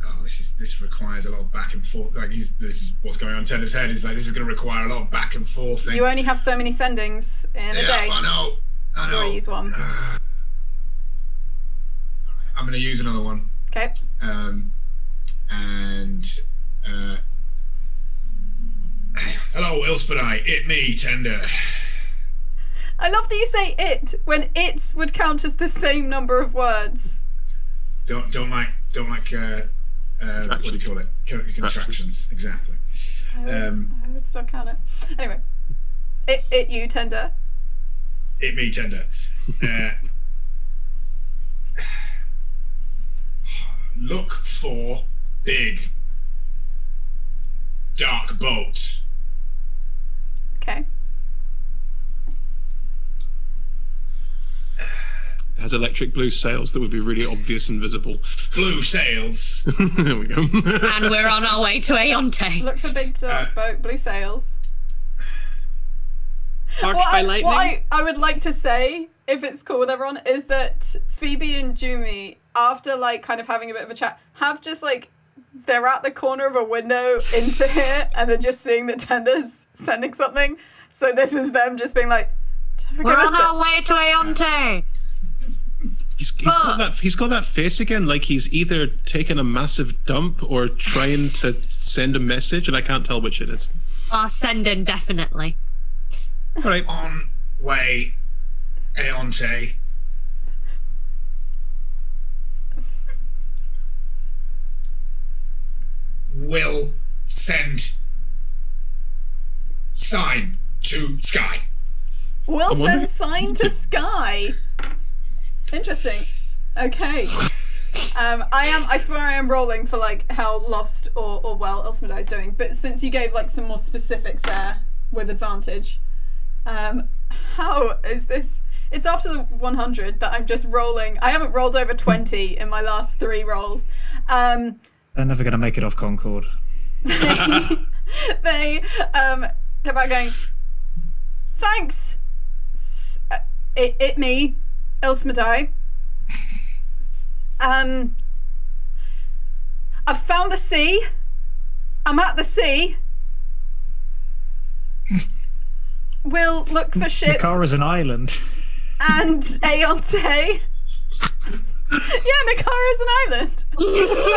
Oh, this requires a lot of back and forth. Like this is what's going on in Tender's head. Is like this is going to require a lot of back and forth. You only have so many sendings in a day. I know. You've already used one. I'm going to use another one. Okay. Hello, Ilspedai. It me, Tender. I love that you say it when it's would count as the same number of words. Don't like what do you call it? Contractions. Exactly. I would still count it. Anyway, it you, Tender. It me, Tender. Look for big dark boats. Okay. It has electric blue sails that would be really obvious and visible. Blue sails. There we go. And we're on our way to Aeonte. Look for big dark boat, blue sails. Arched by lightning. What I would like to say if it's cool with everyone, is that Phoebe and Jumi, after like kind of having a bit of a chat, have just like they're at the corner of a window into here and are just seeing that Tender's sending something. So this is them just being like, we're on our way to Aonte. He's got that face again, like he's either taking a massive dump or trying to send a message, and I can't tell which it is. Sending, definitely. All right. On way, Aonte. Will send sign to Sky. Will send sign to Sky. Interesting. Okay. I swear I am rolling for like how lost or well Elsmedai is doing, but since you gave like some more specifics there with advantage, how is this? It's after the 100 that I'm just rolling. I haven't rolled over 20 in my last 3 rolls. They're never going to make it off Concord. They come back going, thanks, it me, Elsmedai. I've found the sea. I'm at the sea. We'll look for ship. Nakara's an island. And Aonte. Yeah, Nakara's an island.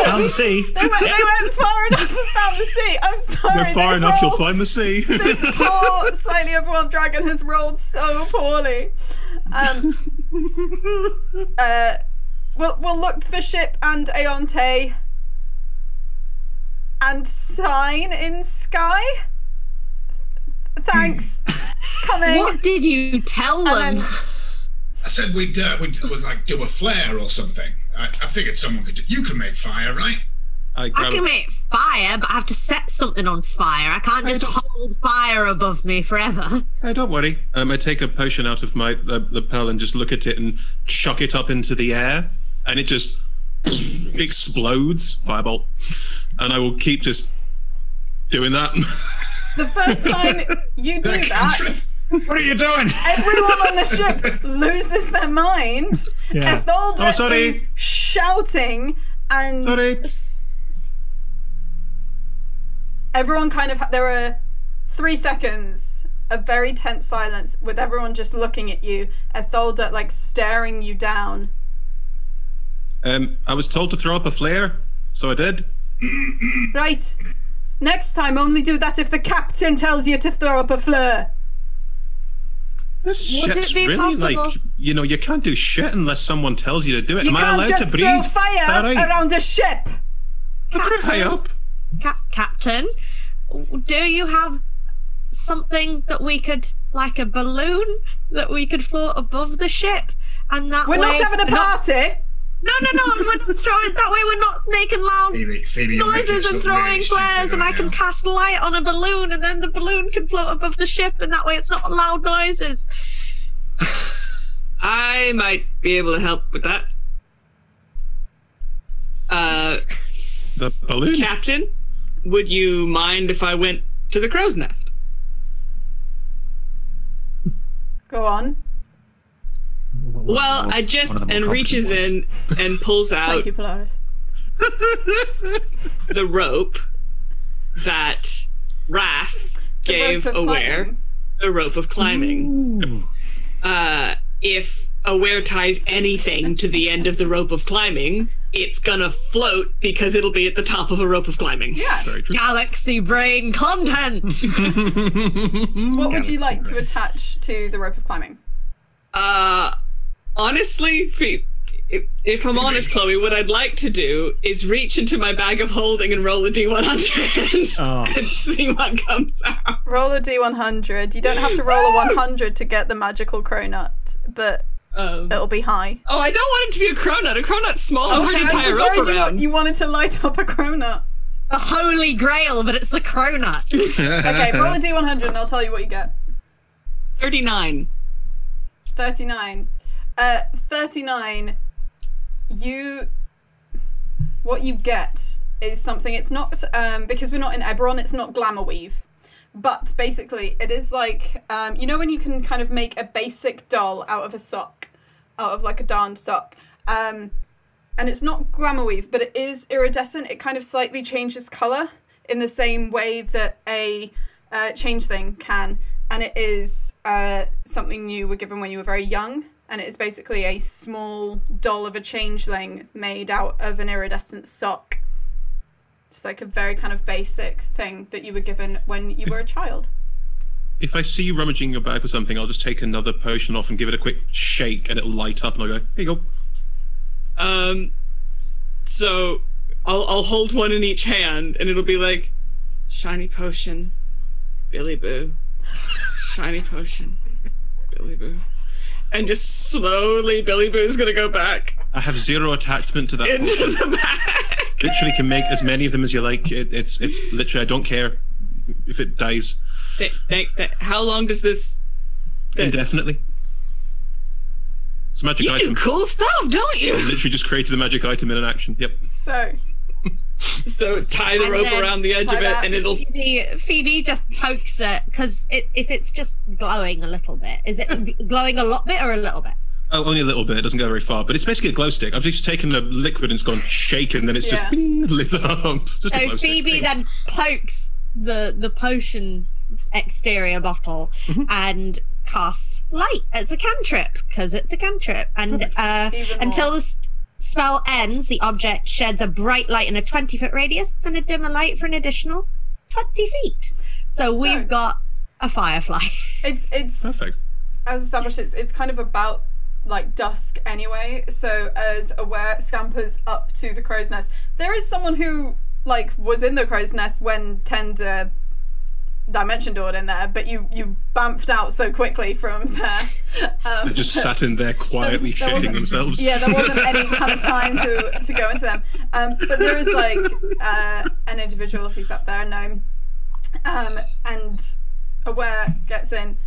Found the sea. They went far enough and found the sea. I'm sorry. Go far enough, you'll find the sea. This poor, slightly overwhelmed dragon has rolled so poorly. We'll look for ship and Aonte and sign in Sky. Thanks. Coming. What did you tell them? I said we'd like do a flare or something. I figured someone could. You can make fire, right? I can make fire, but I have to set something on fire. I can't just hold fire above me forever. Hey, don't worry. I take a potion out of my lapel and just look at it and chuck it up into the air, and it just explodes, firebolt. And I will keep just doing that. The first time you do that, What are you doing? everyone on the ship loses their mind. Yeah. Ethelda is shouting and Sorry. everyone kind of there are 3 seconds of very tense silence with everyone just looking at you. Ethelda like staring you down. I was told to throw up a flare, so I did. Right. Next time only do that if the captain tells you to throw up a flare. This Would ship's it be really possible? like, you can't do shit unless someone tells you to do it. You Am I can't allowed just to breathe? throw fire All right. around a ship. That's right, high up. Captain, do you have something that we could, like a balloon, that we could float above the ship? And that We're way, not having a party. No, we're not throwing. That way, we're not making loud Phoebe, you're making noises and something throwing really flares, stupid and I right can now. cast light on a balloon, and then the balloon can float above the ship, and that way it's not loud noises. I might be able to help with that. The balloon. Captain, would you mind if I went to the crow's nest? Go on. Well, I just One of the more reaches in complicated and pulls out Thank you, Polaris. the rope that Wrath The gave rope of Aware. climbing. The rope of climbing. Ooh. If Aware ties anything to the end of the rope of climbing, it's gonna float because it'll be at the top of a rope of climbing. Yeah. Very true. Galaxy brain content. What would you Galaxy like to brain. attach to the rope of climbing? Honestly, if I'm honest, Chloe, what I'd like to do is reach into my bag of holding and roll a D100 Oh. and see what comes out. Roll a D100. You don't have to roll a 100 to get the magical cronut, but it'll be high. Oh, I don't want it to be a cronut. A cronut's small. I'm hard to tie I a was rope worried around. you wanted to light up a cronut. The holy grail, but it's the cronut. Okay, roll a D100 and I'll tell you what you get. 39. 39. 39. What you get is something. It's not because we're not in Eberron. It's not glamour weave, but basically it is like when you can kind of make a basic doll out of a sock. out of like a darned sock. And it's not glamour weave, but it is iridescent. It kind of slightly changes color in the same way that a changeling can. And it is something you were given when you were very young. And it is basically a small doll of a changeling made out of an iridescent sock. Just like a very kind of basic thing that you were given when you were a child. If I see you rummaging your bag for something, I'll just take another potion off and give it a quick shake, and it'll light up, and I'll go, here you go. So I'll hold one in each hand, and it'll be like, shiny potion, Billy Boo. Shiny potion, Billy Boo. And just slowly Billy Boo's gonna go back. I have zero attachment to that into potion. the bag. Literally can make as many of them as you like. It's literally, I don't care if it dies. How long does this? Indefinitely. It's a magic You item. do cool stuff, don't you? Literally just created a magic item in an action. Yep. So tie the And rope then around the edge of it, and it'll. Phoebe just pokes it because if it's just glowing a little bit, is it glowing a lot bit or a little bit? Oh, only a little bit. It doesn't go very far, but it's basically a glow stick. I've just taken a liquid and it's gone shaken, then it's just bing, lit up. Just a So glow Phoebe stick. then pokes the potion exterior bottle and casts light. It's a cantrip because it's a cantrip, and until the spell ends, the object sheds a bright light in a 20-foot radius and a dimmer light for an additional 20 feet. So we've got a firefly. It's Perfect. As established, it's kind of about like dusk anyway. So as Aware scampers up to the crow's nest, there is someone who like was in the crow's nest when Tender dimension doored in there, but you bamfed out so quickly from there. They just sat in there quietly there shitting wasn't- themselves. Yeah, there wasn't any kind of time to go into them. But there is like an individual who's up there, a gnome, and Aware gets in,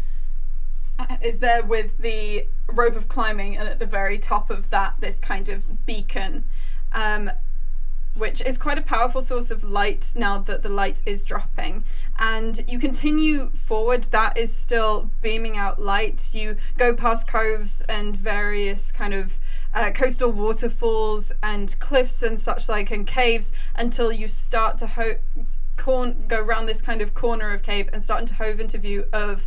is there with the rope of climbing, and at the very top of that, this kind of beacon, which is quite a powerful source of light now that the light is dropping. And you continue forward, that is still beaming out light. You go past coves and various kind of coastal waterfalls and cliffs and such like, and caves, until you start to go around this kind of corner of cave and starting to hove into view of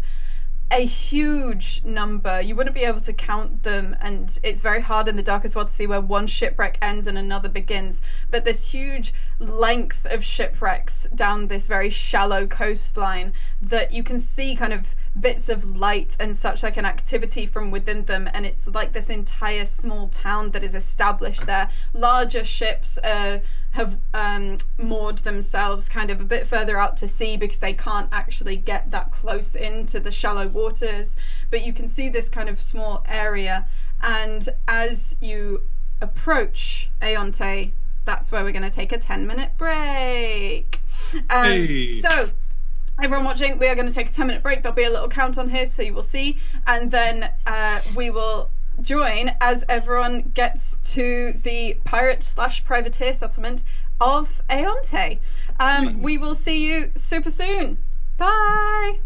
a huge number. You wouldn't be able to count them, and it's very hard in the dark as well to see where one shipwreck ends and another begins, but this huge length of shipwrecks down this very shallow coastline that you can see kind of bits of light and such like an activity from within them, and it's like this entire small town that is established there. Larger ships have moored themselves kind of a bit further out to sea because they can't actually get that close into the shallow waters, but you can see this kind of small area. And as you approach Aonte, that's where we're going to take a 10-minute break. Hey. So everyone watching, we are going to take a 10-minute break. There'll be a little count on here so you will see, and then we will join as everyone gets to the pirate/privateer settlement of Aonte. We will see you super soon. Bye.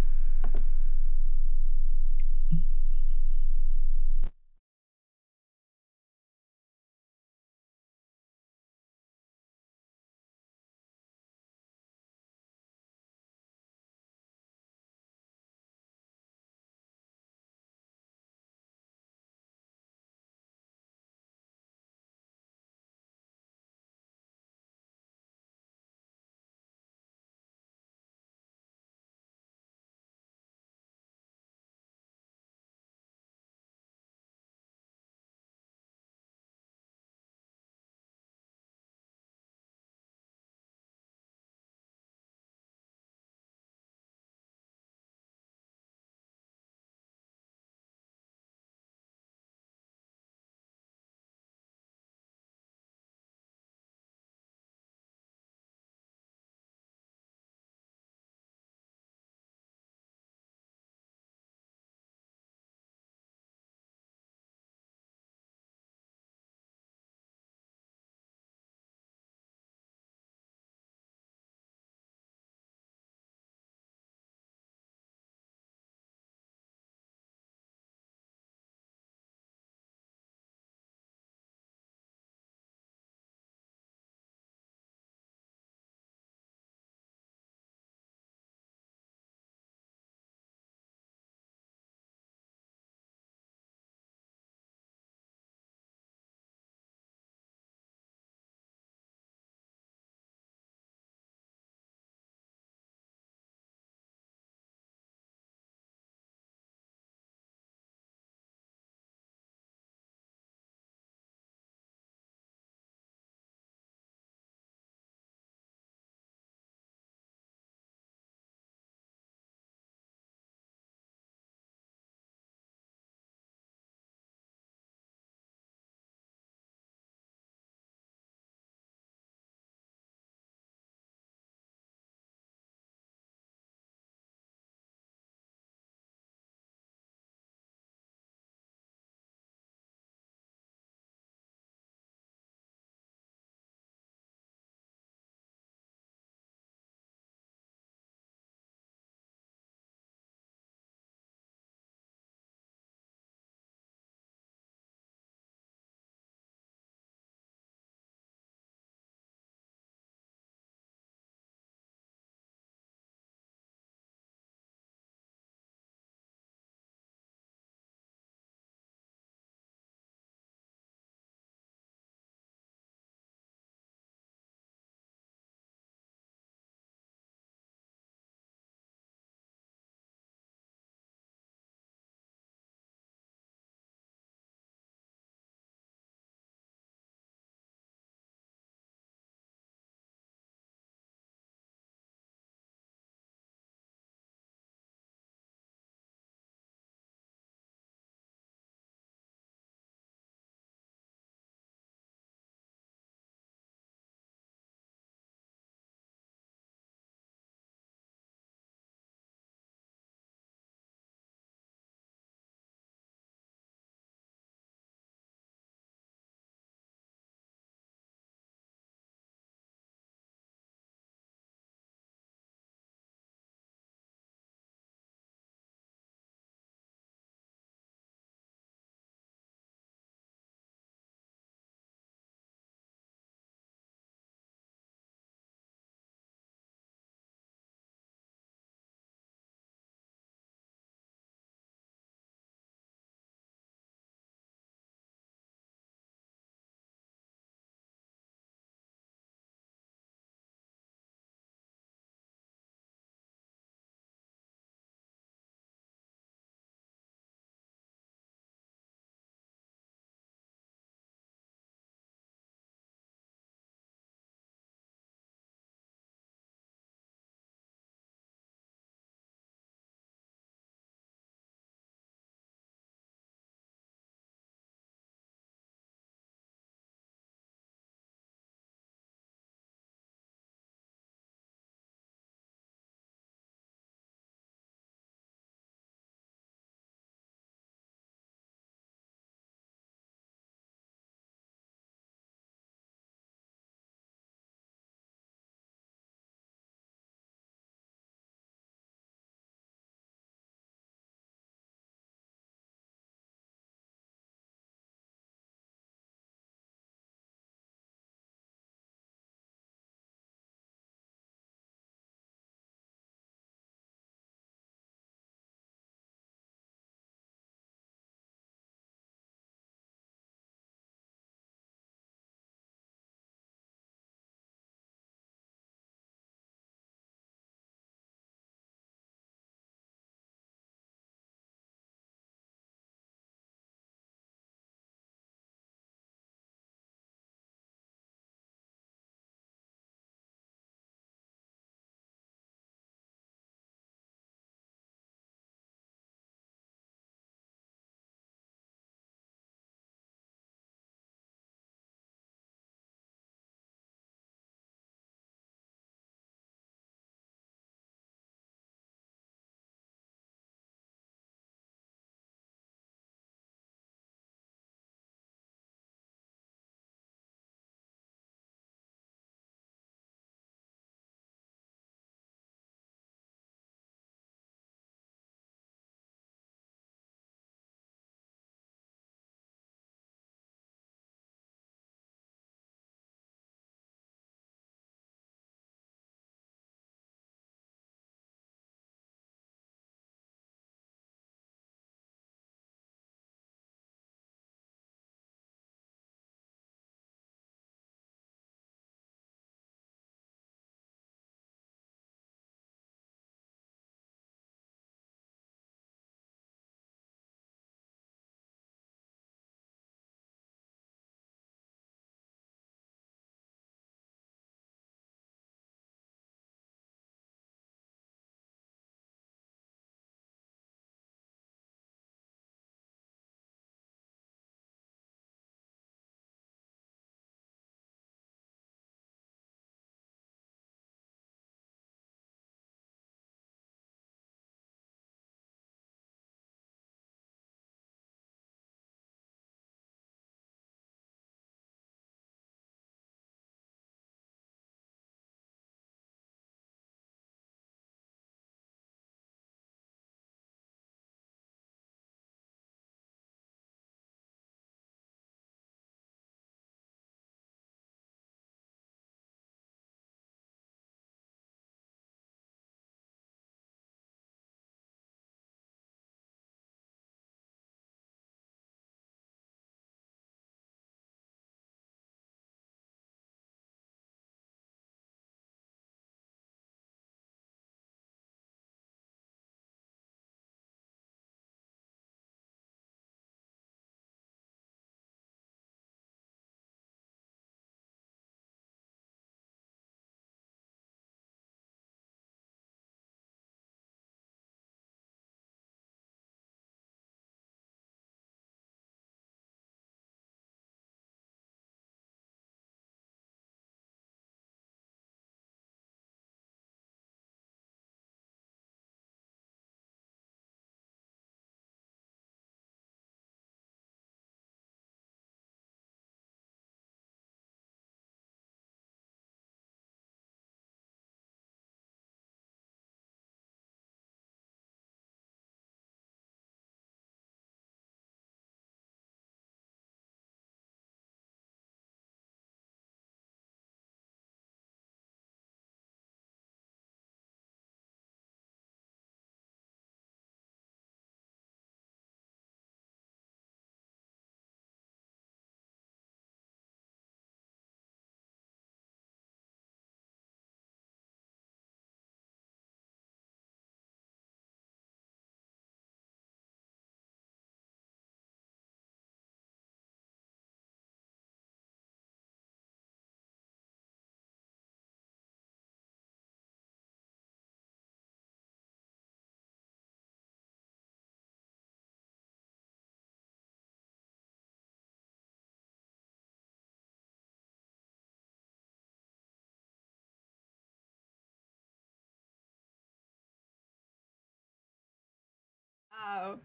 Wow.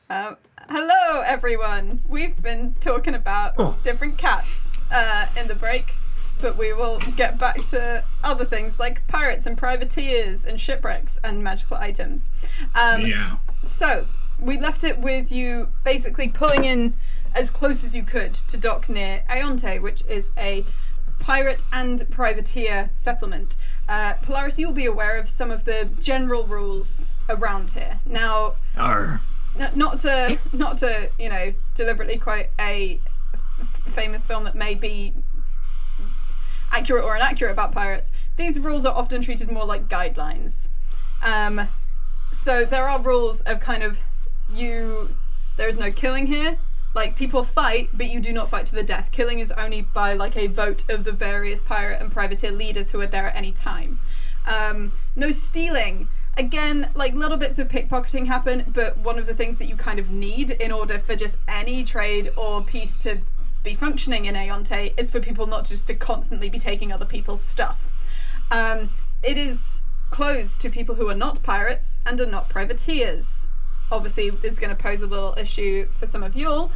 Hello, everyone. We've been talking about different cats in the break, but we will get back to other things like pirates and privateers and shipwrecks and magical items. So, we left it with you basically pulling in as close as you could to dock near Aonte, which is a pirate and privateer settlement. Polaris, you'll be aware of some of the general rules around here. Now, not to deliberately quote a famous film that may be accurate or inaccurate about pirates, these rules are often treated more like guidelines. So there are rules of kind of there is no killing here. Like, people fight, but you do not fight to the death. Killing is only by, like, a vote of the various pirate and privateer leaders who are there at any time. No stealing. Again, like, little bits of pickpocketing happen, but one of the things that you kind of need in order for just any trade or peace to be functioning in Aonte is for people not just to constantly be taking other people's stuff. It is closed to people who are not pirates and are not privateers. Obviously is going to pose a little issue for some of y'all.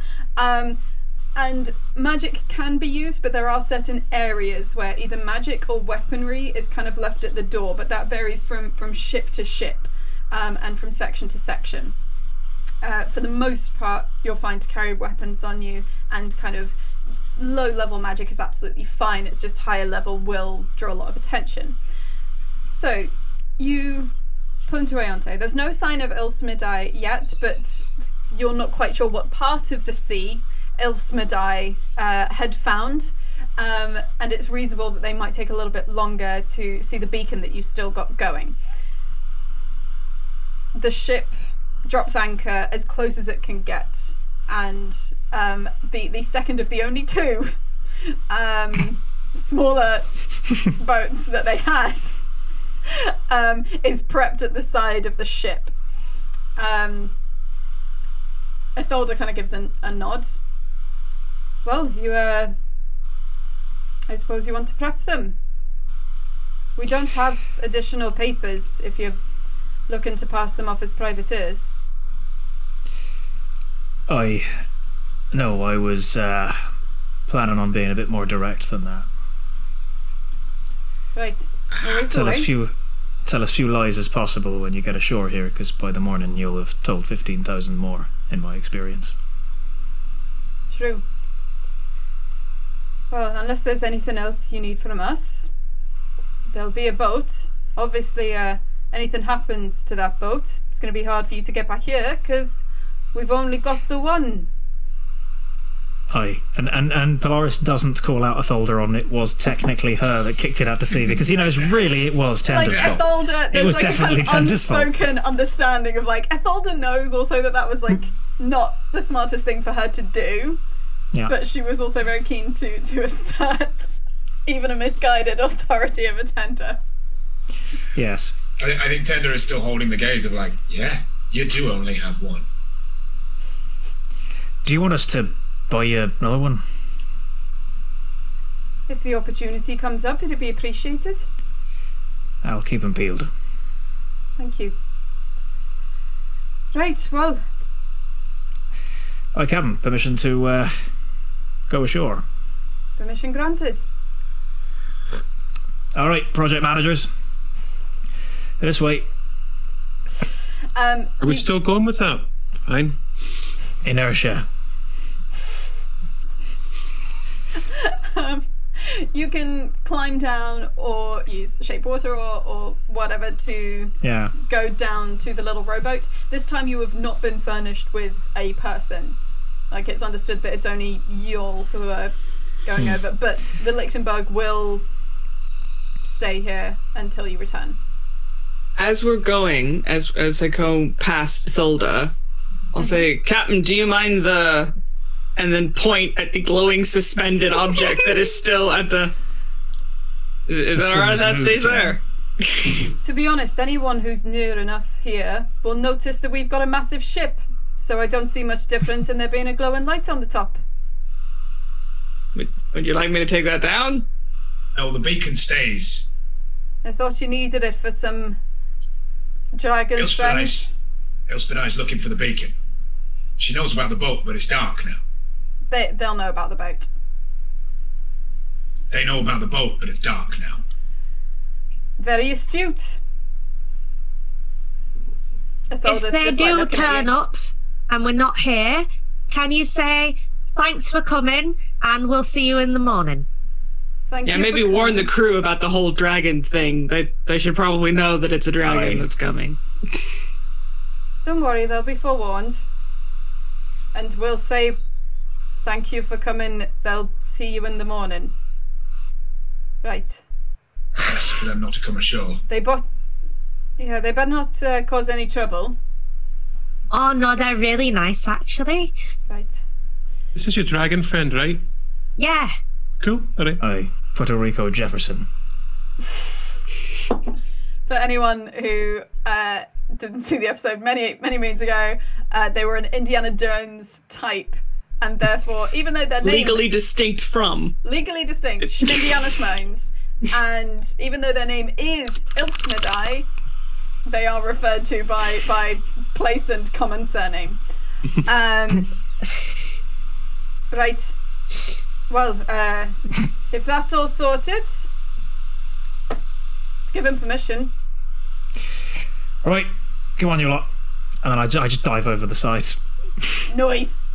And magic can be used, but there are certain areas where either magic or weaponry is kind of left at the door, but that varies from ship to ship and from section to section. For the most part, you'll find to carry weapons on you, and kind of low-level magic is absolutely fine. It's just higher level will draw a lot of attention. So, you pull into Aonte. There's no sign of Ilsmidai yet, but you're not quite sure what part of the sea Ilsmidai had found, and it's reasonable that they might take a little bit longer to see the beacon that you've still got going. The ship drops anchor as close as it can get, and the second of the only two smaller boats that they had is prepped at the side of the ship. Etholda kind of gives a nod. Well, I suppose you want to prep them. We don't have additional papers if you're looking to pass them off as privateers. I was planning on being a bit more direct than that. Right. Tell as few lies as possible when you get ashore here, because by the morning you'll have told 15,000 more, in my experience. True. Well, unless there's anything else you need from us, there'll be a boat. Obviously, anything happens to that boat, it's going to be hard for you to get back here, because we've only got the one. Aye, and Polaris doesn't call out Etholda on it was technically her that kicked it out to sea, because he knows really it was Tender's fault. Etholda, it was like definitely Tender's fault. Unspoken understanding of like Etholda knows also that was like not the smartest thing for her to do, but she was also very keen to assert even a misguided authority of a Tender. Yes, I think Tender is still holding the gaze of like, yeah, you do only have one. Do you want us to buy you another one? If the opportunity comes up, it'd be appreciated. I'll keep them peeled. Thank you. Right, well. Captain, permission to go ashore. Permission granted. All right, project managers. This way. Are we still going with that? Fine. Inertia. You can climb down or use shape water or whatever to go down to the little rowboat. This time you have not been furnished with a person. Like, it's understood that it's only y'all who are going over, but the Lichtenberg will stay here until you return. As we're going, as I go past Thulda, I'll say, Captain, do you mind and then point at the glowing suspended object that is still at the... Is that alright? That stays there. To be honest, anyone who's near enough here will notice that we've got a massive ship, so I don't see much difference in there being a glowing light on the top. Would you like me to take that down? No, the beacon stays. I thought you needed it for some dragon friend. Elspeth's looking for the beacon. She knows about the boat, but it's dark now. They'll know about the boat. They know about the boat, but it's dark now. Very astute. If they do turn up and we're not here, can you say thanks for coming and we'll see you in the morning? Thank you. Maybe warn the crew about the whole dragon thing. They should probably know that it's a dragon that's coming. Don't worry, they'll be forewarned. And we'll say thank you for coming. They'll see you in the morning. Right. Best for them not to come ashore. They better not cause any trouble. Oh no, they're really nice actually. Right. This is your dragon friend, right? Yeah. Cool. All right. Aye. Puerto Rico Jefferson. For anyone who didn't see the episode many moons ago, they were an Indiana Jones type, and therefore, even though they're legally distinct, Schmindiana Schmones, and even though their name is Ilsmidai, they are referred to by place and common surname. Right. Well, if that's all sorted, give him permission. All right, come on, you lot. And then I just dive over the side. Nice.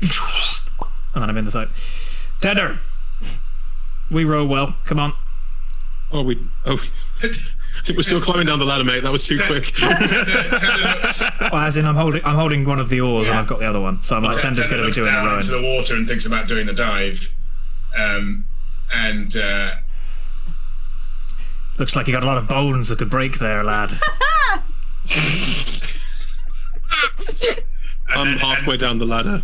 And then I'm in the side. Tender, we row well. Come on. I think we're still climbing down the ladder, mate. That was too quick. Well, as in, I'm holding one of the oars and I've got the other one. So I'm like, Tender's going to be doing the rowing. Into the water and thinks about doing the dive. Looks like you got a lot of bones that could break there, lad. I'm halfway down the ladder.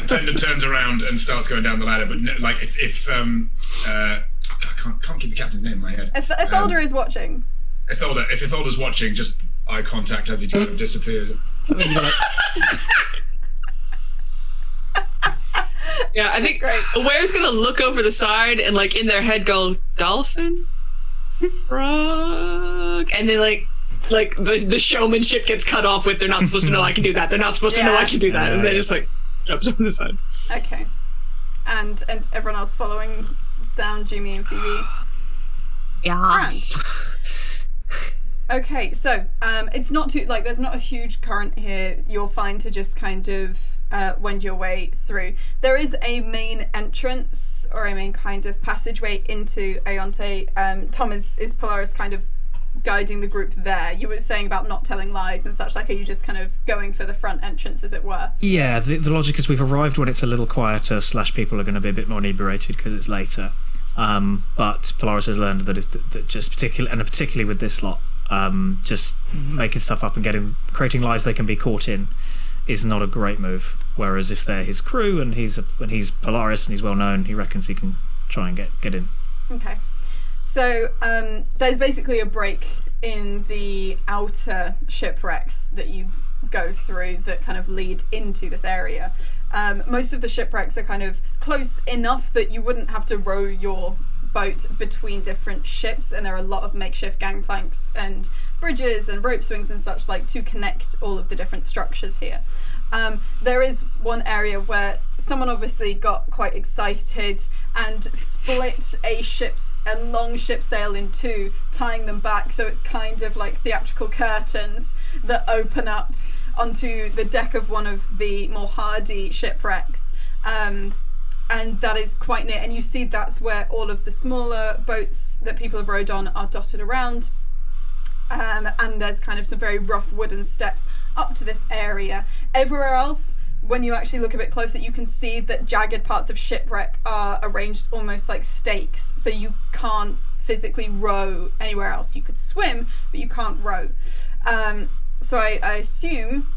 Tender turns around and starts going down the ladder, but like if I can't keep the captain's name in my head. If Ethelder is watching. If Ethelder's watching, just eye contact as he kind of disappears. Yeah, I think Aware's gonna look over the side and like in their head go, dolphin? Frog? And then like the showmanship gets cut off with they're not supposed to know I can do that. They're not supposed to know I can do that. And they just like jumps over the side. Okay. And everyone else following down Jimmy and Phoebe. Yeah. And okay, so it's not too there's not a huge current here. You're fine to just kind of wend your way through. There is a main entrance or a main kind of passageway into Aonte. Tom is Polaris kind of guiding the group there. You were saying about not telling lies and such. Like, are you just kind of going for the front entrance, as it were? Yeah, the logic is we've arrived when it's a little quieter. / people are going to be a bit more inebriated because it's later. But Polaris has learned that just particularly with this lot, just making stuff up and creating lies they can be caught in is not a great move. Whereas if they're his crew and he's Polaris and he's well known, he reckons he can try and get in. Okay. So there's basically a break in the outer shipwrecks that you go through that kind of lead into this area. Most of the shipwrecks are kind of close enough that you wouldn't have to row your boat between different ships, and there are a lot of makeshift gangplanks and bridges and rope swings and such like to connect all of the different structures here. There is one area where someone obviously got quite excited and split a long ship sail in two, tying them back so it's kind of like theatrical curtains that open up onto the deck of one of the more hardy shipwrecks. And that is quite near, and you see that's where all of the smaller boats that people have rowed on are dotted around. And there's kind of some very rough wooden steps up to this area. Everywhere else, when you actually look a bit closer, you can see that jagged parts of shipwreck are arranged almost like stakes, so you can't physically row anywhere else. You could swim, but you can't row. So I assume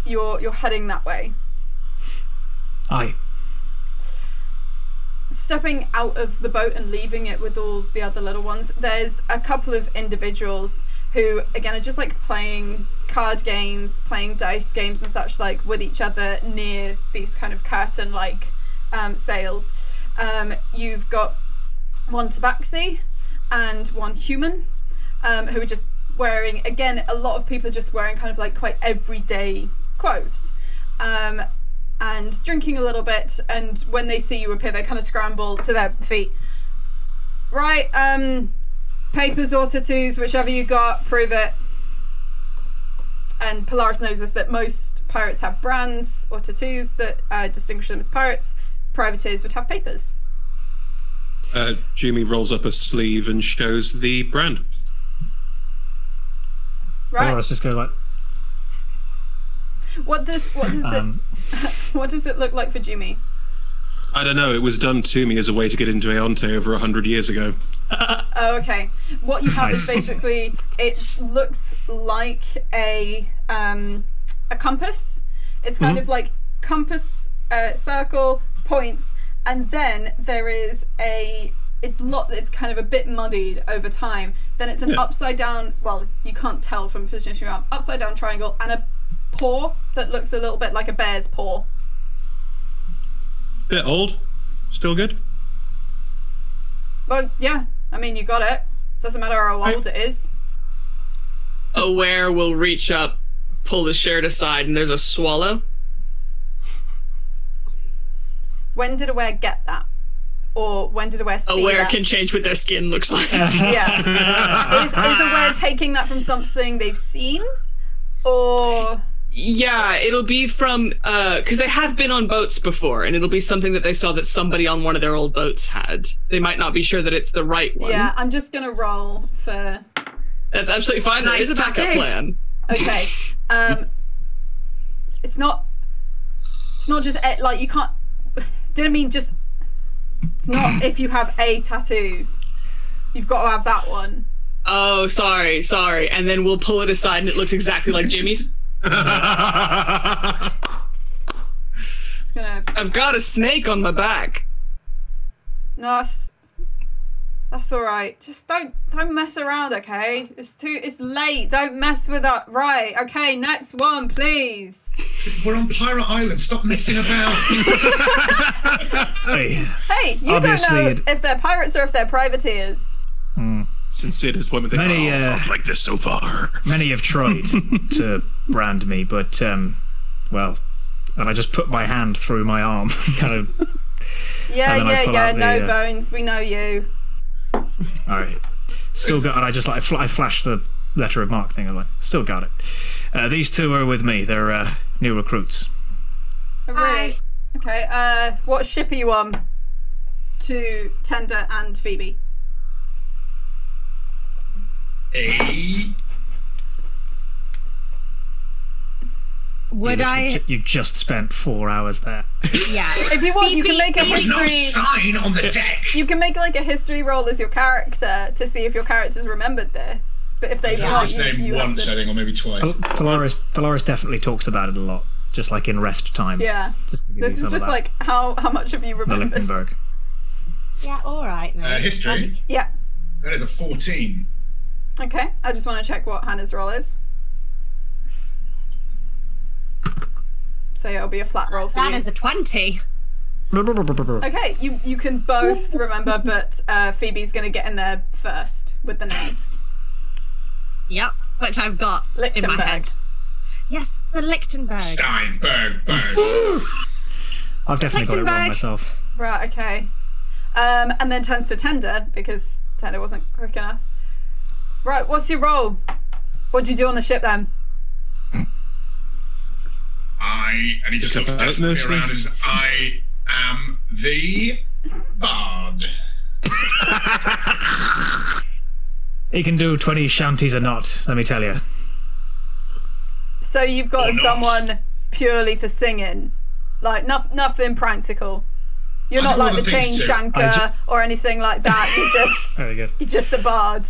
you're heading that way. Aye. Stepping out of the boat and leaving it with all the other little ones, there's a couple of individuals who, again, are just like playing card games, playing dice games and such like with each other near these kind of curtain-like sails. You've got one tabaxi and one human who are just wearing, again, a lot of people are just wearing kind of like quite everyday clothes. And drinking a little bit, and when they see you appear, they kind of scramble to their feet. Right, papers or tattoos, whichever you got, prove it. And Polaris knows this, that most pirates have brands or tattoos that distinguish them as pirates. Privateers would have papers. Jimmy rolls up a sleeve and shows the brand. Right. Polaris just goes like, What does it look like for Jimmy? I don't know. It was done to me as a way to get into Aonte over 100 years ago. Oh, okay. What you have is Nice. basically, it looks like a compass. It's kind of like compass, circle, points, and then there is it's kind of a bit muddied over time. Then it's an upside down, well, you can't tell from position you're on, upside down triangle, and a paw that looks a little bit like a bear's paw. Bit old. Still good. Well, yeah. I mean, you got it. Doesn't matter how old it is. Aware will reach up, pull the shirt aside, and there's a swallow. When did Aware get that? Or when did Aware see Aware that? can change what their skin looks like. Yeah. Is Aware taking that from something they've seen? Or... Yeah, it'll be from, because they have been on boats before, and it'll be something that they saw that somebody on one of their old boats had. They might not be sure that it's the right one. Yeah, I'm just gonna roll for... That's absolutely fine. There Nice is a backup tattoo. plan. Okay. It's not just, like, you can't... Didn't mean just... It's not if you have a tattoo. You've got to have that one. Oh, sorry. And then we'll pull it aside, and it looks exactly like Jimmy's. Just gonna... I've got a snake on my back. No, that's all right. Just don't mess around, okay? It's late. Don't mess with that. Right. Okay. Next one, please. We're on Pirate Island. Stop messing about. hey. Hey, you Obviously don't know if they're pirates or if they're privateers. Sincere is one of the Many, talk like this so far. Many have tried to brand me, but, well, and I just put my hand through my arm, kind of. Yeah. And then I pull out No the, bones. We know you. All right. Still got, and I just like, I flashed the letter of marque thing. I'm like, still got it. These two are with me. They're new recruits. Oh, really? Okay. What ship are you on? To Tender and Phoebe. Would I? You just spent 4 hours there. Yeah. If you want, you can make a There's no history. sign on the deck. You can make like a history roll as your character to see if your characters remembered this. But if they've I've not, his name you have once, to... I think, or maybe twice. Polaris definitely talks about it a lot, just like in rest time. Yeah. Just to give This you is some just of that. like how much have you the remembered? Lichtenberg. Yeah. All right. Mate. History. Yeah. That is a 14. Okay. I just want to check what Hannah's roll is. So it'll be a flat roll for That you. is a 20. Okay, you can both remember, but Phoebe's going to get in there first with the name. Yep. Which I've got in my Lichtenberg. head. Yes, the Lichtenberg. Steinberg. I've definitely got it wrong Lichtenberg. myself. Right, okay. And then turns to Tender, because Tender wasn't quick enough. Right, what's your role? What'd you do on the ship then? And he just looks About desperately mostly. around as I am the bard. He can do 20 shanties a knot, let me tell you. So you've got Or not. someone purely for singing, like nothing practical. You're I not do like other the chain things too. shanker or anything like that. Very good. You're just the bard.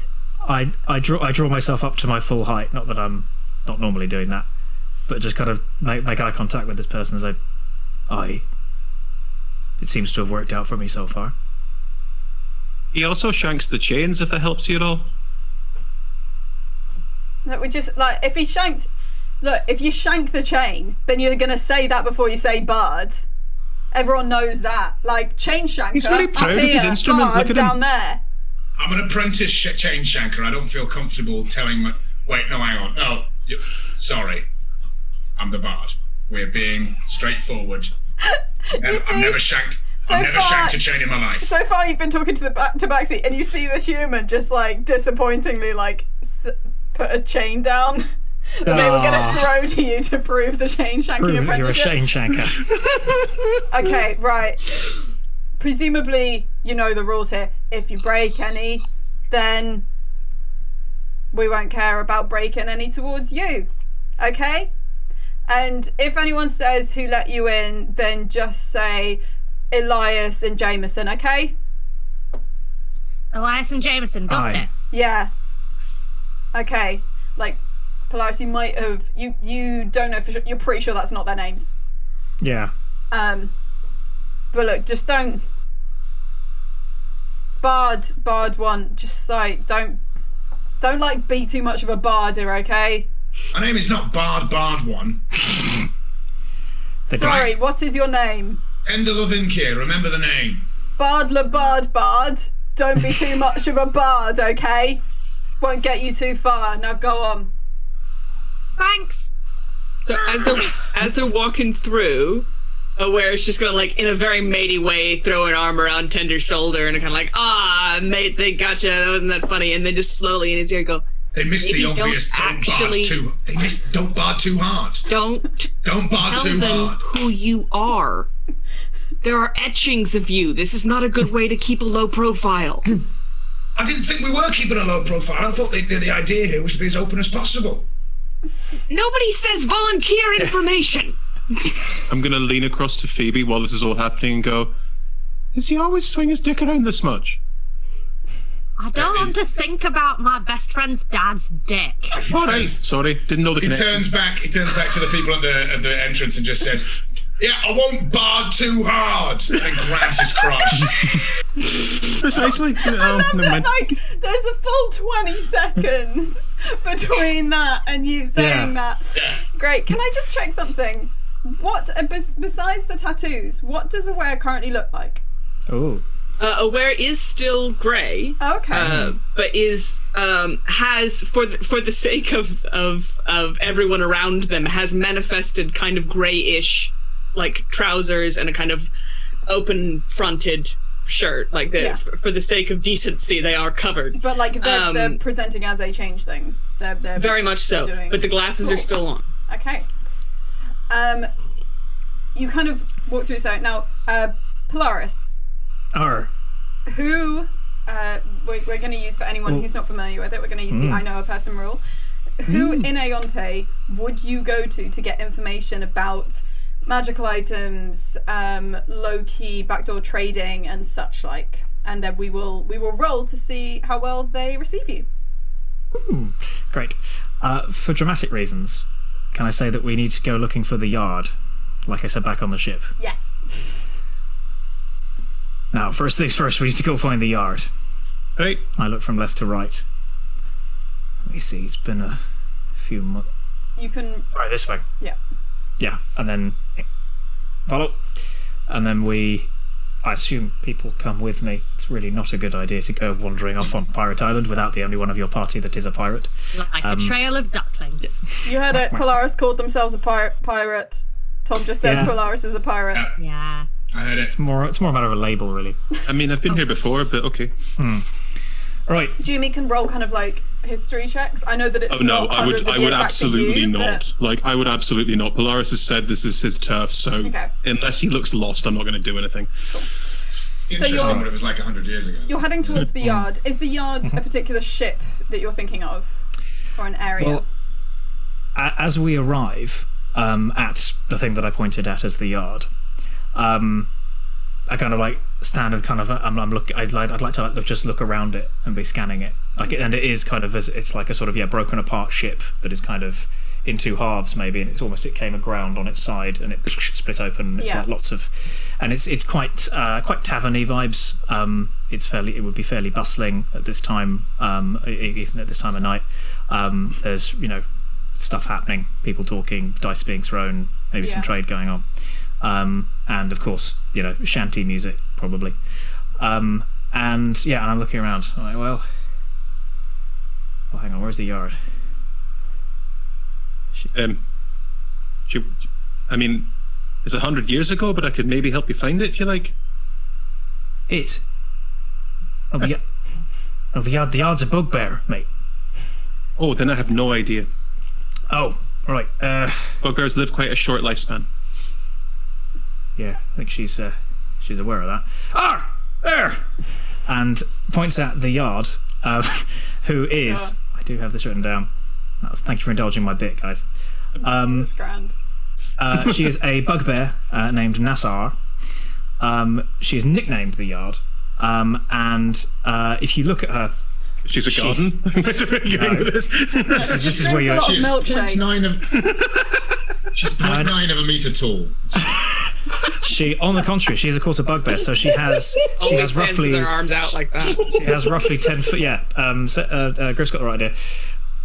I draw myself up to my full height, not that I'm not normally doing that, but just kind of make eye contact with this person as it seems to have worked out for me so far. He also shanks the chains, if that helps you at all. That we just like if you shank the chain, then you're gonna say that before you say bard. Everyone knows that. Like chain shanker. He's very proud up of his here, instrument. bard Look at him. down there. I'm an apprentice chain shanker. I don't feel comfortable telling Wait, no, hang on. No, sorry. I'm the bard. We're being straightforward. I've never shanked a chain in my life. So far, you've been talking to the backseat, and you see the human just like disappointingly put a chain down that they were going to throw to you to prove the chain shanking apprenticeship. You're a chain shanker. Okay, right. Presumably, you know the rules here. If you break any, then we won't care about breaking any towards you. Okay? And if anyone says who let you in, then just say Elias and Jameson, okay? Elias and Jameson, got it. Yeah. Okay. Like, Polaris, you might have... You don't know for sure. You're pretty sure that's not their names. Yeah. But look, just don't... Bard one, just like, don't like be too much of a barder, okay? My name is not Bard one. Sorry, what is your name? Endalovinkir, remember the name. Bard. Don't be too much of a bard, okay? Won't get you too far. Now go on. Thanks. So as they're walking through, Aware is just gonna, like, in a very matey way, throw an arm around Tender's shoulder and kind of like, mate, they gotcha. That wasn't that funny. And then just slowly in his ear go, they missed the obvious. Don't bard too hard. Don't bard too them hard. Who you are. There are etchings of you. This is not a good way to keep a low profile. I didn't think we were keeping a low profile. I thought the idea here was to be as open as possible. Nobody says volunteer information. I'm going to lean across to Phoebe while this is all happening and go, does he always swing his dick around this much? I don't want to think about my best friend's dad's dick. Sorry, didn't know the He connection. turns back to the people at the entrance and just says, yeah, I won't bard too hard. And grabs his crotch. Precisely. I love that, like, there's a full 20 seconds between that and you saying that. Yeah. Great. Can I just check something? What, besides the tattoos, what does Aware currently look like? Oh. Aware is still grey. Okay. But is has for the sake of everyone around them has manifested kind of greyish, like, trousers and a kind of open fronted shirt. Like for the sake of decency, they are covered. But like they're presenting as a change thing. They're very much so. But the glasses are still on. Okay. You kind of walk through this out now. Polaris. Who we're going to use for anyone who's not familiar with it. We're going to use the I know a person rule. Who in Aeonte would you go to get information about magical items, low-key backdoor trading, and such like? And then we will roll to see how well they receive you. Great. For dramatic reasons, can I say that we need to go looking for the yard, like I said back on the ship? Yes. Now, first things first, we need to go find the yard. Hey. I look from left to right. Let me see, it's been a few months. You can... Right, this way. Yeah. Yeah, and then follow. And then I assume people come with me. It's really not a good idea to go wandering off on Pirate Island without the only one of your party that is a pirate. Like a trail of ducklings. You heard it. Polaris called themselves a pirate. Tom just said Polaris is a pirate. Yeah. I heard it. It's more a matter of a label, really. I mean, I've been here before, but okay. Right. Jimmy can roll kind of like history checks. I know that it's not hundreds of years back to you, not. Like, I would absolutely not. Polaris has said this is his turf, so unless he looks lost, I'm not going to do anything. Interesting, but it was like 100 years ago. You're heading towards the yard. Is the yard a particular ship that you're thinking of, or an area? Well, as we arrive at the thing that I pointed at as the yard, I kind of like stand and kind of I'm looking. I'd like to just look around it and be scanning it. And it is kind of it's like a sort of broken apart ship that is kind of in two halves maybe, and it came aground on its side and it split open. And it's like lots of, and it's quite tavern-y vibes. It would be fairly bustling at this time, even at this time of night. There's stuff happening, people talking, dice being thrown, maybe some trade going on. And of course, shanty music probably. And I'm looking around. I'm like, well, hang on, where's the yard? I mean, it's 100 years ago, but I could maybe help you find it if you like. The yard's a bugbear, mate. Oh, then I have no idea. Oh, right. Bugbears live quite a short lifespan. Yeah, I think she's aware of that. There! And points at the yard, who is... I do have this written down. Thank you for indulging my bit, guys. That's grand. She is a bugbear named Nassar. She is nicknamed the Yard. And if you look at her... She's a garden? This is where you're... She's 0.9 of a metre tall. On the contrary, she is of course a bugbear, so she has roughly their arms out like that. She has roughly 10 foot. Yeah, Griff's got the right idea.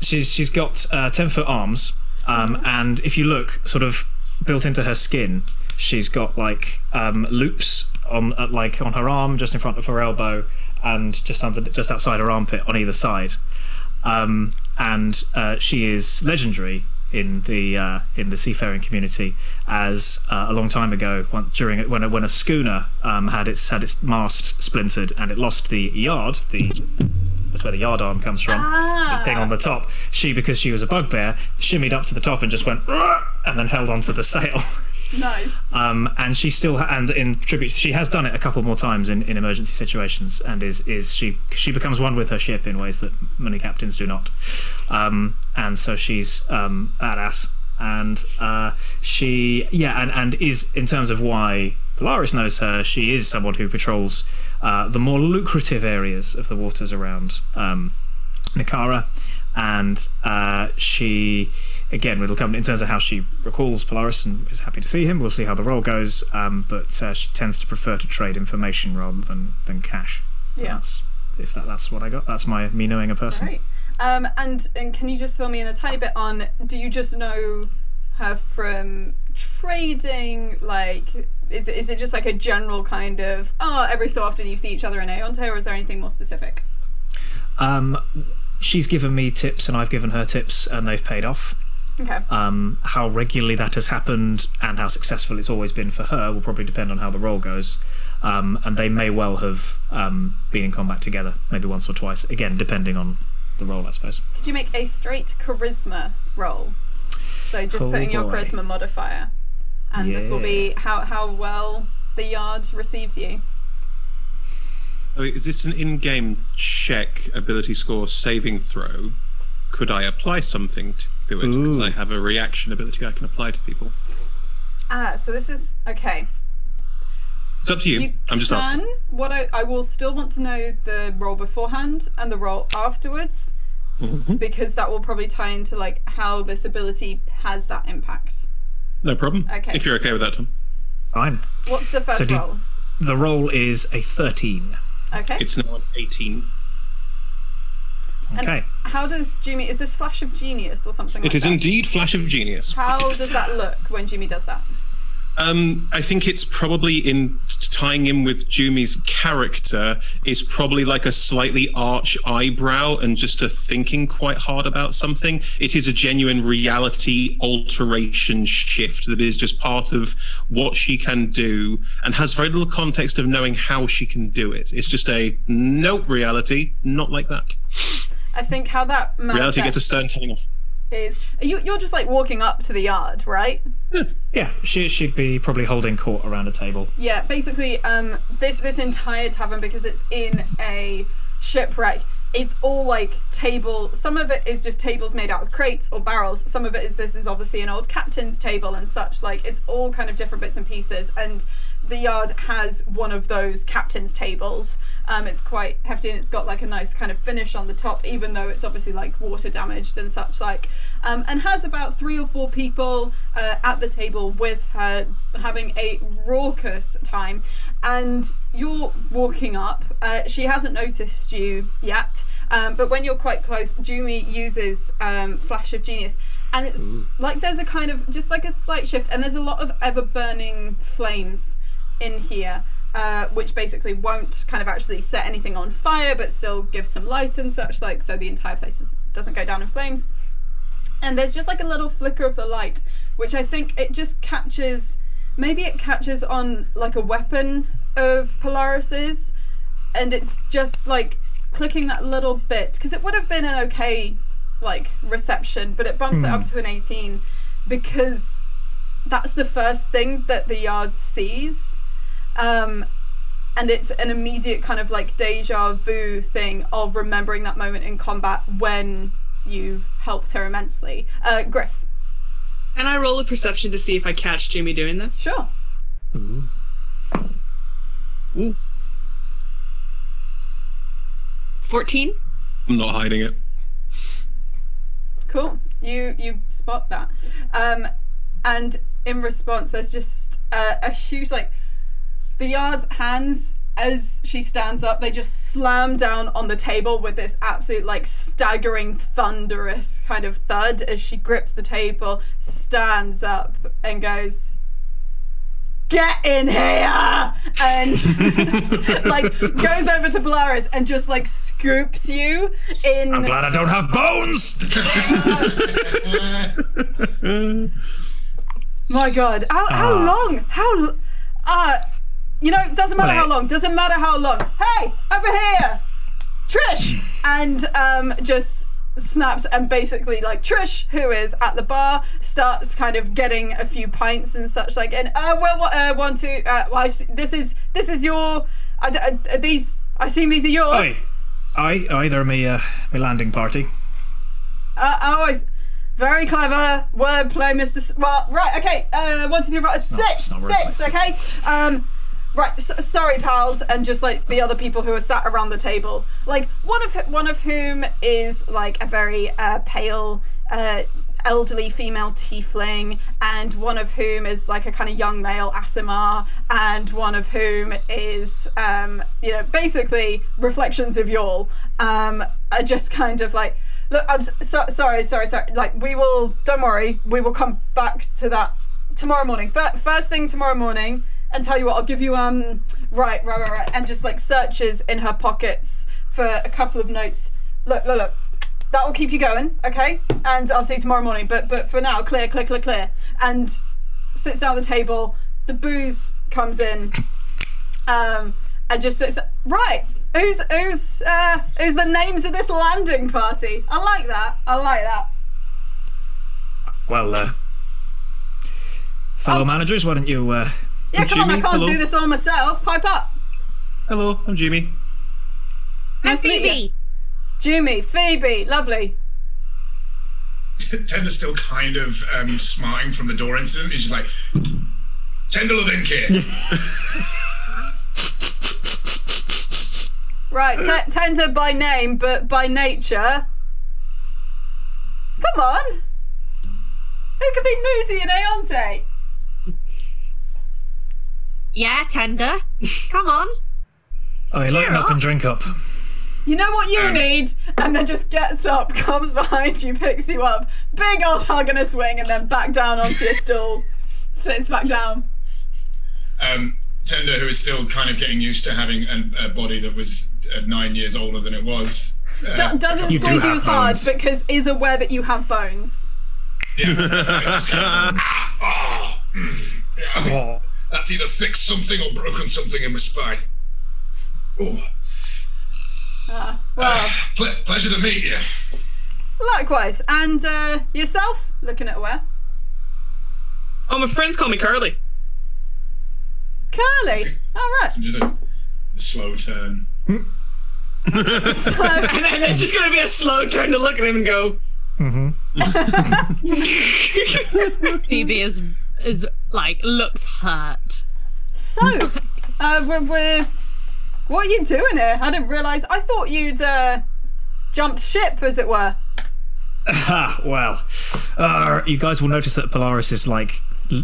She's got 10-foot arms, and if you look, sort of built into her skin, she's got like loops on her arm, just in front of her elbow, and just outside her armpit on either side. And she is legendary in the seafaring community, as a long time ago, when a schooner had its mast splintered and it lost the yard, that's where the yard arm comes from, the thing on the top. Because she was a bugbear, shimmied up to the top and just went and then held onto the sail. Nice. And she still and in tribute, she has done it a couple more times in emergency situations, and she becomes one with her ship in ways that many captains do not. And so she's badass, and and is, in terms of why Polaris knows her, she is someone who patrols the more lucrative areas of the waters around Nicara. And she, again, it'll come in terms of how she recalls Polaris and is happy to see him. We'll see how the role goes, but she tends to prefer to trade information rather than cash. Yeah. That's what I got. That's me knowing a person. Right. And can you just fill me in a tiny bit on, do you just know her from trading? Like, is it just like a general kind of, every so often you see each other in Aeonte, or is there anything more specific? She's given me tips and I've given her tips, and they've paid off. Okay. How regularly that has happened and how successful it's always been for her will probably depend on how the role goes. And they may well have been in combat together, maybe once or twice, again, depending on the role, I suppose. Could you make a straight charisma roll? So just putting your charisma modifier. And this will be how well the Yard receives you. Oh, is this an in-game check, ability score, saving throw? Could I apply something to it? Because I have a reaction ability I can apply to people. So this is... Okay. It's up to you. I'm just asking. What I will still want to know the roll beforehand and the roll afterwards, because that will probably tie into like how this ability has that impact. No problem. Okay. If you're okay with that, Tom. Fine. What's the first roll? The roll is a 13. Okay. It's now an 18. Okay. And how does Jimmy... Is this Flash of Genius or something like that? It is indeed Flash of Genius. How does that look when Jimmy does that? I think it's probably in tying in with Jumi's character is probably like a slightly arch eyebrow and just a thinking quite hard about something. It is a genuine reality alteration shift that is just part of what she can do and has very little context of knowing how she can do it. It's just a nope, reality, not like that. I think how that reality gets a stern telling off. Is you're just like walking up to the Yard, right? Yeah, she'd be probably holding court around a table. Yeah, basically, this entire tavern, because it's in a shipwreck, it's all like table. Some of it is just tables made out of crates or barrels. Some of it is this is obviously an old captain's table and such. Like it's all kind of different bits and pieces. And the Yard has one of those captain's tables. It's quite hefty and it's got like a nice kind of finish on the top, even though it's obviously like water damaged and such like. And has about 3 or 4 people at the table with her having a raucous time. And you're walking up. She hasn't noticed you yet, but when you're quite close, Jumi uses Flash of Genius. And it's like there's a kind of just like a slight shift, and there's a lot of ever burning flames in here, which basically won't kind of actually set anything on fire, but still give some light and such, like so the entire place doesn't go down in flames. And there's just like a little flicker of the light, which I think it just catches, maybe it catches on like a weapon of Polaris's, and it's just like clicking that little bit, because it would have been an okay like reception, but it bumps it up to an 18 because that's the first thing that the Yard sees. And it's an immediate kind of like deja vu thing of remembering that moment in combat when you helped her immensely. Griff. Can I roll a perception to see if I catch Jimmy doing this? Sure. Ooh. 14? I'm not hiding it. Cool. You spot that. And in response, there's just a huge, like, the Yard's hands, as she stands up, they just slam down on the table with this absolute, like, staggering, thunderous kind of thud as she grips the table, stands up, and goes, "Get in here!" And like goes over to Polaris and just like scoops you in. I'm glad I don't have bones. My God, how long? Doesn't matter how long. Doesn't matter how long. Hey, over here, Trish, and just snaps, and basically like Trish, who is at the bar, starts kind of getting a few pints and such like, and this is your these, I assume these are yours. Aye, they're me landing party. Always very clever wordplay, Mr. Well, right, okay, 1, 2, 3, 4, 6, okay, right, sorry, pals, and just like the other people who are sat around the table, like one of whom is like a very pale, elderly female tiefling, and one of whom is like a kind of young male Asimar, and one of whom is, basically reflections of y'all. Are just kind of like, look, I'm sorry. Like, don't worry, we will come back to that tomorrow morning. First thing tomorrow morning. And tell you what, I'll give you, right. And just like searches in her pockets for a couple of notes. Look. That will keep you going, okay? And I'll see you tomorrow morning. But for now, clear. And sits down at the table. The booze comes in. And just sits, right. Who's the names of this landing party? I like that. Well, fellow managers, why don't you, yeah, come on, I Jimmy, can't hello. do this all myself. Pipe up. Hello, I'm Jimmy. Nice to meet you. Phoebe. Jimmy, Phoebe, lovely. Tender's still kind of smarting from the door incident. He's just like, Tender Levinki. Right, Tender by name, but by nature. Come on. Who could be moody in Aeonte? Yeah, Tender. Come on. lighten up and drink up. You know what you need? And then just gets up, comes behind you, picks you up, big old hug and a swing, and then back down onto your stool, sits back down. Tender, who is still kind of getting used to having a body that was 9 years older than it was. Doesn't You do squeeze you have as hard bones. because is aware that you have bones. Yeah. It's kind of, Oh. that's either fixed something or broken something in my spine. Oh. Well, Pleasure to meet you. likewise. And yourself? Looking at Aware. Oh, my friends call me Curly. Curly. All right. Just a slow turn. So, And then it's just going to be a slow turn to look at him and go, Phoebe is like looks hurt. So, we're what are you doing here? I didn't realise. I thought you'd jumped ship, as it were. Well, you guys will notice that Polaris is like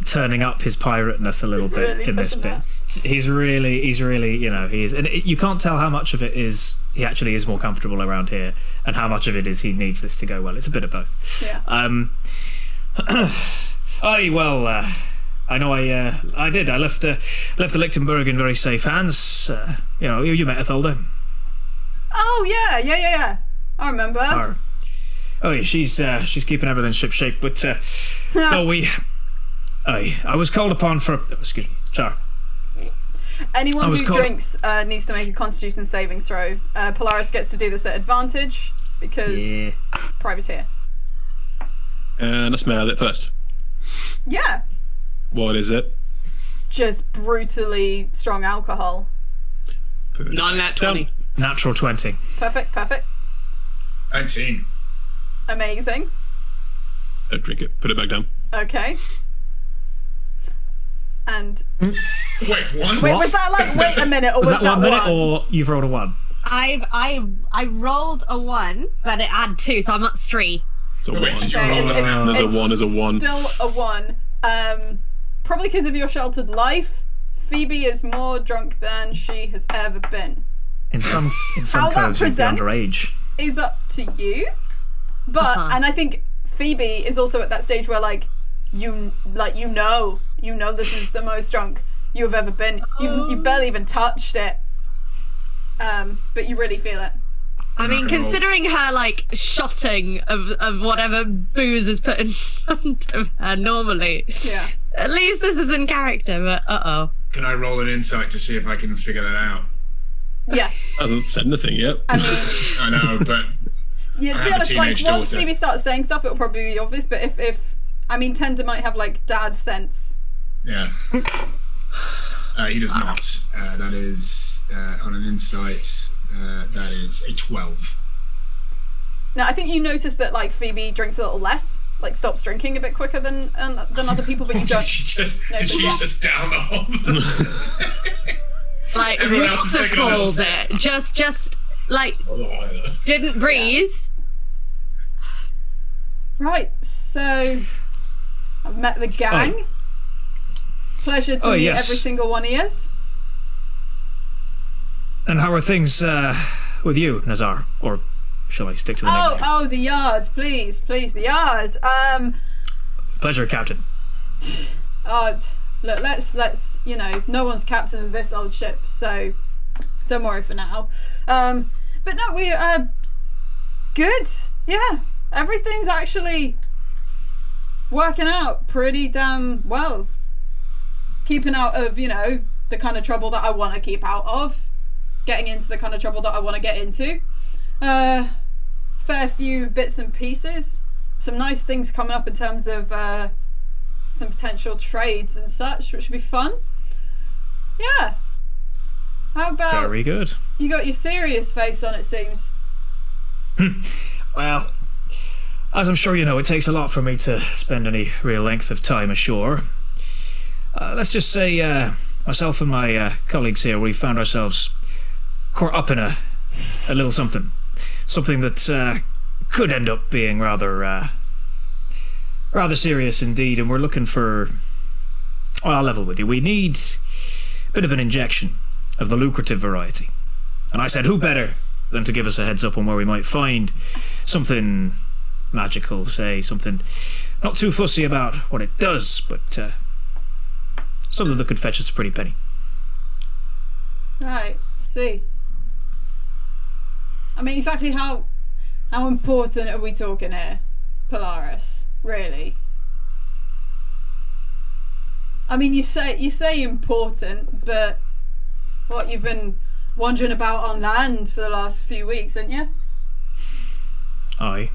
turning up his pirateness a little bit Really in this pushing bit. He's really, he is, and you can't tell how much of it is he actually is more comfortable around here, and how much of it is he needs this to go well. It's a bit of both. Yeah. I know I did. I left the Lichtenberg in very safe hands. You met Ethelda. Oh yeah. I remember. Oh, she's keeping everything ship-shape, but no, I was called upon for. Excuse me, sorry. Anyone who drinks needs to make a Constitution saving throw. Polaris gets to do this at advantage because privateer. And I smell it first. Yeah. What is it? Just brutally strong alcohol. Non-nat 20. Natural 20. Perfect. 19. Amazing. Don't drink it. Put it back down. Okay. And Wait, one? wait, was that like wait a minute, or was that 1 minute, one? or you've rolled a 1? I rolled a 1, but it had 2, so I'm at 3. It's a Wait, 1. did you roll There's a 1, there's a 1. Still a 1. Probably because of your sheltered life, Phoebe is more drunk than she has ever been. In some How that curves, you'd be presents underage. is up to you. But and I think Phoebe is also at that stage where you know this is the most drunk you have ever been. You've barely even touched it. But you really feel it. I mean, considering her shotting of whatever booze is put in front of her normally. Yeah. At least this is in character, but Can I roll an insight to see if I can figure that out? Yes. Hasn't said anything yet. I mean, I know, but yeah, to I be have a honest, teenage once daughter. Phoebe starts saying stuff, it'll probably be obvious. But if Tender might have dad sense. yeah. He does not. That is on an insight. That is a 12. Now, I think you notice that Phoebe drinks a little less, stops drinking a bit quicker than other people, but you don't. Did she just down the whole? Everyone else is taking on waterfalls it. Just didn't breathe. Right, so I've met the gang. Pleasure to meet yes. every single one of yous. And how are things with you, Nazar? Or shall I stick to the nickname? Oh, the yard, please, the yard. Pleasure, Captain. Look, let's no one's captain of this old ship, so don't worry for now. But no, we are good. Yeah, everything's actually working out pretty damn well. Keeping out of the kind of trouble that I want to keep out of. Getting into the kind of trouble that I want to get into. Fair few bits and pieces. Some nice things coming up in terms of some potential trades and such, which would be fun. Yeah. How about Very good. you got your serious face on, it seems. Well, as I'm sure you know, it takes a lot for me to spend any real length of time ashore. Let's just say myself and my colleagues here, we found ourselves caught up in a little something that could end up being rather serious indeed, and we're looking for. Well, I'll level with you. We need a bit of an injection of the lucrative variety, and I said, who better than to give us a heads up on where we might find something magical, say something not too fussy about what it does, but something that could fetch us a pretty penny. Right, I see. I mean, exactly how important are we talking here, Polaris? Really? I mean, you say important, but what, you've been wandering about on land for the last few weeks, haven't you? Aye.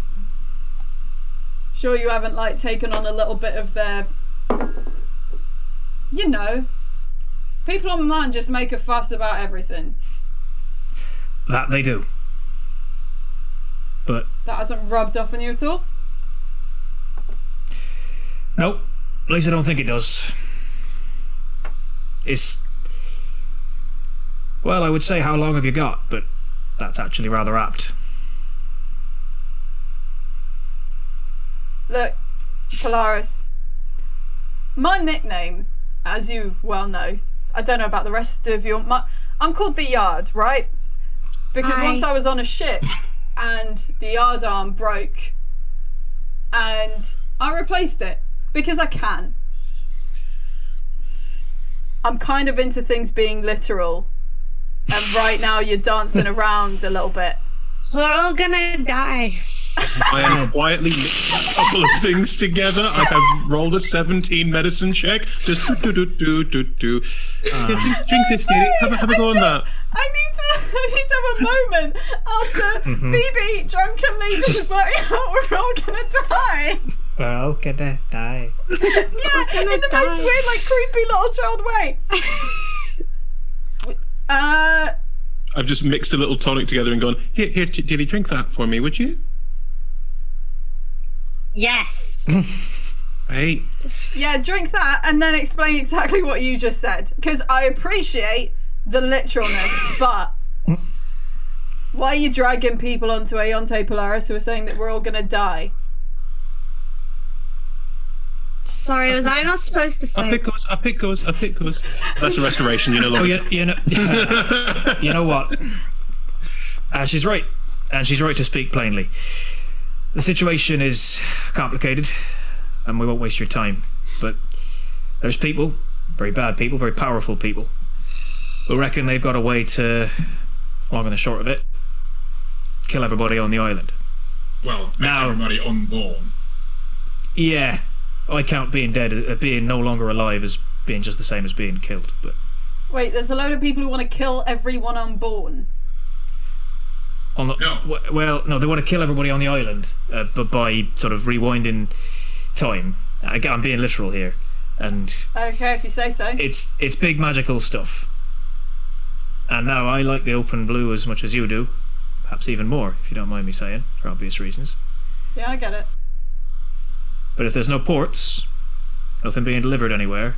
Sure you haven't taken on a little bit of their, people on land just make a fuss about everything. That they do. But That hasn't rubbed off on you at all? nope, at least I don't think it does. It's, well, I would say how long have you got, but that's actually rather apt. Look, Polaris, my nickname, as you well know, I don't know about the rest of you, I'm called the Yard, right? Because Hi. once I was on a ship and the yard arm broke and I replaced it because I can. I'm kind of into things being literal, and right now you're dancing around a little bit. We're all gonna die. I am quietly mixing a couple of things together. I have rolled a 17 medicine check. Just do. Drink this, Kitty. Have a go on that. I need to have a moment after Phoebe drunkenly just blurting out, we're all gonna die. We're all gonna die. Yeah, in the most weird, like, creepy little child way. I've just mixed a little tonic together and gone, here, Dilly, drink that for me, would you? Yes. Hey. Yeah, drink that and then explain exactly what you just said. Because I appreciate the literalness, but why are you dragging people onto Aeonte Polaris who are saying that we're all going to die? Sorry, was I not supposed to say? I pick goes. That's a restoration, you know. Oh, you know what? She's right, and she's right to speak plainly. The situation is complicated, and we won't waste your time. But there's people, very bad people, very powerful people, who reckon they've got a way to, long and the short of it, kill everybody on the island. Well, make everybody unborn. Yeah. I count being dead, being no longer alive as being just the same as being killed. But wait, there's a load of people who want to kill everyone unborn. No. Well, no, they want to kill everybody on the island, but by sort of rewinding time. Again, I'm being literal here, and okay, if you say so. It's big magical stuff. And now I like the open blue as much as you do, perhaps even more, if you don't mind me saying, for obvious reasons. Yeah, I get it. But if there's no ports, nothing being delivered anywhere,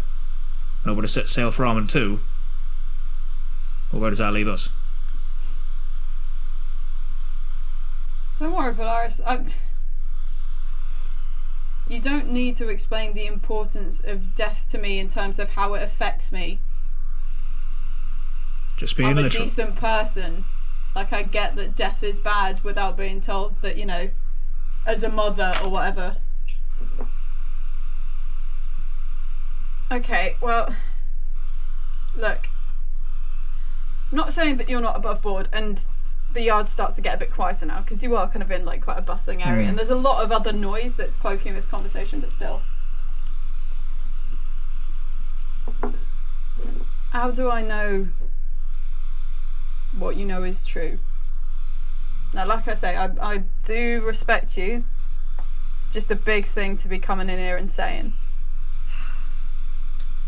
nowhere to set sail from and to, well, where does that leave us? Don't worry, Polaris. You don't need to explain the importance of death to me in terms of how it affects me. Just being literal. I'm a decent person. Like, I get that death is bad without being told that, you know, as a mother or whatever. Okay, well, look, I'm not saying that you're not above board, and the yard starts to get a bit quieter now, because you are kind of in, like, quite a bustling area, and there's a lot of other noise that's cloaking this conversation, but still. How do I know what you know is true? Now, like I say, I do respect you. It's just a big thing to be coming in here and saying.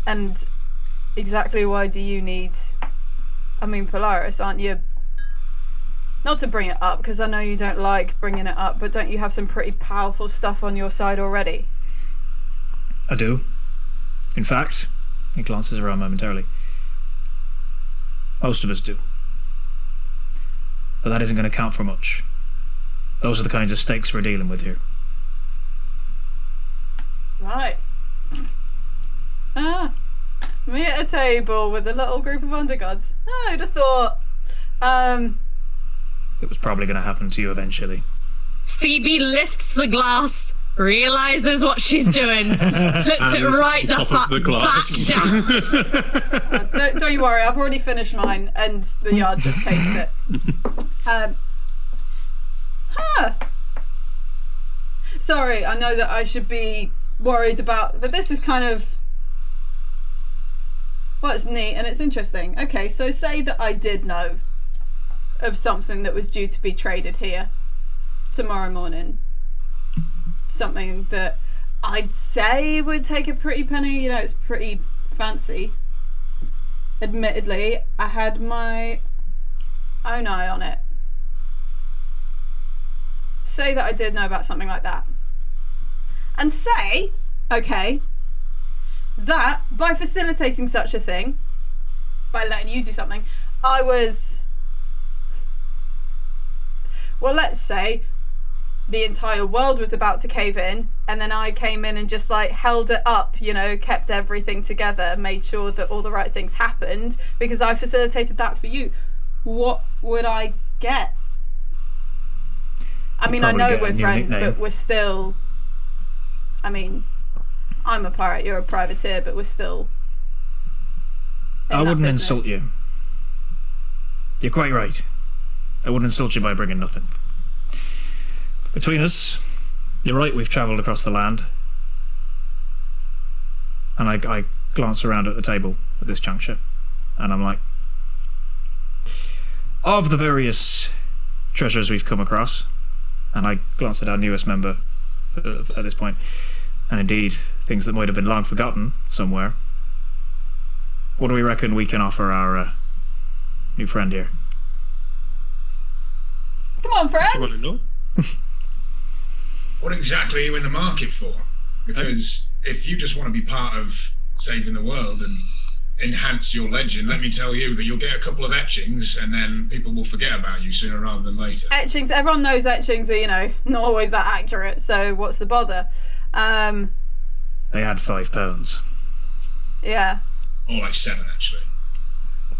And exactly why do you need... I mean, Polaris, aren't you... Not to bring it up, because I know you don't like bringing it up, but don't you have some pretty powerful stuff on your side already? I do. In fact, he glances around momentarily. Most of us do. But that isn't going to count for much. Those are the kinds of stakes we're dealing with here. Right. Me at a table with a little group of undergods. I'd have thought. It was probably going to happen to you eventually. Phoebe lifts the glass, realizes what she's doing, puts it right the fuck back down. Don't you worry, I've already finished mine, and the yard just takes it. Sorry, I know that I should be worried about, but this is kind of... Well, it's neat and it's interesting. Okay, so say that I did know of something that was due to be traded here tomorrow morning. Something that I'd say would take a pretty penny, you know, it's pretty fancy. Admittedly, I had my own eye on it. Say that I did know about something like that. And say, okay, that by facilitating such a thing, by letting you do something, I was... Well, let's say the entire world was about to cave in, and then I came in and just like held it up, you know, kept everything together, made sure that all the right things happened because I facilitated that for you. What would I get? I mean, I know we're friends, but we're still... I mean, I'm a pirate, you're a privateer, but we're still... I wouldn't insult you. You're quite right. I wouldn't insult you by bringing nothing. Between us, you're right, we've travelled across the land. And I glance around at the table at this juncture, and I'm like, of the various treasures we've come across, and I glance at our newest member at this point, and indeed things that might have been long forgotten somewhere, what do we reckon we can offer our new friend here? Come on, You want to friends. know? What exactly are you in the market for? Because if you just want to be part of saving the world and enhance your legend, let me tell you that you'll get a couple of etchings and then people will forget about you sooner rather than later. Etchings. Everyone knows etchings are, not always that accurate. So what's the bother? They had £5. Yeah. More like 7, actually.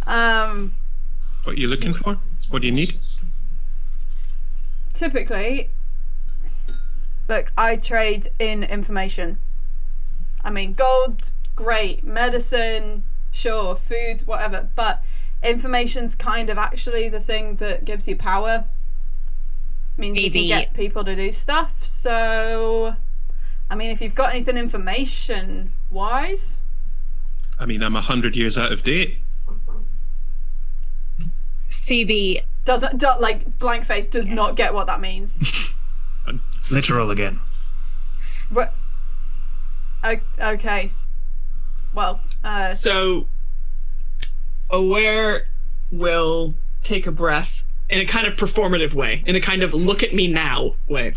What are you looking for? What do you need? Typically, look, I trade in information. I mean, gold, great. Medicine, sure. Food, whatever. But information's kind of actually the thing that gives you power. Means you can Maybe. get people to do stuff. So, I mean, if you've got anything information-wise, I mean, I'm 100 years out of date. Phoebe, like blank face does not get what that means. Literal again. What? Okay. Well, So, Aware will take a breath in a kind of performative way, in a kind of look at me now way.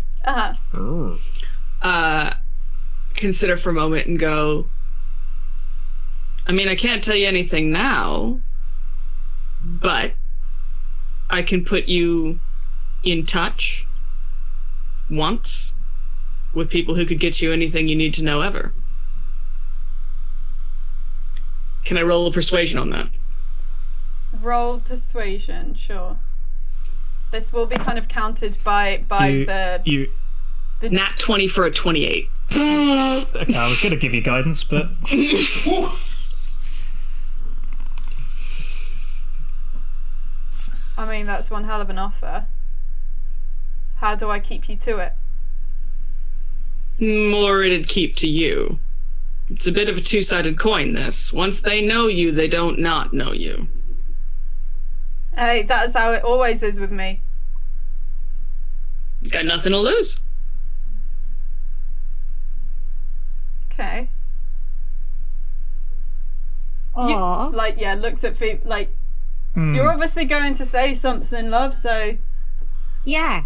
Consider for a moment and go, I mean, I can't tell you anything now, but I can put you in touch once with people who could get you anything you need to know ever. Can I roll a persuasion on that? roll persuasion, sure. This will be kind of counted by You Nat 20 for a 28. okay, I was going to give you guidance, but I mean, that's one hell of an offer. How do I keep you to it? More it'd keep to you. It's a bit of a two-sided coin, this. Once they know you, they don't not know you. Hey, that's how it always is with me. Got nothing to lose. Okay. Aw. Like, yeah, looks at Phoebe, like, you're obviously going to say something, love, so... Yeah.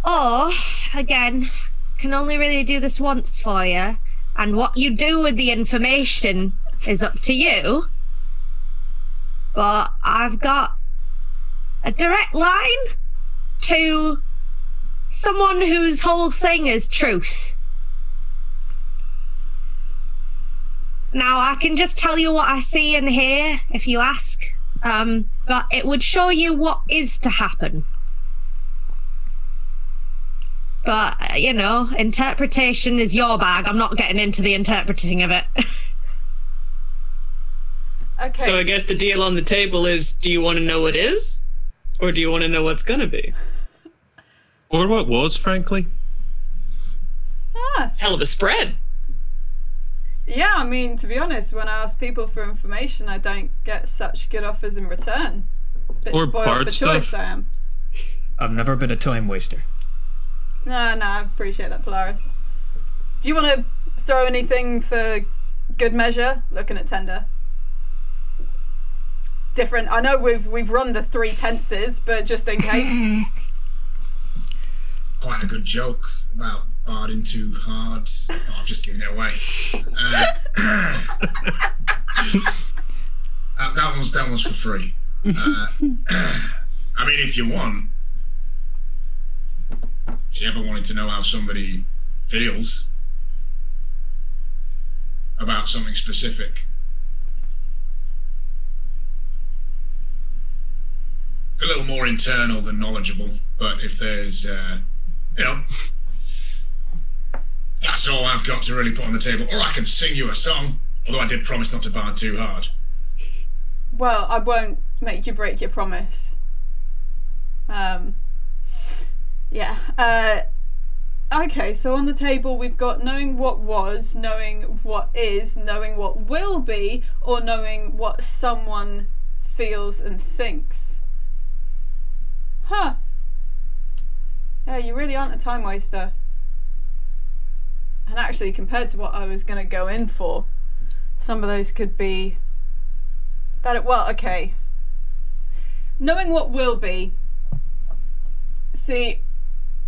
Or, again, can only really do this once for you, and what you do with the information is up to you. But I've got a direct line to someone whose whole thing is truth. Now, I can just tell you what I see and hear if you ask, but it would show you what is to happen. But, you know, interpretation is your bag. I'm not getting into the interpreting of it. Okay. So I guess the deal on the table is, do you want to know what is? Or do you want to know what's going to be? Or what was, frankly. Hell of a spread. Yeah, I mean, to be honest, when I ask people for information, I don't get such good offers in return. Bit Or spoiled bard for choice, stuff. I am. I've never been a time waster. No, I appreciate that, Polaris. Do you want to throw anything for good measure? Looking at Tender. Different. I know we've run the 3 tenses, but just in case. Quite a good joke about barding too hard. Oh, I'm just giving it away. That one's for free. I mean, if you want, if you ever wanted to know how somebody feels about something specific, it's a little more internal than knowledgeable, but if there's, that's all I've got to really put on the table. Or I can sing you a song, although I did promise not to bard too hard. Well, I won't make you break your promise. Yeah. Okay, so on the table we've got knowing what was, knowing what is, knowing what will be, or knowing what someone feels and thinks. Huh. Yeah, you really aren't a time waster. And actually, compared to what I was going to go in for, some of those could be better. Well, okay. Knowing what will be. See,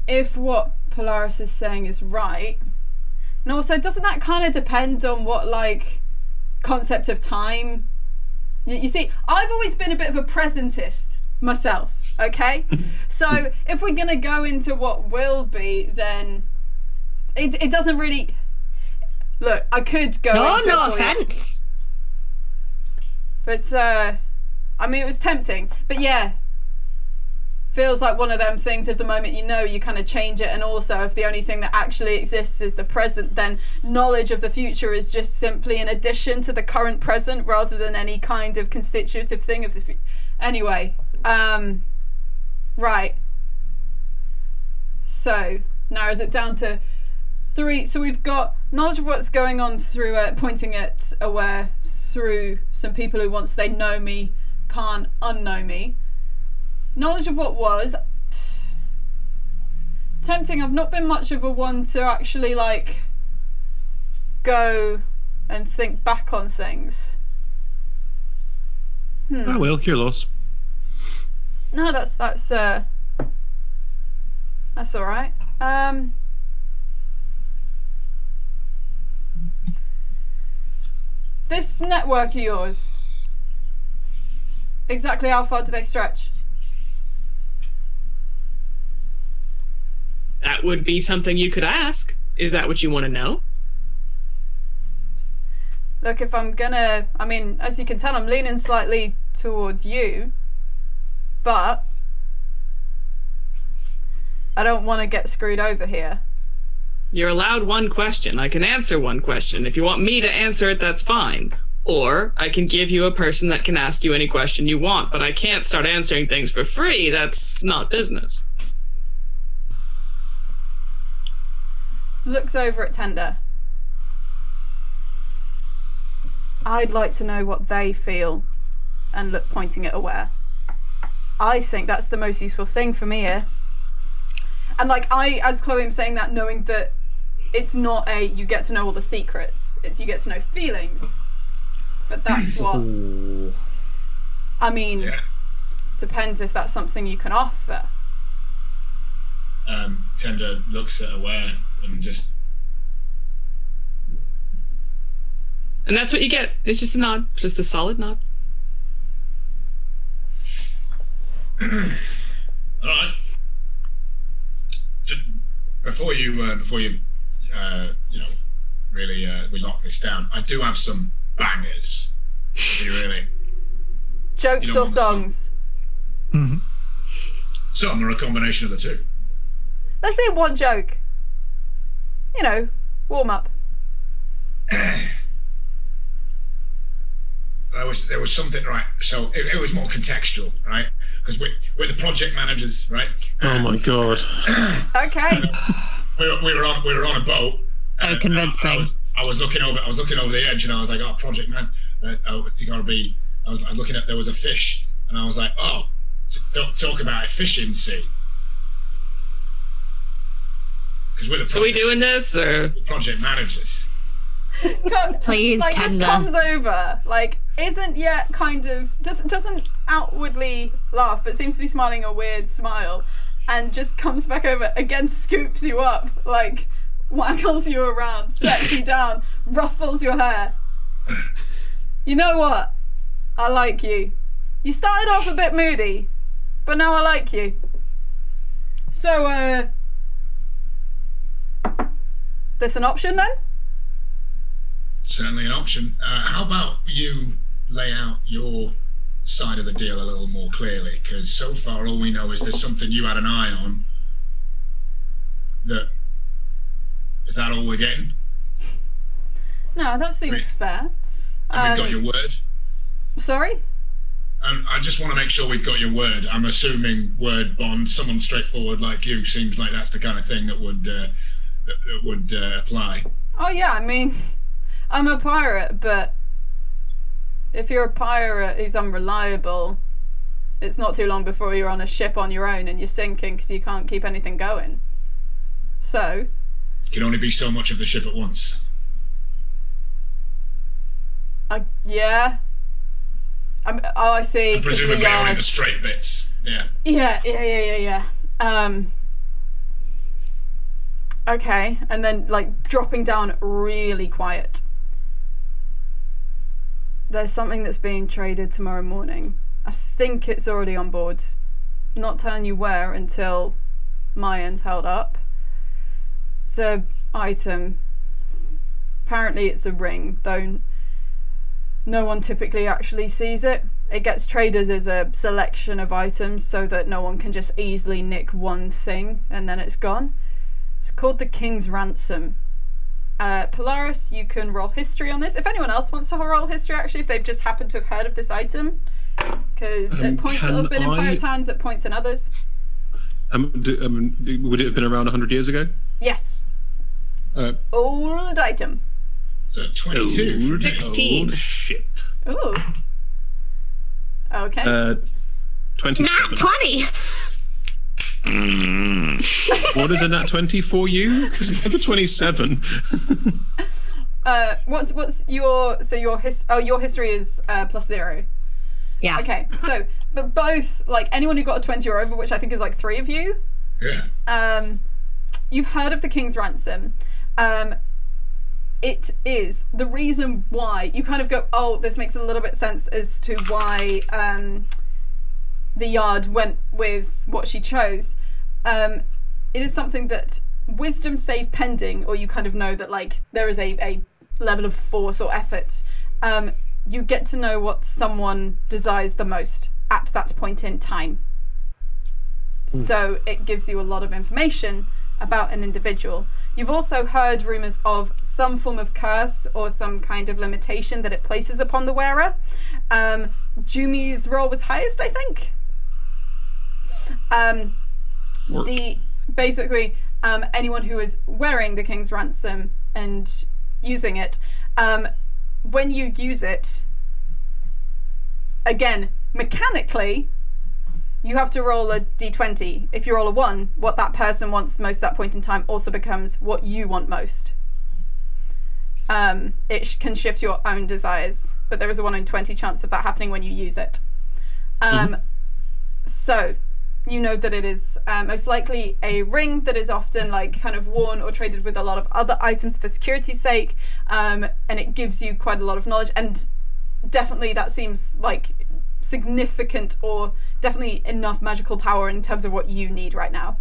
if what Polaris is saying is right, and also doesn't that kind of depend on what like concept of time? You see, I've always been a bit of a presentist myself, okay? So if we're gonna go into what will be, then it doesn't really look. I could go into No it for you, offense. but I mean, it was tempting, but yeah. Feels like one of them things, if the moment you know, you kind of change it, and also if the only thing that actually exists is the present, then knowledge of the future is just simply an addition to the current present rather than any kind of constitutive thing of the future. Anyway, right. So, narrows it down to 3. So we've got knowledge of what's going on through pointing at aware through some people who, once they know me, can't unknow me. Knowledge of what was. Tempting. I've not been much of a one to actually like go and think back on things. Oh well, you're lost. No, that's all right. This network of yours. Exactly how far do they stretch? That would be something you could ask. Is that what you want to know? Look, if I'm gonna, I mean, as you can tell, I'm leaning slightly towards you, but I don't want to get screwed over here. You're allowed one question. I can answer one question. If you want me to answer it, that's fine. Or I can give you a person that can ask you any question you want, but I can't start answering things for free. That's not business. Looks over at Tender. I'd like to know what they feel, and look, pointing at aware. I think that's the most useful thing for me here. And like as Chloe, I'm saying that knowing that it's not you get to know all the secrets, it's you get to know feelings. But that's what, I mean, Yeah. depends if that's something you can offer. Tender looks at aware and just. And that's what you get. It's just a nod. Just a solid nod. All right. Just before you really we lock this down, I do have some bangers. Do you really? Jokes You don't or want songs? Some are a combination of the two. Let's say one joke. You know, warm up. There was something, right? So it was more contextual, right? Because we're the project managers, right? Oh my god. Okay. we were on a boat. So convincing. I was looking over the edge, and I was like, "Oh, project man, you gotta be." I was looking at, there was a fish, and I was like, "Oh, talk about efficiency." Because we're the So we doing this, or project managers. Please, like Tender. just comes over, like isn't yet kind of doesn't outwardly laugh, but seems to be smiling a weird smile, and just comes back over again, scoops you up, like waggles you around, sets you down, ruffles your hair. You know what? I like you. You started off a bit moody, but now I like you. So, this an option then? Certainly an option. How about you lay out your side of the deal a little more clearly? Because so far all we know is there's something you had an eye on. Is that all we're getting? No, that seems fair. Have we got your word? Sorry? I just want to make sure we've got your word. I'm assuming word bond. Someone straightforward like you seems like that's the kind of thing that would apply. Oh yeah, I mean, I'm a pirate, but if you're a pirate who's unreliable, it's not too long before you're on a ship on your own and you're sinking because you can't keep anything going. So, You can only be so much of the ship at once. yeah. I see. 'cause Presumably the only yard. the straight bits. Yeah. Yeah. Okay, and then like dropping down really quiet. There's something that's being traded tomorrow morning. I think it's already on board. Not telling you where until my end's held up. It's a item. Apparently it's a ring, though no one typically actually sees it. It gets traded as a selection of items so that no one can just easily nick one thing and then it's gone. It's called the King's Ransom. Polaris, you can roll history on this. If anyone else wants to roll history, actually, if they've just happened to have heard of this item, because at points it'll have been in pirates' hands, at points in others. Would it have been around 100 years ago? Yes. Old item. So 22. Old 16. ship. Ooh. Okay. 27. Nat 20. What is a nat 20 for you? Because mine's a 27. What's your your history is +0. Yeah. Okay. So, but both, like anyone who got a 20 or over, which I think is like 3 of you, Yeah. you've heard of the King's Ransom. It is the reason why you kind of go, oh, this makes a little bit sense as to why the Yard went with what she chose. It is something that wisdom save pending, or you kind of know that like there is a level of force or effort. You get to know what someone desires the most at that point in time. So it gives you a lot of information about an individual. You've also heard rumours of some form of curse or some kind of limitation that it places upon the wearer. Jumi's roll was highest, I think. Anyone who is wearing the King's Ransom and using it, when you use it, again, mechanically, you have to roll a d20. If you roll a 1, what that person wants most at that point in time also becomes what you want most. It can shift your own desires, but there is a 1 in 20 chance of that happening when you use it. So, you know that it is most likely a ring that is often like kind of worn or traded with a lot of other items for security's sake, and it gives you quite a lot of knowledge, and definitely that seems like significant or definitely enough magical power in terms of what you need right now.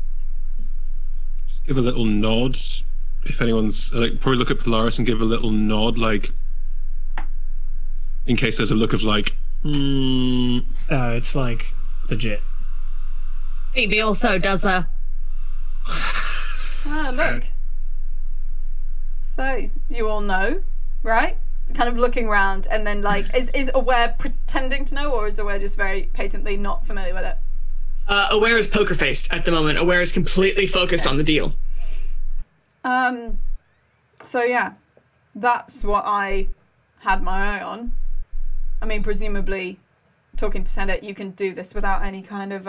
Just give a little nod. If anyone's like, probably look at Polaris and give a little nod, like in case there's a look of like, It's like legit. Phoebe also does a. Look. So you all know, right? Kind of looking around, and then like, is Aware pretending to know, or is Aware just very patently not familiar with it? Aware is poker faced at the moment. Aware is completely focused on the deal. So yeah, that's what I had my eye on. I mean, presumably, talking to Tenet, you can do this without any kind of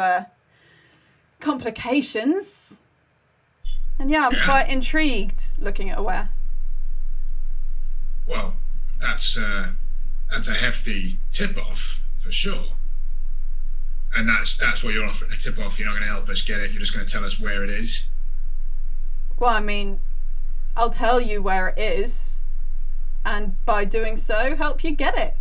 complications. And yeah, I'm quite intrigued looking at Aware. Well, that's a hefty tip-off for sure. And that's what you're offering, a tip-off. You're not going to help us get it. You're just going to tell us where it is. Well, I mean, I'll tell you where it is, and by doing so, help you get it.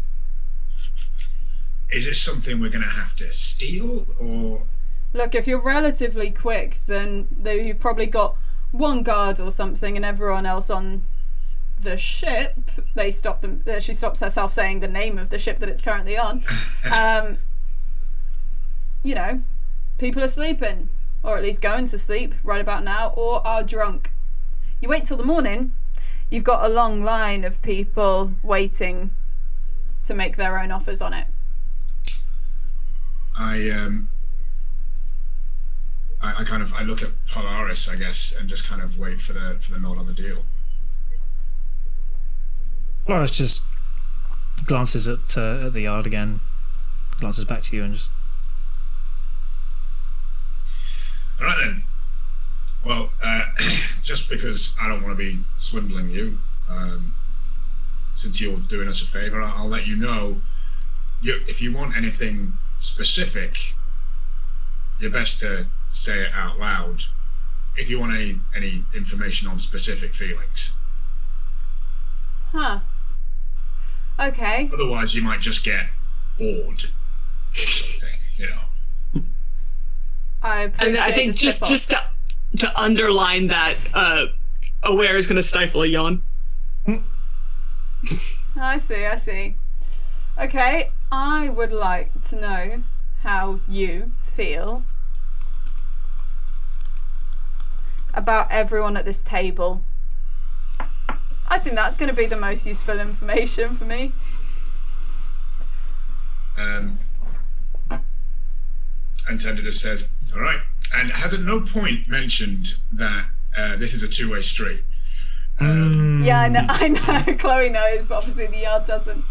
Is it something we're going to have to steal, or? Look, if you're relatively quick, then you've probably got one guard or something, and everyone else on the ship, they stop them. She stops herself saying the name of the ship that it's currently on. You know, people are sleeping, or at least going to sleep right about now, or are drunk. You wait till the morning, you've got a long line of people waiting to make their own offers on it. I look at Polaris, I guess, and just kind of wait for the nod on the deal. Polaris just glances at the yard again, glances back to you, and just. All right then. Well, just because I don't want to be swindling you, since you're doing us a favor, I'll let you know. If you want anything specific, you're best to say it out loud. If you want any information on specific feelings. Huh. Okay. Otherwise, you might just get bored or something, you know. And I think just to underline that, Aware is going to stifle a yawn. I see. Okay, I would like to know how you feel about everyone at this table. I think that's going to be the most useful information for me. And Tender just says, all right, and has at no point mentioned that this is a two-way street. Yeah, I know. Chloe knows, but obviously the yard doesn't.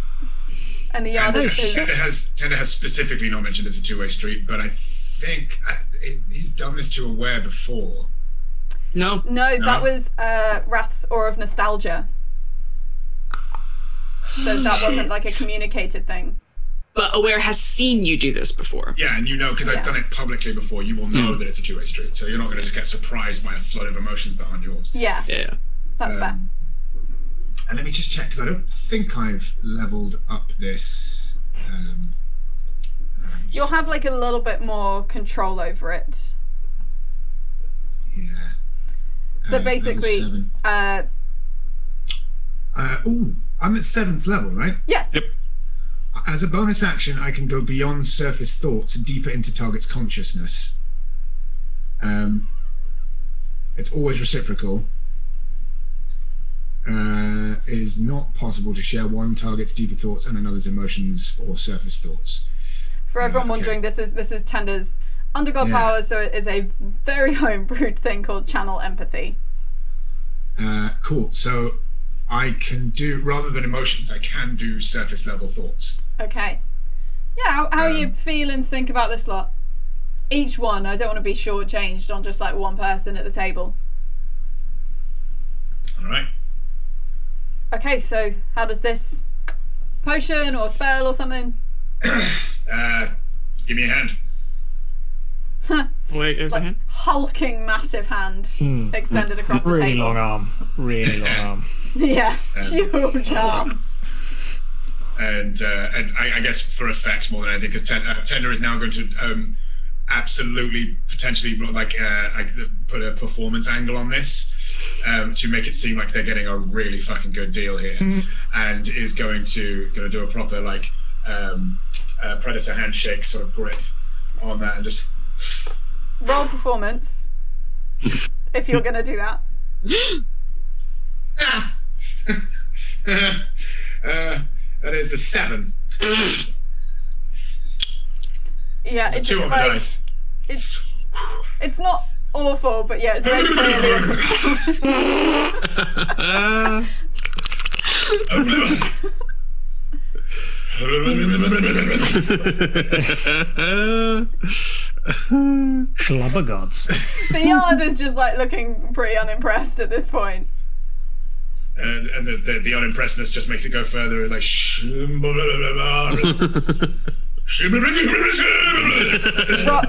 And the yard is... Tender has specifically not mentioned it's a two-way street, but I think he's done this to Aware before. No, that was Wrath's Aura of Nostalgia. So that wasn't like a communicated thing. But Aware has seen you do this before. Yeah, and you know, because I've done it publicly before, you will know that it's a two-way street. So you're not going to just get surprised by a flood of emotions that aren't yours. Yeah. That's fair. And let me just check, because I don't think I've leveled up this. You'll have like a little bit more control over it. Yeah. So basically, I'm at 7th level, right? Yes. Yep. As a bonus action, I can go beyond surface thoughts, deeper into target's consciousness. It's always reciprocal. It is not possible to share one target's deeper thoughts and another's emotions or surface thoughts. For everyone wondering, this is Tender's undergod powers, so it is a very homebrewed thing called channel empathy. Cool. So I can do, rather than emotions, I can do surface level thoughts. Okay. Yeah, how you feel and think about this lot? Each one. I don't want to be shortchanged on just like one person at the table. All right. Okay, so how does this potion or spell or something? Give me a hand. Wait, there's a hand? Hulking massive hand extended across the Really table. long arm. Really long arm. Yeah, huge arm. And I guess for effect more than anything, because Tender is now going to absolutely potentially put a performance angle on this to make it seem like they're getting a really fucking good deal here, and is going to do a proper predator handshake sort of grip on that and just roll performance if you're going to do that. That is a 7. Yeah, it's a 2 on the dice. It's not awful, but yeah, it's very clearly a Schlubbergods. The yard is just like looking pretty unimpressed at this point. And the unimpressedness just makes it go further. Like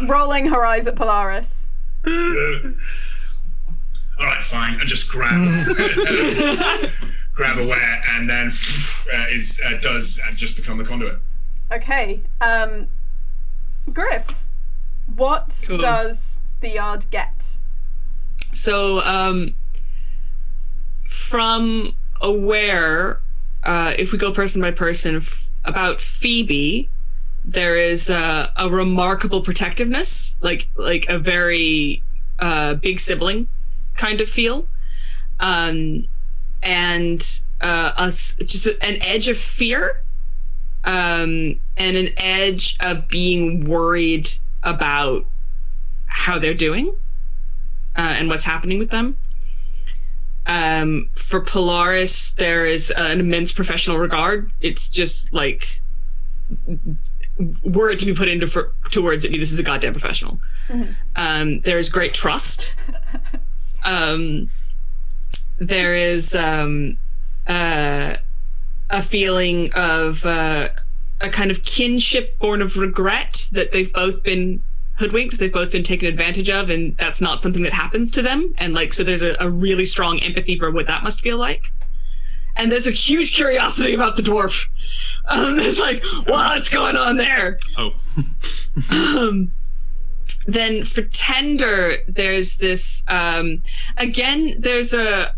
rolling her eyes at Polaris. All right, fine. And just grab Aware, and then does just become the conduit. Okay. Griff, what does the yard get? So, from Aware, if we go person by person, about Phoebe, there is a remarkable protectiveness, like a very big sibling kind of feel, and just an edge of fear and an edge of being worried about how they're doing and what's happening with them. For Polaris, there is an immense professional regard. It's just like words to be put into to words. This is a goddamn professional. Mm-hmm. There's great trust. There is a feeling of a kind of kinship born of regret that they've both been hoodwinked, they've both been taken advantage of, and that's not something that happens to them. And like, so there's a really strong empathy for what that must feel like. And there's a huge curiosity about the dwarf. It's like, what's going on there? Then for Tender, there's this, again, there's a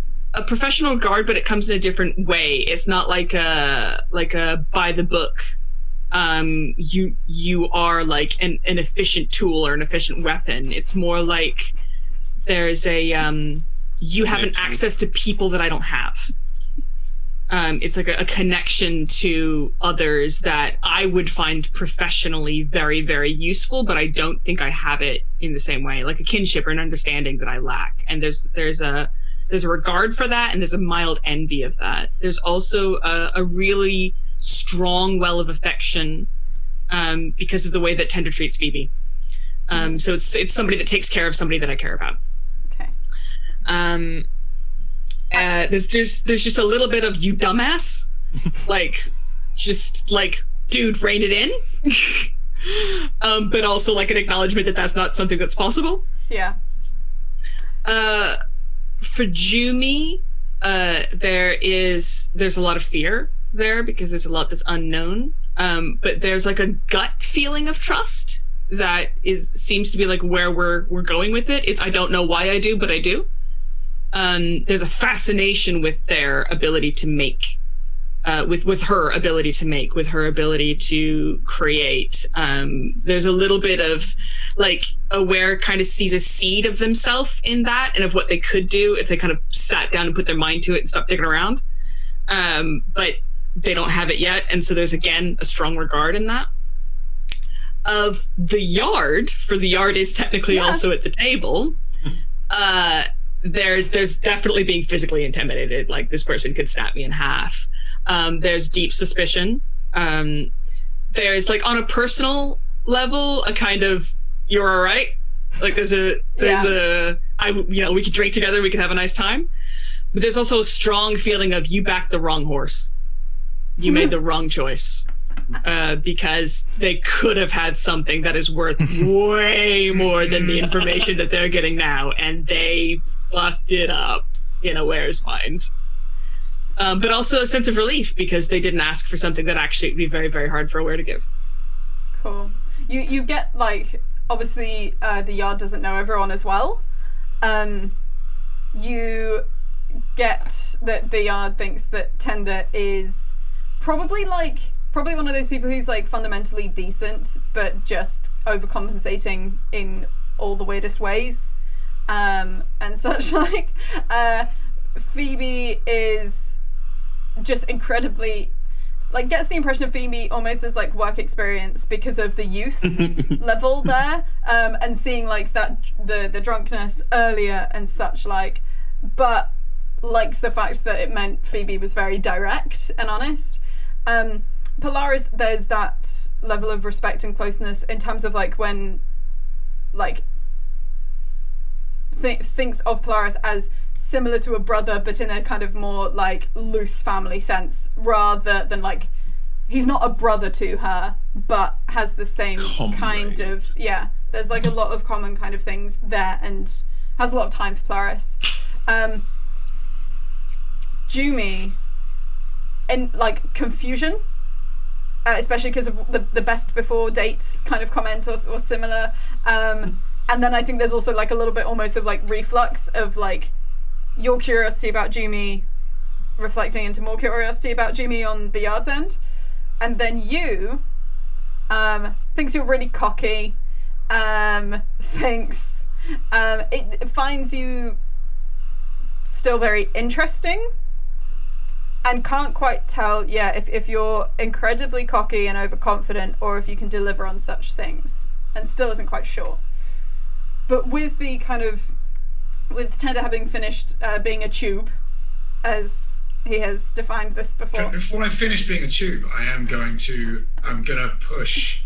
professional regard, but it comes in a different way. It's not like a by the book. You are like an efficient tool or an efficient weapon. It's more like there's a you have an access to people that I don't have. It's like a connection to others that I would find professionally very, very useful, but I don't think I have it in the same way, like a kinship or an understanding that I lack. And there's a regard for that, and there's a mild envy of that. There's also a really strong well of affection because of the way that Tender treats Phoebe. So it's somebody that takes care of somebody that I care about. Okay. There's just a little bit of you dumbass, like just like, dude, rein it in. But also like an acknowledgement that that's not something that's possible. Yeah. For Jumi, there's a lot of fear there because there's a lot that's unknown. But there's like a gut feeling of trust that seems to be like where we're going with it. It's I don't know why I do, but I do. There's a fascination with their ability to make, with her ability to make, with her ability to create. There's a little bit of like Aware kind of sees a seed of themselves in that and of what they could do if they kind of sat down and put their mind to it and stopped digging around. But they don't have it yet. And so there's again a strong regard in that. Of the Yard, for the Yard is technically also at the table. There's definitely being physically intimidated, like this person could snap me in half. There's deep suspicion. There's like on a personal level a kind of you're all right, like we could drink together, we could have a nice time. But there's also a strong feeling of you backed the wrong horse, you made the wrong choice, because they could have had something that is worth way more than the information that they're getting now, and they fucked it up in Aware's mind. But also a sense of relief because they didn't ask for something that actually would be very, very hard for Aware to give. Cool. You get like, obviously the Yard doesn't know everyone as well. You get that the Yard thinks that Tender is probably one of those people who's like fundamentally decent but just overcompensating in all the weirdest ways. And such. Like Phoebe is just incredibly, like, gets the impression of Phoebe almost as like work experience because of the youth level there, and seeing like that the drunkenness earlier and such, like, but likes the fact that it meant Phoebe was very direct and honest. Polaris, there's that level of respect and closeness in terms of like when like thinks of Polaris as similar to a brother but in a kind of more like loose family sense, rather than like he's not a brother to her but has the same kind of there's like a lot of common kind of things there and has a lot of time for Polaris. Jumi in like confusion, especially because of the best before date kind of comment or similar, and then I think there's also like a little bit almost of like reflux of like your curiosity about Jumi reflecting into more curiosity about Jumi on the Yard's end, and then you thinks you're really cocky, thinks it finds you still very interesting, And can't quite tell, if you're incredibly cocky and overconfident or if you can deliver on such things. And still isn't quite sure. But with the with Tender having finished being a tube, as he has defined this before. Before I finish being a tube, I'm gonna push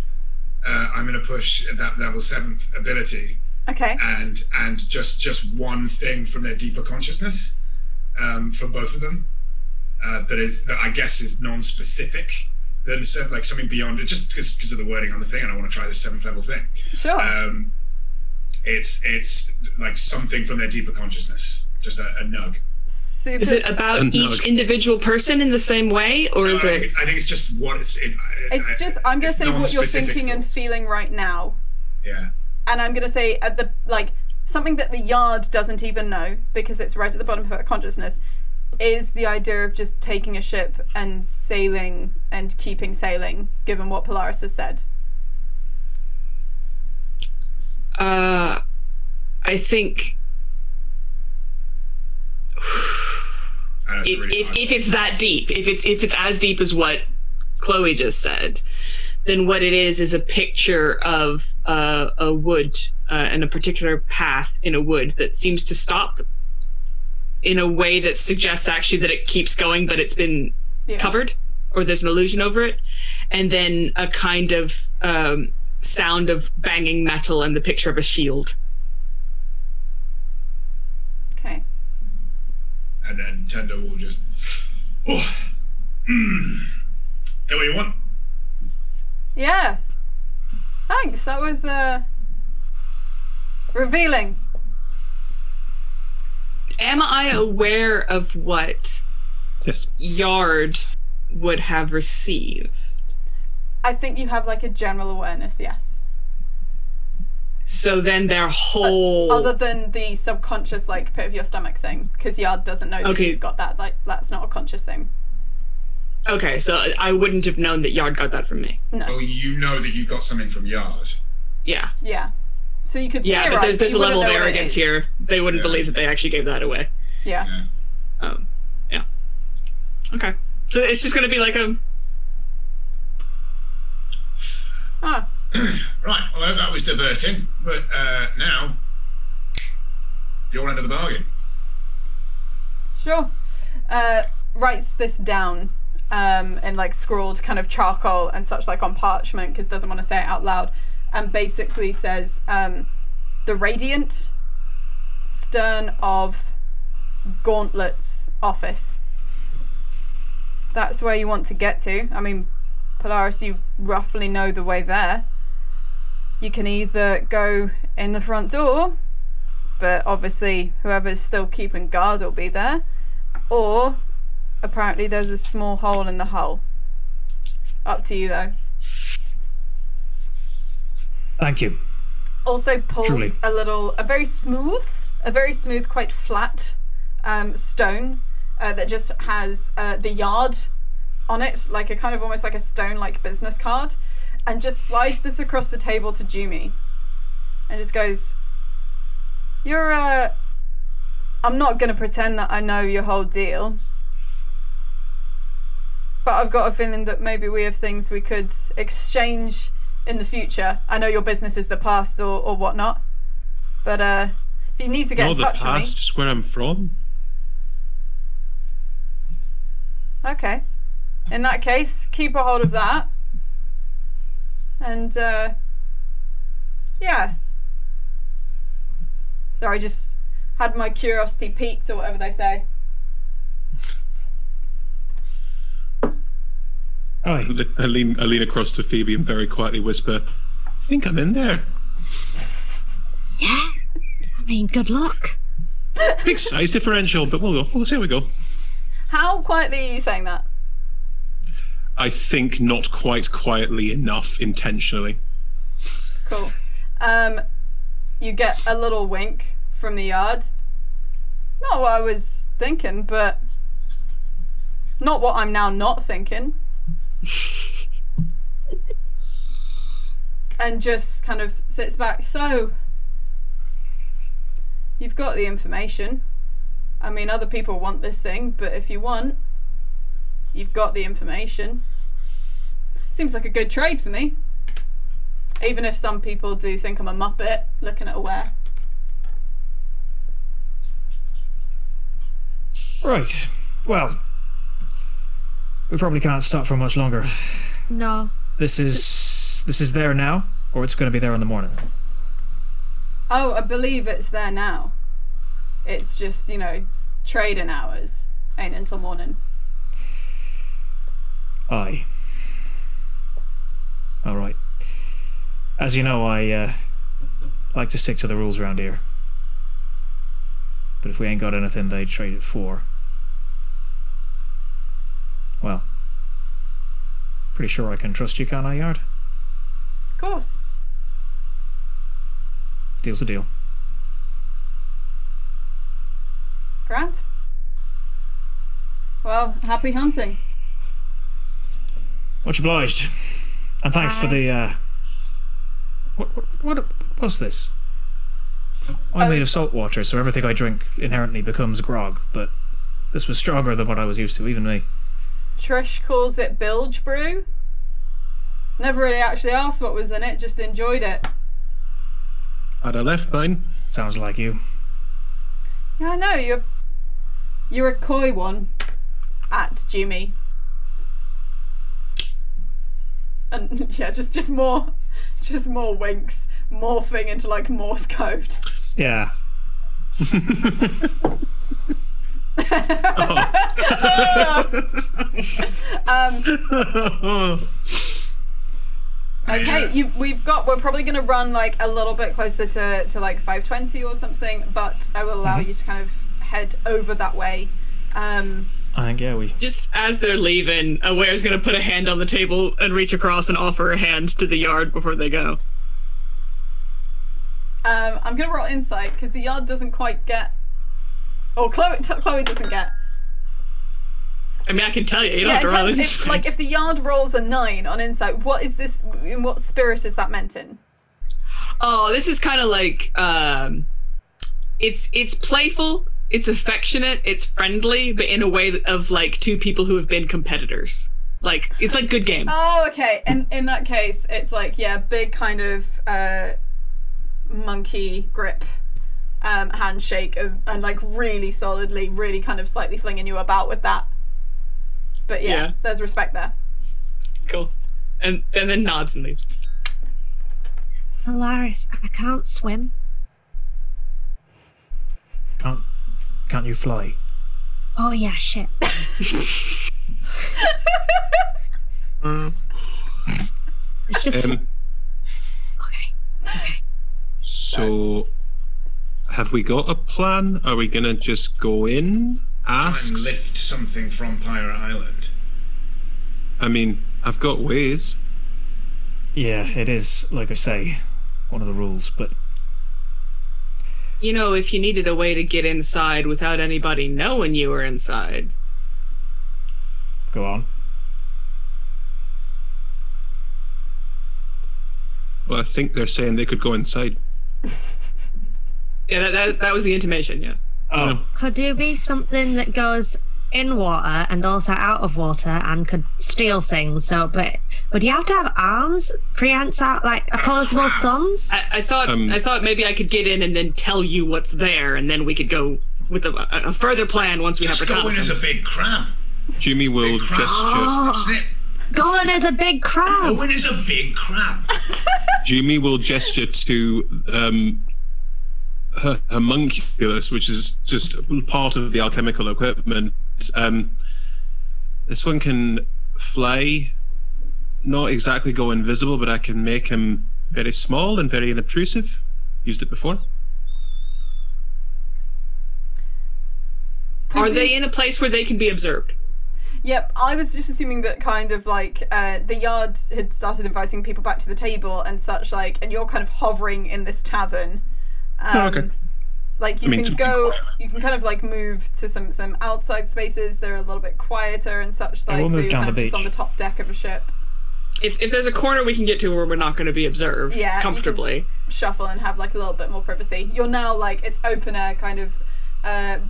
that level 7th ability. Okay. And just one thing from their deeper consciousness, for both of them, that I guess is non-specific. Then like something beyond it, just because of the wording on the thing. I don't want to try this 7th level thing. Sure. It's like something from their deeper consciousness, just a nug. Super. Is it about each individual person in the same way, or is it? I think it's just what it's. It's just. I'm gonna say what you're thinking and feeling right now. Yeah. And I'm gonna say at the something that the Yard doesn't even know, because it's right at the bottom of her consciousness, is the idea of just taking a ship and sailing and keeping sailing, given what Polaris has said. I think if it's that deep, if it's as deep as what Chloe just said, then what it is a picture of a wood and a particular path in a wood that seems to stop in a way that suggests actually that it keeps going, but it's been covered, or there's an illusion over it, and then a kind of sound of banging metal and the picture of a shield. Okay. And then Tender will just, get what you want. Yeah. Thanks. That was revealing. Am I aware of what Yard would have received? I think you have a general awareness, yes. So then their whole... Other than the subconscious, pit of your stomach thing, because Yard doesn't know that you've got that. That's not a conscious thing. Okay, so I wouldn't have known that Yard got that from me. No. Oh, you know that you got something from Yard. Yeah. Yeah. So you could theorize, but there's a level of arrogance here. They wouldn't believe that they actually gave that away. Yeah. Yeah. Okay. So it's just going to be like a... Right, well, that was diverting, but now your end of the bargain. Sure. Writes this down in scrawled kind of charcoal and such, on parchment, because doesn't want to say it out loud, and basically says the Radiant, stern of Gauntlet's office. That's where you want to get to. I mean, Polaris, you roughly know the way there. You can either go in the front door, but obviously whoever's still keeping guard will be there, or apparently there's a small hole in the hull. Up to you, though. Thank you. Also pulls Truly. a very smooth, quite flat stone that just has the Yard on it, a kind of almost like a stone business card, and just slides this across the table to Jumi and just goes, you're I'm not gonna pretend that I know your whole deal, but I've got a feeling that maybe we have things we could exchange in the future. I know your business is the past or whatnot, but if you need to get in touch with me... the past, just where I'm from. Okay. In that case, keep a hold of that. And, yeah. Sorry, I just had my curiosity piqued, or whatever they say. I lean across to Phoebe and very quietly whisper, I think I'm in there. Yeah. I mean, good luck. Big size differential, but we'll see how we go. How quietly are you saying that? I think not quite quietly enough intentionally. Cool. You get a little wink from the Yard. Not what I was thinking, but not what I'm now not thinking. And just kind of sits back. So, you've got the information. I mean, other people want this thing, but if you want, You've got the information. Seems like a good trade for me. Even if some people do think I'm a muppet looking at a ware. Right. Well, we probably can't stop for much longer. No. This is there now, or it's going to be there in the morning. Oh, I believe it's there now. It's just, trading hours. Ain't until morning. Aye. All right. As you know, I like to stick to the rules around here. But if we ain't got anything they'd trade it for, well, pretty sure I can trust you, can't I, Yard? Of course. Deal's a deal. Grant. Well, happy hunting. Much obliged. And thanks for the, What was this? I'm made of salt water, so everything I drink inherently becomes grog, but this was stronger than what I was used to, even me. Trish calls it bilge brew. Never really actually asked what was in it, just enjoyed it. Had I left mine? Sounds like you. Yeah, I know, you're a coy one. At Jimmy. And yeah, just more winks, morphing into like Morse code. Yeah. Okay, we're probably going to run like a little bit closer to like 5:20 or something, but I will allow you to kind of head over that way. I think, yeah, we... Just as they're leaving, Aware's going to put a hand on the table and reach across and offer a hand to the Yard before they go. I'm going to roll insight, because the Yard doesn't quite get... Or Chloe doesn't get. I mean, I can tell you, you don't have to roll insight. If the Yard rolls a 9 on insight, what is this... In what spirit is that meant in? Oh, this is kind of like... It's playful, it's affectionate, it's friendly, but in a way of like two people who have been competitors. Like, it's like good game. Oh, okay. And in that case, it's like, yeah, big kind of monkey grip handshake and like really solidly, really kind of slightly flinging you about with that. But yeah. There's respect there. Cool. And then nods and leaves. Polaris, I can't swim. Can't you fly? Oh yeah, shit. It's just... Okay. So, have we got a plan? Are we gonna just go in, ask? Try and lift something from Pirate Island. I mean, I've got ways. Yeah, it is, like I say, one of the rules, but... You know, if you needed a way to get inside without anybody knowing you were inside. Go on. Well, I think they're saying they could go inside. Yeah, that was the intimation, yeah. Oh. Could you be something that goes in water and also out of water and could steal things? So, but would you have to have arms, prehensile, like opposable thumbs? I thought maybe I could get in and then tell you what's there, and then we could go with a further plan once we have reconnaissance. Go in as a big crab. Jimmy will Big crab. gesture. Snip. Go in as a big crab. Go in as a big crab. Jimmy will gesture to her homunculus, which is just part of the alchemical equipment. This one can fly, not exactly go invisible, but I can make him very small and very unobtrusive. Used it before. Are they in a place where they can be observed? Yep, I was just assuming that kind of like the Yard had started inviting people back to the table and such, like, and you're kind of hovering in this tavern. Okay. Like you can kind of like move to some outside spaces. They're a little bit quieter and such, like, we'll so move you're down kind of the just on beach. the top deck of a ship. If there's a corner we can get to where we're not going to be observed comfortably. Shuffle and have like a little bit more privacy. You're now like, it's open air, kind of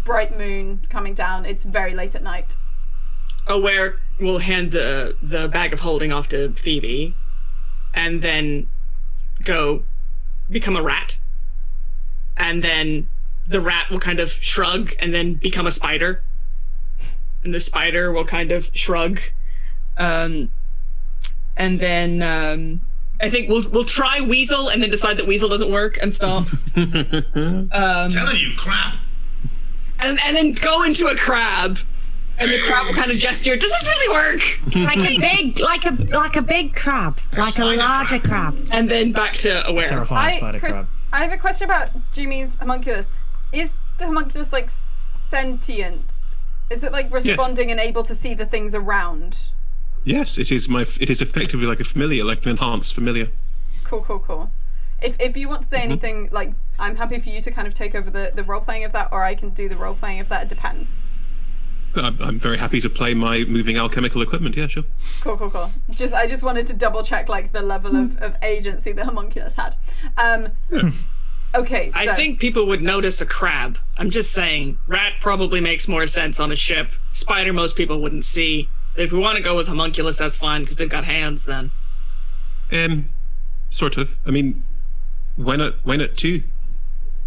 bright moon coming down. It's very late at night. Aware will hand the bag of holding off to Phoebe, and then go become a rat, and then the rat will kind of shrug and then become a spider, and the spider will kind of shrug, and then I think we'll try weasel and then decide that weasel doesn't work and stop. Telling you, crab. And then go into a crab, and the crab will kind of gesture. Does this really work? like a big crab, like a larger crab. And then back to aware. Terrifying spider Chris, crab. I have a question about Jimmy's homunculus. Is the homunculus like sentient? Is it like responding and able to see the things around? Yes, it is effectively like a familiar, like an enhanced familiar. Cool. If you want to say anything, like, I'm happy for you to kind of take over the role playing of that, or I can do the role playing of that. It depends. I'm very happy to play my moving alchemical equipment. Yeah, sure. Cool. I just wanted to double check like the level of agency the homunculus had. Okay, so I think people would notice a crab. I'm just saying, rat probably makes more sense on a ship. Spider, most people wouldn't see. If we want to go with homunculus, that's fine because they've got hands. Then, sort of. I mean, why not two?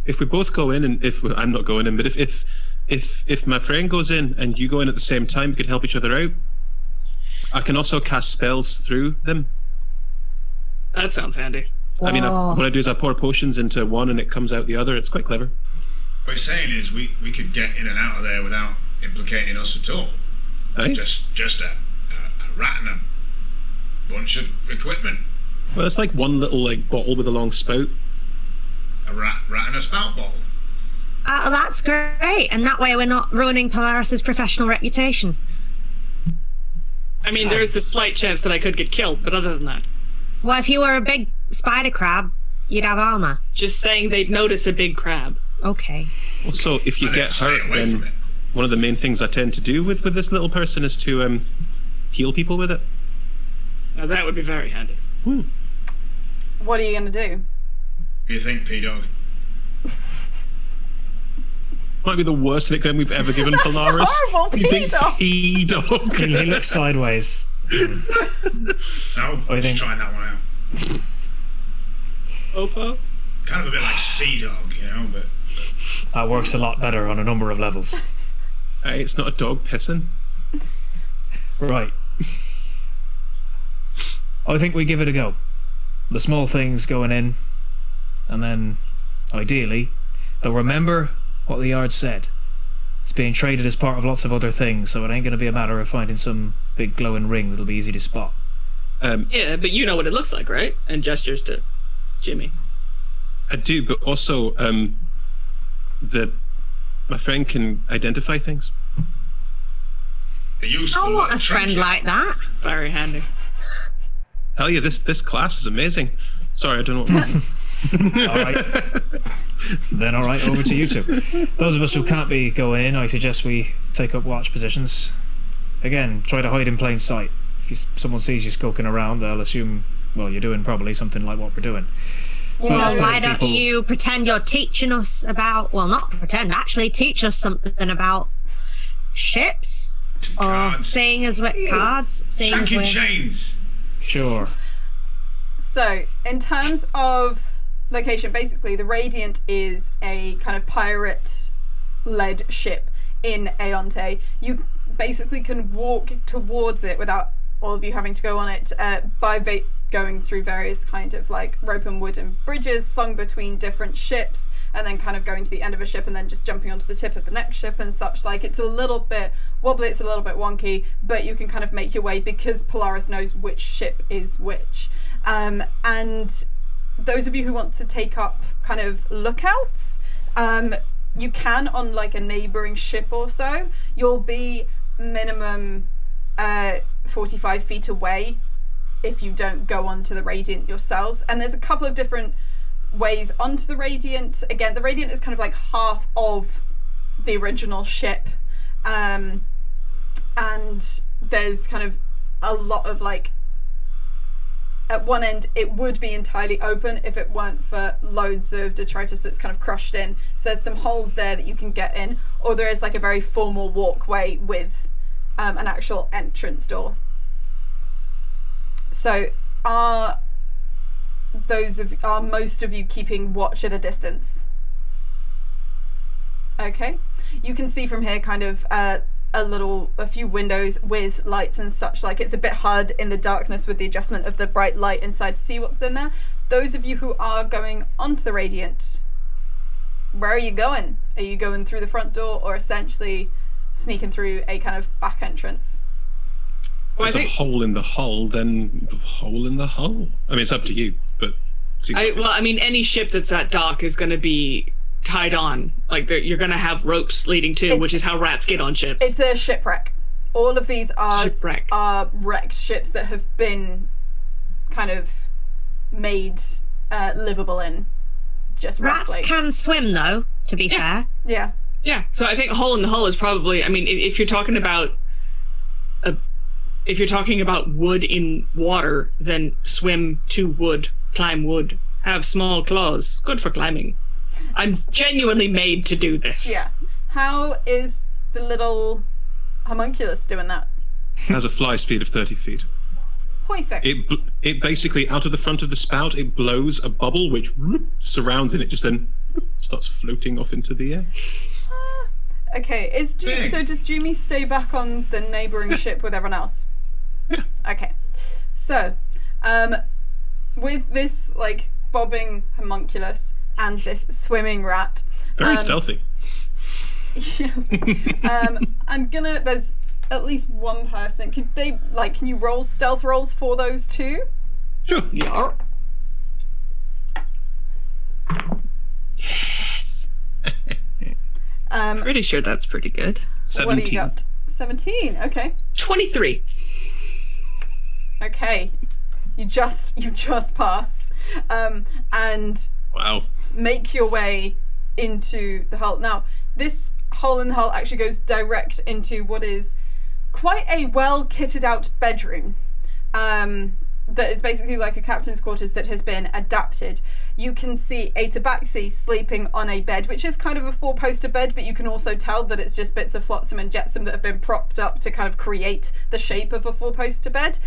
If we both go in, and I'm not going in, but if my friend goes in and you go in at the same time, we could help each other out. I can also cast spells through them. that sounds handy. I mean, what I do is I pour potions into one and it comes out the other. It's quite clever. What he's saying is we could get in and out of there without implicating us at all. Aye? Just a rat and a bunch of equipment. Well, it's like one little like bottle with a long spout. A rat and a spout bottle. That's great, and that way we're not ruining Polaris's professional reputation. I mean, there's the slight chance that I could get killed, but other than that. Well, if you were a big spider crab, you'd have armor. Just saying they'd notice a big crab. Okay. Also, if you get hurt, then one of the main things I tend to do with this little person is to heal people with it. Now that would be very handy. What are you going to do? What do you think, P-Dog? Might be the worst nickname we've ever given Polaris. Horrible, You think P-Dog. P-Dog. He looks sideways. No, do you think? just trying that one out. Opo? Kind of a bit like Sea Dog, you know, but That works a lot better on a number of levels. Hey, it's not a dog pissing. Right. I think we give it a go. The small things going in, and then, ideally, they'll remember what the yard said. It's being traded as part of lots of other things, so it ain't going to be a matter of finding some big glowing ring that'll be easy to spot. Yeah, but you know what it looks like, right? And gestures to Jimmy. I do, but also my friend can identify things. a useful I want a little friend trinket. like that. Very handy. Hell yeah, this class is amazing. Sorry, I don't know. Alright. Then alright, over to you two. Those of us who can't be going in, I suggest we take up watch positions. Again, try to hide in plain sight. If someone sees you skulking around, they'll assume, well, you're doing probably something like what we're doing. Well, why don't people- you pretend you're teaching us about, well, not pretend, actually teach us something about ships? Or Cards. seeing as we're cards, seeing as Shanking we're... chains. Sure. So, in terms of location, basically, the Radiant is a kind of pirate-led ship in Aeonte. You basically can walk towards it without all of you having to go on it by going through various kind of like rope and wooden bridges slung between different ships, and then kind of going to the end of a ship and then just jumping onto the tip of the next ship and such. Like, it's a little bit wobbly, it's a little bit wonky, but you can kind of make your way because Polaris knows which ship is which. And those of you who want to take up kind of lookouts, you can on like a neighboring ship or so. You'll be minimum 45 feet away if you don't go onto the Radiant yourselves. And there's a couple of different ways onto the Radiant. Again, the Radiant is kind of like half of the original ship, and there's kind of a lot of like, at one end it would be entirely open if it weren't for loads of detritus that's kind of crushed in, so there's some holes there that you can get in, or there is like a very formal walkway with an actual entrance door. So are most of you keeping watch at a distance? Okay. You can see from here kind of a few windows with lights and such, like it's a bit hard in the darkness with the adjustment of the bright light inside to see what's in there. Those of you who are going onto the Radiant, where are you going? Are you going through the front door or essentially sneaking through a kind of back entrance? There's a hole in the hull, then hole in the hull. I mean, it's up to you, but... any ship that's that dock is going to be tied on. Like, you're going to have ropes leading to, which is how rats get on ships. It's a shipwreck. All of these are wrecked ships that have been kind of made livable in. Just rats roughly. Can swim, though, to be fair. Yeah. Yeah, so I think a hole in the hull is probably, I mean, if you're talking about wood in water, then swim to wood, climb wood, have small claws. Good for climbing. I'm genuinely made to do this. Yeah. How is the little homunculus doing that? It has a fly speed of 30 feet. Perfect. It basically, out of the front of the spout, it blows a bubble which surrounds it. It just then starts floating off into the air. Okay. So does Jumi stay back on the neighbouring ship with everyone else? Yeah. Okay. So, with this like bobbing homunculus and this swimming rat, very stealthy. Yes. There's at least one person. Can you roll stealth rolls for those two? Sure. Yeah. Yes. Pretty sure that's pretty good. 17. What do you got? 17. Okay. 23. Okay. You just pass. And Wow. make your way into the hull. Now, this hole in the hull actually goes direct into what is quite a well kitted out bedroom. That is basically like a captain's quarters that has been adapted. You can see a tabaxi sleeping on a bed, which is kind of a 4-poster bed, but you can also tell that it's just bits of flotsam and jetsam that have been propped up to kind of create the shape of a 4-poster bed.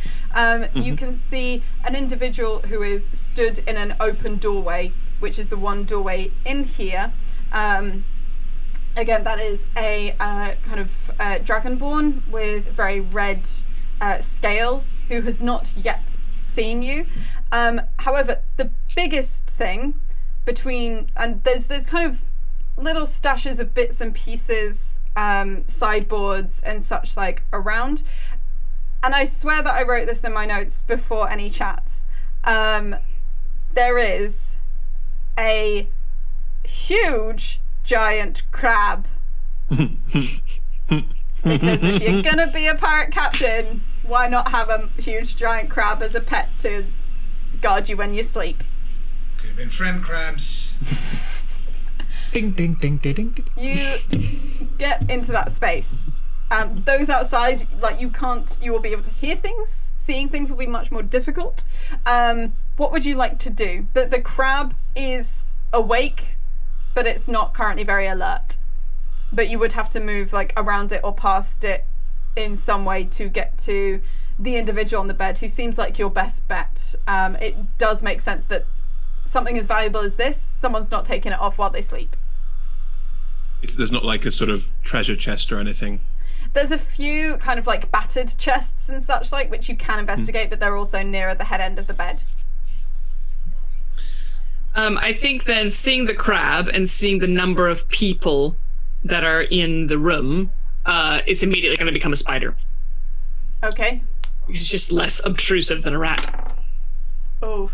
You can see an individual who is stood in an open doorway, which is the one doorway in here. Again, that is a kind of dragonborn with very red scales who has not yet seen you. However, the biggest thing and there's kind of little stashes of bits and pieces, sideboards and such like around. And I swear that I wrote this in my notes before any chats. There is a huge giant crab. Because if you're gonna be a pirate captain, why not have a huge giant crab as a pet to guard you when you sleep? Could have been friend crabs. Ding, ding, ding, ding, ding. You get into that space. Those outside, you will be able to hear things. Seeing things will be much more difficult. What would you like to do? The crab is awake, but it's not currently very alert. But you would have to move around it or past it in some way to get to the individual on the bed, who seems like your best bet. It does make sense that something as valuable as this, someone's not taking it off while they sleep. There's not like a sort of treasure chest or anything. There's a few kind of battered chests and such which you can investigate, but they're also nearer the head end of the bed. I think then seeing the crab and seeing the number of people that are in the room, it's immediately going to become a spider. Okay. It's just less obtrusive than a rat. Oh.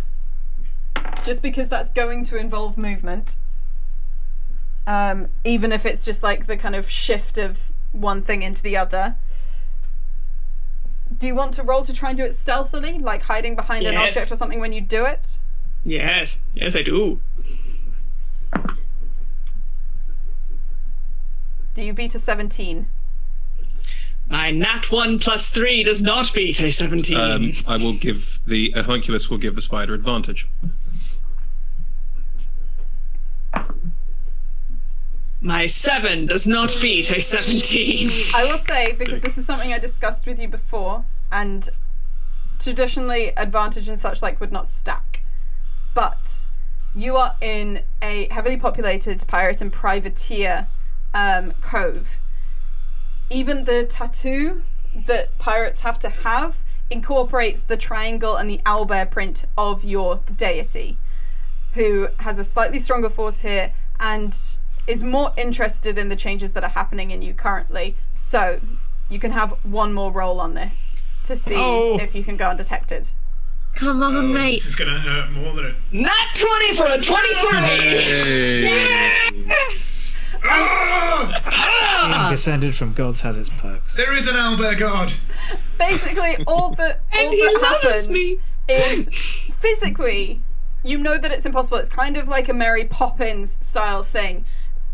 Just because that's going to involve movement. Even if it's just the kind of shift of one thing into the other. Do you want to roll to try and do it stealthily? Like hiding behind an object or something when you do it? Yes. Yes, I do. Do you beat a 17? My nat 1 plus 3 does not beat a 17. I will give the homunculus will give the spider advantage. My 7 does not beat a 17. I will say, because this is something I discussed with you before, and traditionally advantage and such like would not stack, but you are in a heavily populated pirate and privateer cove. Even the tattoo that pirates have to have incorporates the triangle and the owlbear print of your deity, who has a slightly stronger force here and is more interested in the changes that are happening in you currently. So you can have one more roll on this to see if you can go undetected. Come on, mate. This is going to hurt more than it. Nat 20 for a 23! Being descended from gods has its perks. There is an owlbear god. Basically, all that happens is physically, you know that it's impossible. It's kind of like a Mary Poppins style thing.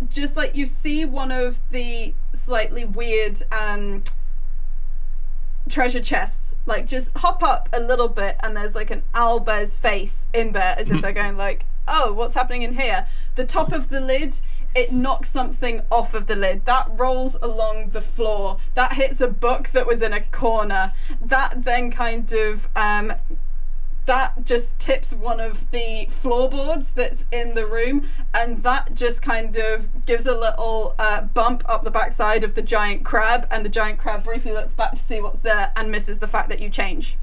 Just like you see one of the slightly weird treasure chests, like just hop up a little bit, and there's like an owlbear's face in there, as if they're going like, oh, what's happening in here? The top of the lid, it knocks something off of the lid. That rolls along the floor. That hits a book that was in a corner. That then kind of that just tips one of the floorboards that's in the room, and that just kind of gives a little bump up the backside of the giant crab, and the giant crab briefly looks back to see what's there and misses the fact that you change.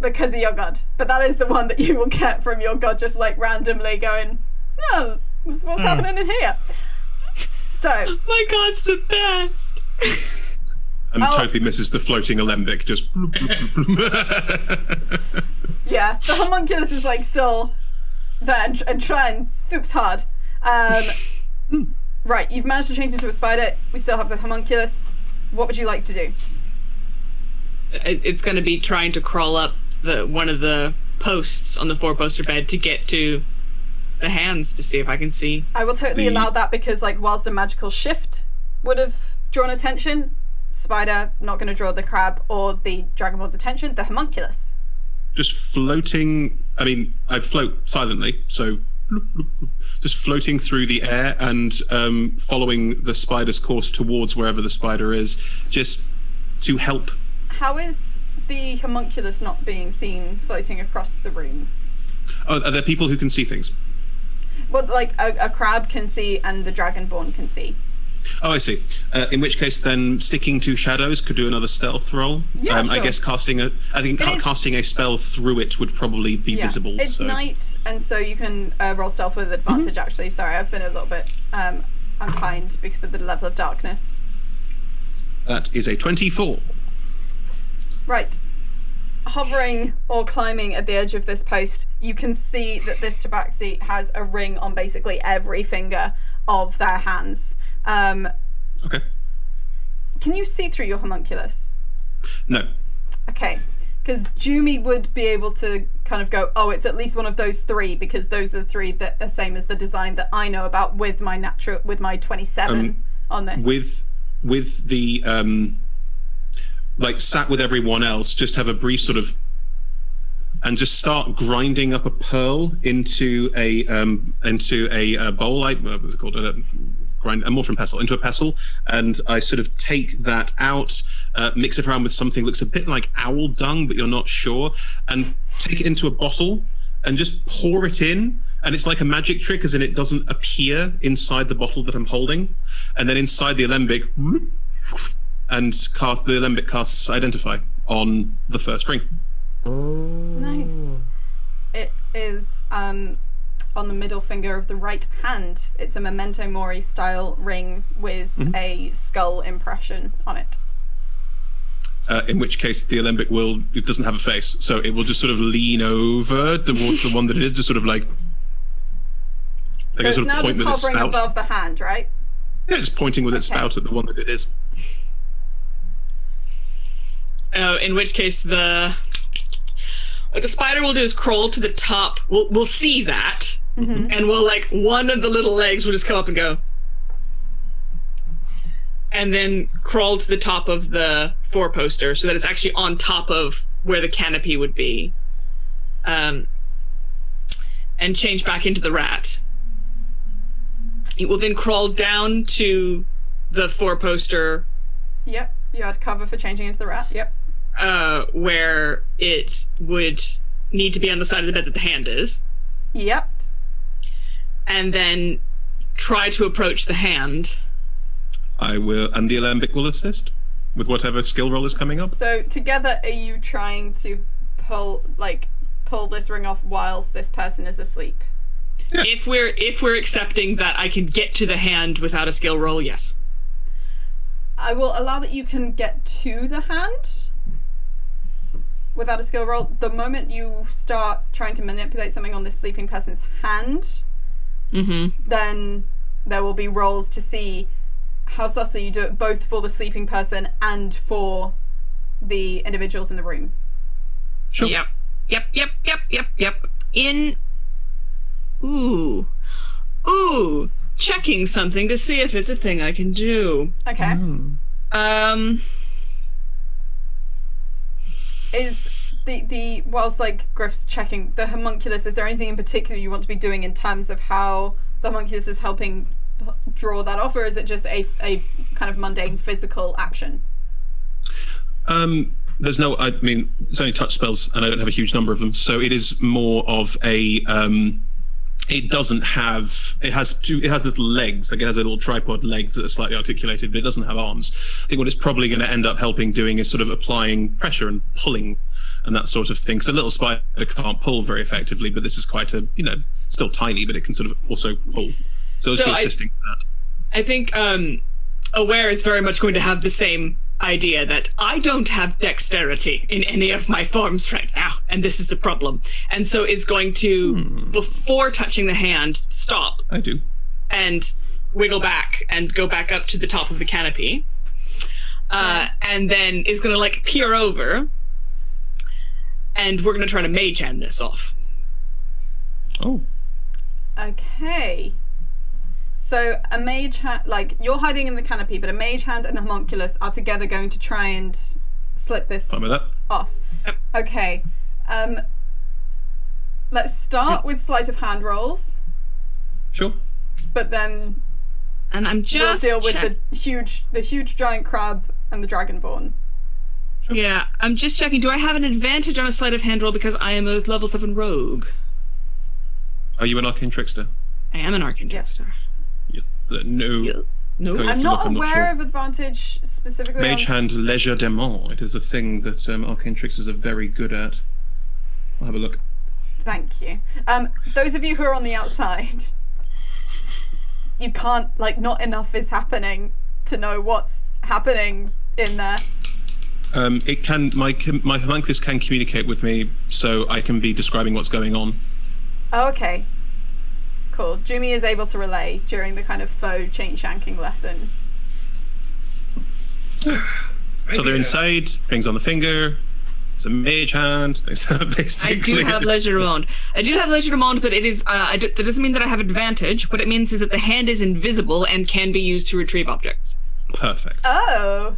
Because of your god. But that is the one that you will get from your god, just like randomly going, oh, what's happening in here? So My god's the best! And totally misses the floating alembic, just bloop, bloop, bloop. yeah, the homunculus is like still there and trying soups hard. Right, you've managed to change into a spider. We still have the homunculus. What would you like to do? It's going to be trying to crawl up one of the posts on the 4-poster bed to get to the hands to see if I can see. I will totally allow that, because like whilst a magical shift would have drawn attention, spider not going to draw the crab or the dragonborn's attention. The homunculus Just floating. I mean, I float silently, so bloop, bloop, bloop, just floating through the air and following the spider's course towards wherever the spider is, just to help. How is the homunculus not being seen floating across the room? Oh, are there people who can see things? Well, like a crab can see and the dragonborn can see. Oh, I see. In which case, then sticking to shadows could do another stealth roll. Yeah, sure. I guess casting a spell through it would probably be visible. It's so. night, and so you can roll stealth with advantage. Actually, sorry, I've been a little bit unkind because of the level of darkness. That is a 24. Right. Hovering or climbing at the edge of this post, you can see that this tabaxi has a ring on basically every finger of their hands. Okay. Can you see through your homunculus? No. Okay. Because Jumi would be able to kind of go, oh, it's at least one of those 3, because those are the 3 that are same as the design that I know about with my 27 on this. With the like sat with everyone else, just have a brief sort of, and just start grinding up a pearl into a bowl. What was it called? A mortar and pestle into a pestle, and I sort of take that out, mix it around with something that looks a bit like owl dung, but you're not sure, and take it into a bottle and just pour it in. And it's like a magic trick, as in it doesn't appear inside the bottle that I'm holding, and then inside the alembic, and the alembic casts Identify on the first ring. Nice. It is on the middle finger of the right hand. It's a Memento Mori style ring with a skull impression on it. In which case the alembic it doesn't have a face, so it will just sort of lean over towards the one that it is, just sort of like. So it's now just hovering above the hand, right? Yeah, just pointing with its spout at the one that it is. In which case what the spider will do is crawl to the top. We'll see that, and we'll like one of the little legs will just come up and go, and then crawl to the top of the 4-poster so that it's actually on top of where the canopy would be, and change back into the rat. It will then crawl down to the four-poster Yep. You had cover for changing into the rat. Yep. where it would need to be on the side of the bed that the hand is. Yep. And then try to approach the hand. I will, and the alembic will assist with whatever skill roll is coming up. So together, are you trying to pull this ring off whilst this person is asleep? Yeah. If we're accepting that I can get to the hand without a skill roll, yes. I will allow that you can get to the hand without a skill roll. The moment you start trying to manipulate something on this sleeping person's hand, then there will be rolls to see how subtly you do it, both for the sleeping person and for the individuals in the room. Sure. Yep. Ooh. Checking something to see if it's a thing I can do. Okay. Is the whilst like Griff's checking the homunculus, is there anything in particular you want to be doing in terms of how the homunculus is helping draw that off, or is it just a kind of mundane physical action? There's no, I mean, it's only touch spells and I don't have a huge number of them. So it is more of a, it has little legs, like it has a little tripod legs that are slightly articulated, but it doesn't have arms. I think what it's probably going to end up helping doing is sort of applying pressure and pulling and that sort of thing. So a little spider can't pull very effectively, but this is quite a, still tiny, but it can sort of also pull. So it's assisting that. I think Aware is very much going to have the same idea that I don't have dexterity in any of my forms right now, and this is a problem. And so is going to, before touching the hand, stop. I do. And wiggle back and go back up to the top of the canopy. And then is going to peer over, and we're going to try to mage hand this off. Oh. Okay. So a mage hand, you're hiding in the canopy, but a mage hand and a homunculus are together going to try and slip this off. Yep. Okay. Let's start with sleight of hand rolls. Sure. But then and I'm just we'll deal with the huge giant crab and the dragonborn. Sure. Yeah, I'm just checking. Do I have an advantage on a sleight of hand roll because I am a level 7 rogue? Are you an arcane trickster? I am an arcane trickster. Yes. No. No. I'm not aware of advantage specifically. Mage hand légèrement. It is a thing that arcane tricksters are very good at. I'll have a look. Thank you. Those of you who are on the outside, you can't, not enough is happening to know what's happening in there. It can, my homunculus can communicate with me, so I can be describing what's going on. Okay. Cool. Jimmy is able to relay during the kind of faux chain shanking lesson. So they're inside, rings on the finger, it's a mage hand, basically. I do have Leisure Amond. But it is, that doesn't mean that I have advantage. What it means is that the hand is invisible and can be used to retrieve objects. Perfect. Oh,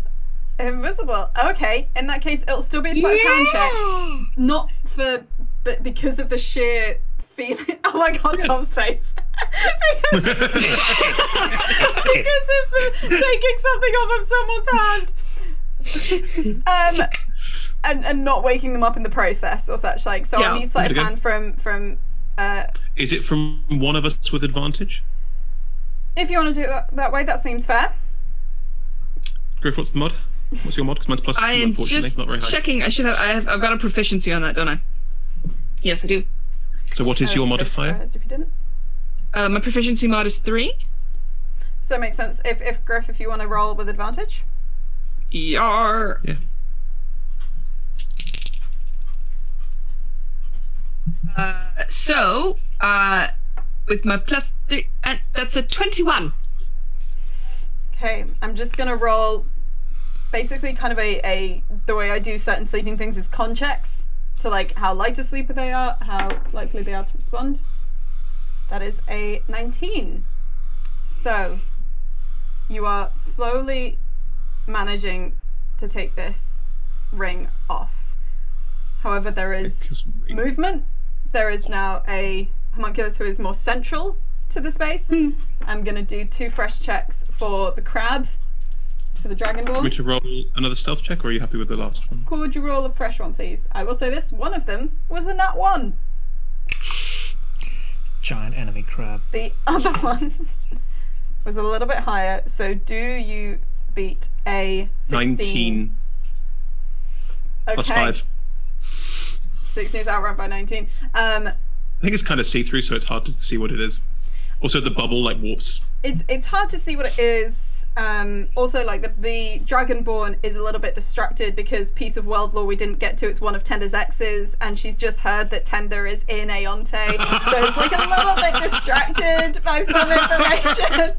invisible. Okay. In that case, it'll still be a sleight of hand check. Not but because of the sheer feeling. Oh my god, Tom's face. because of the taking something off of someone's hand. And not waking them up in the process or such. So I need sleight of hand from Is it from one of us with advantage? If you want to do it that way, that seems fair. Griff, what's the mod? What's your mod? Because mine's +2, I am unfortunately, just not very high. checking. I've got a proficiency on that, don't I? Yes, I do. So what is your modifier? If you didn't. My proficiency mod is 3. So it makes sense. If Griff, if you want to roll with advantage. Yar. Yeah. With my +3, that's a 21. Okay, I'm just gonna roll. Basically, kind of the way I do certain sleeping things is con checks to how light a sleeper they are, how likely they are to respond. That is a 19. So you are slowly managing to take this ring off. However, there is movement. There is now a homunculus who is more central to the space. I'm going to do 2 fresh checks for the crab, for the Want me dragonborn. to roll another stealth check, or are you happy with the last one? Could you roll a fresh one, please? I will say this, one of them was a nat 1. Giant enemy crab. The other one was a little bit higher. So do you beat a 16? 19 plus 5. 16 is outrun by 19. I think it's kind of see-through, so it's hard to see what it is. Also, the bubble like warps. It's hard to see what it is. Also, like the Dragonborn is a little bit distracted because piece of world lore we didn't get to. It's one of Tender's exes, and she's just heard that Tender is in Aonte, so it's like a little bit distracted by some information.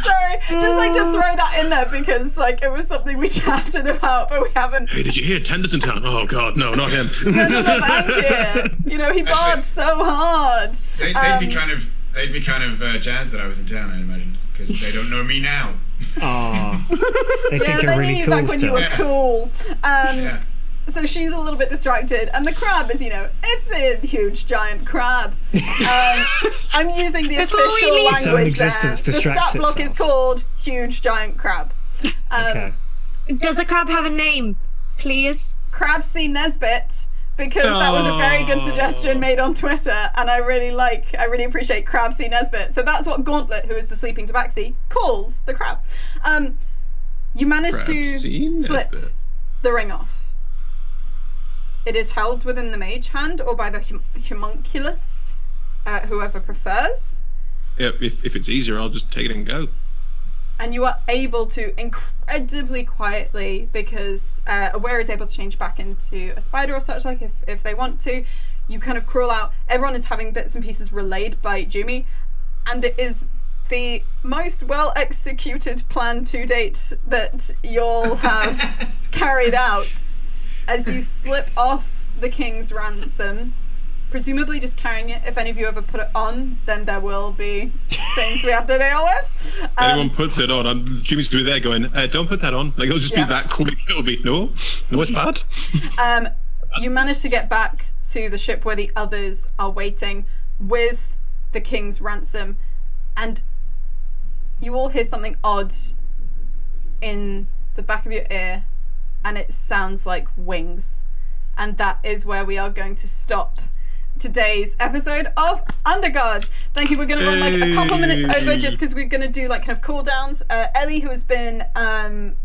Sorry, just like to throw that in there because like it was something we chatted about, but we haven't. Hey, did you hear Tender's in town? Oh God, no, not him. Tender the vampire. You know, he barred so hard. They'd be kind of jazzed that I was in town, I imagine, because they don't know me now. Oh, they think Yeah, you're they really knew you cool back when you still. were cool. Yeah. So she's a little bit distracted, and the crab is, it's a huge giant crab. I'm using the Before we official leave- Its own language existence there. The distracts stat block is itself. called huge giant crab. Okay. Does the crab have a name, please? Crab C. Nesbit, because that was a very good suggestion made on Twitter, and I really appreciate Crab C. Nesbit. So that's what Gauntlet, who is the sleeping tabaxi, calls the crab. You managed Crab to C. slip Nesbit. the ring off. It is held within the mage hand or by the homunculus, whoever prefers. Yeah, if it's easier, I'll just take it and go. And you are able to incredibly quietly, because Aware is able to change back into a spider or such like if they want to. You kind of crawl out. Everyone is having bits and pieces relayed by Jumi, and it is the most well executed plan to date that you'll have carried out. As you slip off the king's ransom, presumably just carrying it. If any of you ever put it on, then there will be things we have to deal with. If anyone puts it on, Jimmy's going to be there going, don't put that on. Like, it'll just Yeah. be that quick. It'll be, no, it's bad. You manage to get back to the ship where the others are waiting with the king's ransom, and you all hear something odd in the back of your ear, and it sounds like wings. And that is where we are going to stop today's episode of Undergods. Thank you. We're going to run like a couple minutes over just because we're going to do like kind of cool downs. Ellie, who has been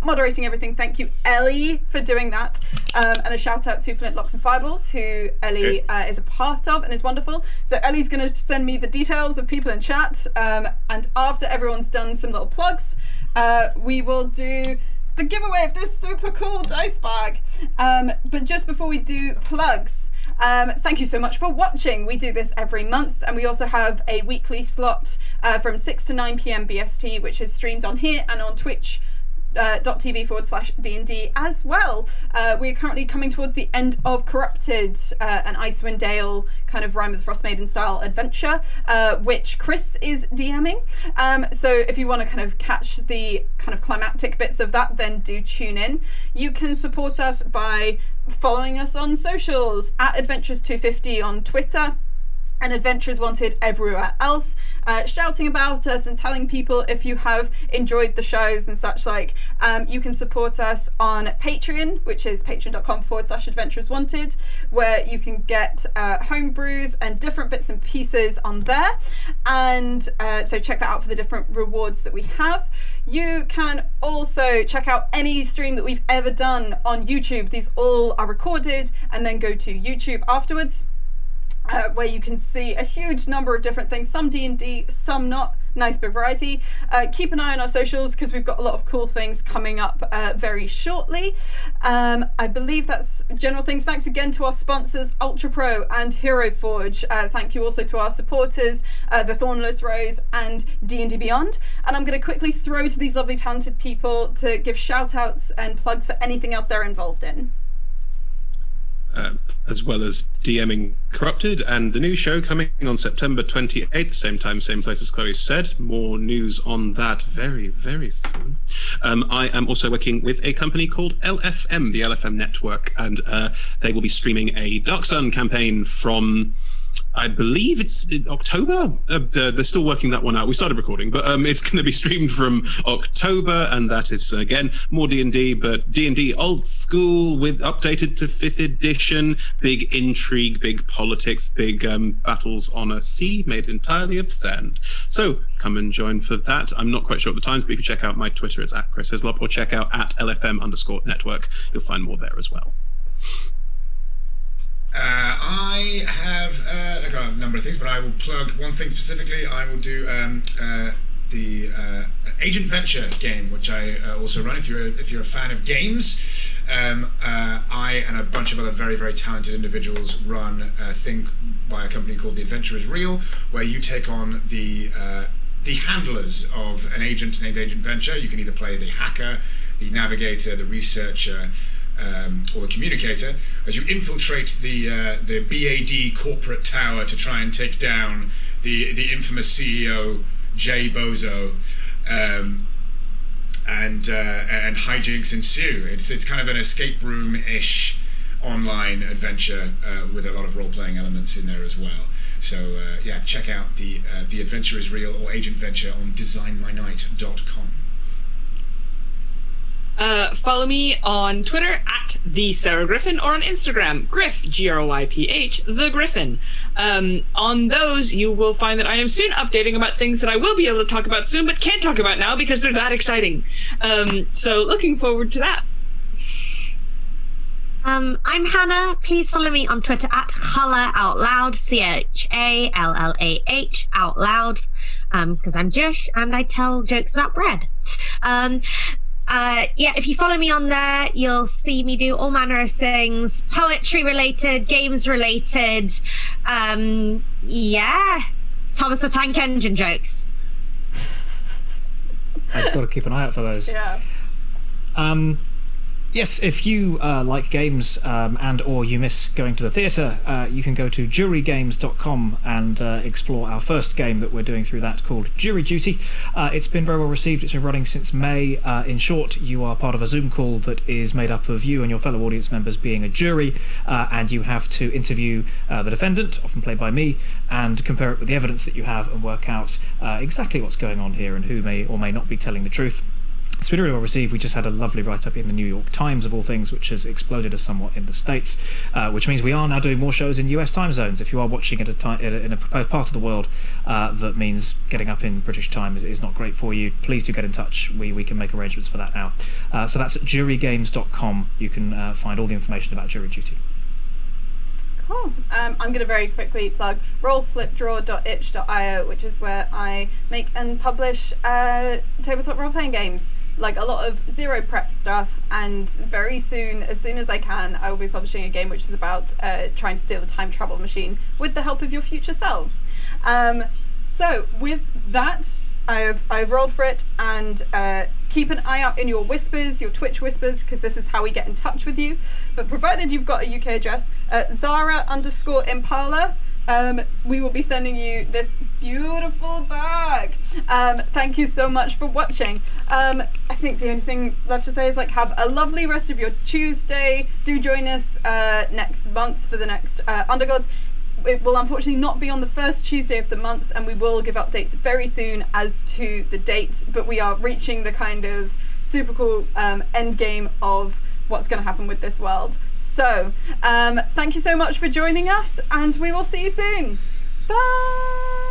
moderating everything, thank you, Ellie, for doing that. And a shout out to Flintlocks and Fireballs, who Ellie is a part of and is wonderful. So Ellie's going to send me the details of people in chat. And after everyone's done some little plugs, we will do the giveaway of this super cool dice bag. But just before we do plugs, thank you so much for watching. We do this every month, and we also have a weekly slot from 6 to 9 p.m. BST, which is streamed on here and on Twitch. .tv/D&D as well. We're currently coming towards the end of Corrupted, an Icewind Dale kind of Rime of the Frost Maiden style adventure, which Chris is DMing. So if you want to kind of catch the kind of climactic bits of that, then do tune in. You can support us by following us on socials at Adventures250 on Twitter, and Adventures Wanted everywhere else, shouting about us and telling people if you have enjoyed the shows and such like. You can support us on Patreon, which is patreon.com/Adventures Wanted, where you can get homebrews and different bits and pieces on there. And so check that out for the different rewards that we have. You can also check out any stream that we've ever done on YouTube. These all are recorded and then go to YouTube afterwards. Where you can see a huge number of different things, some D&D, some not. Nice big variety. Keep an eye on our socials because we've got a lot of cool things coming up very shortly. I believe that's general things. Thanks again to our sponsors, Ultra Pro and Hero Forge. Thank you also to our supporters, the Thornless Rose and D&D Beyond. And I'm going to quickly throw to these lovely talented people to give shout outs and plugs for anything else they're involved in. As well as DMing Corrupted and the new show coming on September 28th, same time, same place as Chloe said. More news on that very, very soon. I am also working with a company called LFM, the LFM Network, and they will be streaming a Dark Sun campaign from I believe it's in October. They're still working that one out. We started recording, but it's going to be streamed from October, and that is again more D&D, but D&D old school with updated to 5th edition. Big intrigue, big politics, big battles on a sea made entirely of sand. So come and join for that. I'm not quite sure at the times, but if you check out my Twitter, it's at Chris Hislop, or check out at LFM_network. You'll find more there as well. I have I've got a number of things, but I will plug one thing specifically. I will do the Agent Venture game, which I also run. If you're a fan of games, I and a bunch of other very, very talented individuals run a thing by a company called The Adventure is Real, where you take on the handlers of an agent named Agent Venture. You can either play the hacker, the navigator, the researcher, or the communicator, as you infiltrate the BAD corporate tower to try and take down the infamous CEO Jay Bozo, and hijinks ensue. It's kind of an escape room-ish online adventure with a lot of role-playing elements in there as well. So yeah, check out the Adventure is Real or Agent Venture on designmynight.com. Follow me on Twitter at the Sarah Griffin, or on Instagram, Griff, Gryph, the Griffin. On those, you will find that I am soon updating about things that I will be able to talk about soon, but can't talk about now because they're that exciting. So looking forward to that. I'm Hannah. Please follow me on Twitter at Challa Out Loud, CHALLAH out loud, because I'm Jewish and I tell jokes about bread. Yeah, if you follow me on there, you'll see me do all manner of things, poetry related, games related. Yeah, Thomas the Tank Engine jokes. I've got to keep an eye out for those. Yeah. Yes, if you like games and or you miss going to the theatre, you can go to jurygames.com and explore our first game that we're doing through that, called Jury Duty. It's been very well received. It's been running since May. In short, you are part of a Zoom call that is made up of you and your fellow audience members being a jury, and you have to interview the defendant, often played by me, and compare it with the evidence that you have and work out exactly what's going on here and who may or may not be telling the truth. It's been really well received. We just had a lovely write-up in the New York Times, of all things, which has exploded us somewhat in the States, which means we are now doing more shows in US time zones. If you are watching at in a proposed part of the world that means getting up in British time is not great for you, please do get in touch. We can make arrangements for that now. So that's at jurygames.com. You can find all the information about Jury Duty. Cool. I'm going to very quickly plug rollflipdraw.itch.io, which is where I make and publish tabletop role-playing games. Like a lot of zero prep stuff, and very soon, as soon as I can, I will be publishing a game which is about trying to steal a time travel machine with the help of your future selves. So with that, I've rolled for it, and keep an eye out in your whispers, your Twitch whispers, because this is how we get in touch with you. But provided you've got a UK address, Zara_Impala, we will be sending you this beautiful bag. Thank you so much for watching. I think the only thing left to say is, like, have a lovely rest of your Tuesday. Do join us next month for the next Undergods. It will unfortunately not be on the first Tuesday of the month, and we will give updates very soon as to the date, but we are reaching the kind of super cool end game of what's going to happen with this world. So thank you so much for joining us, and we will see you soon. Bye.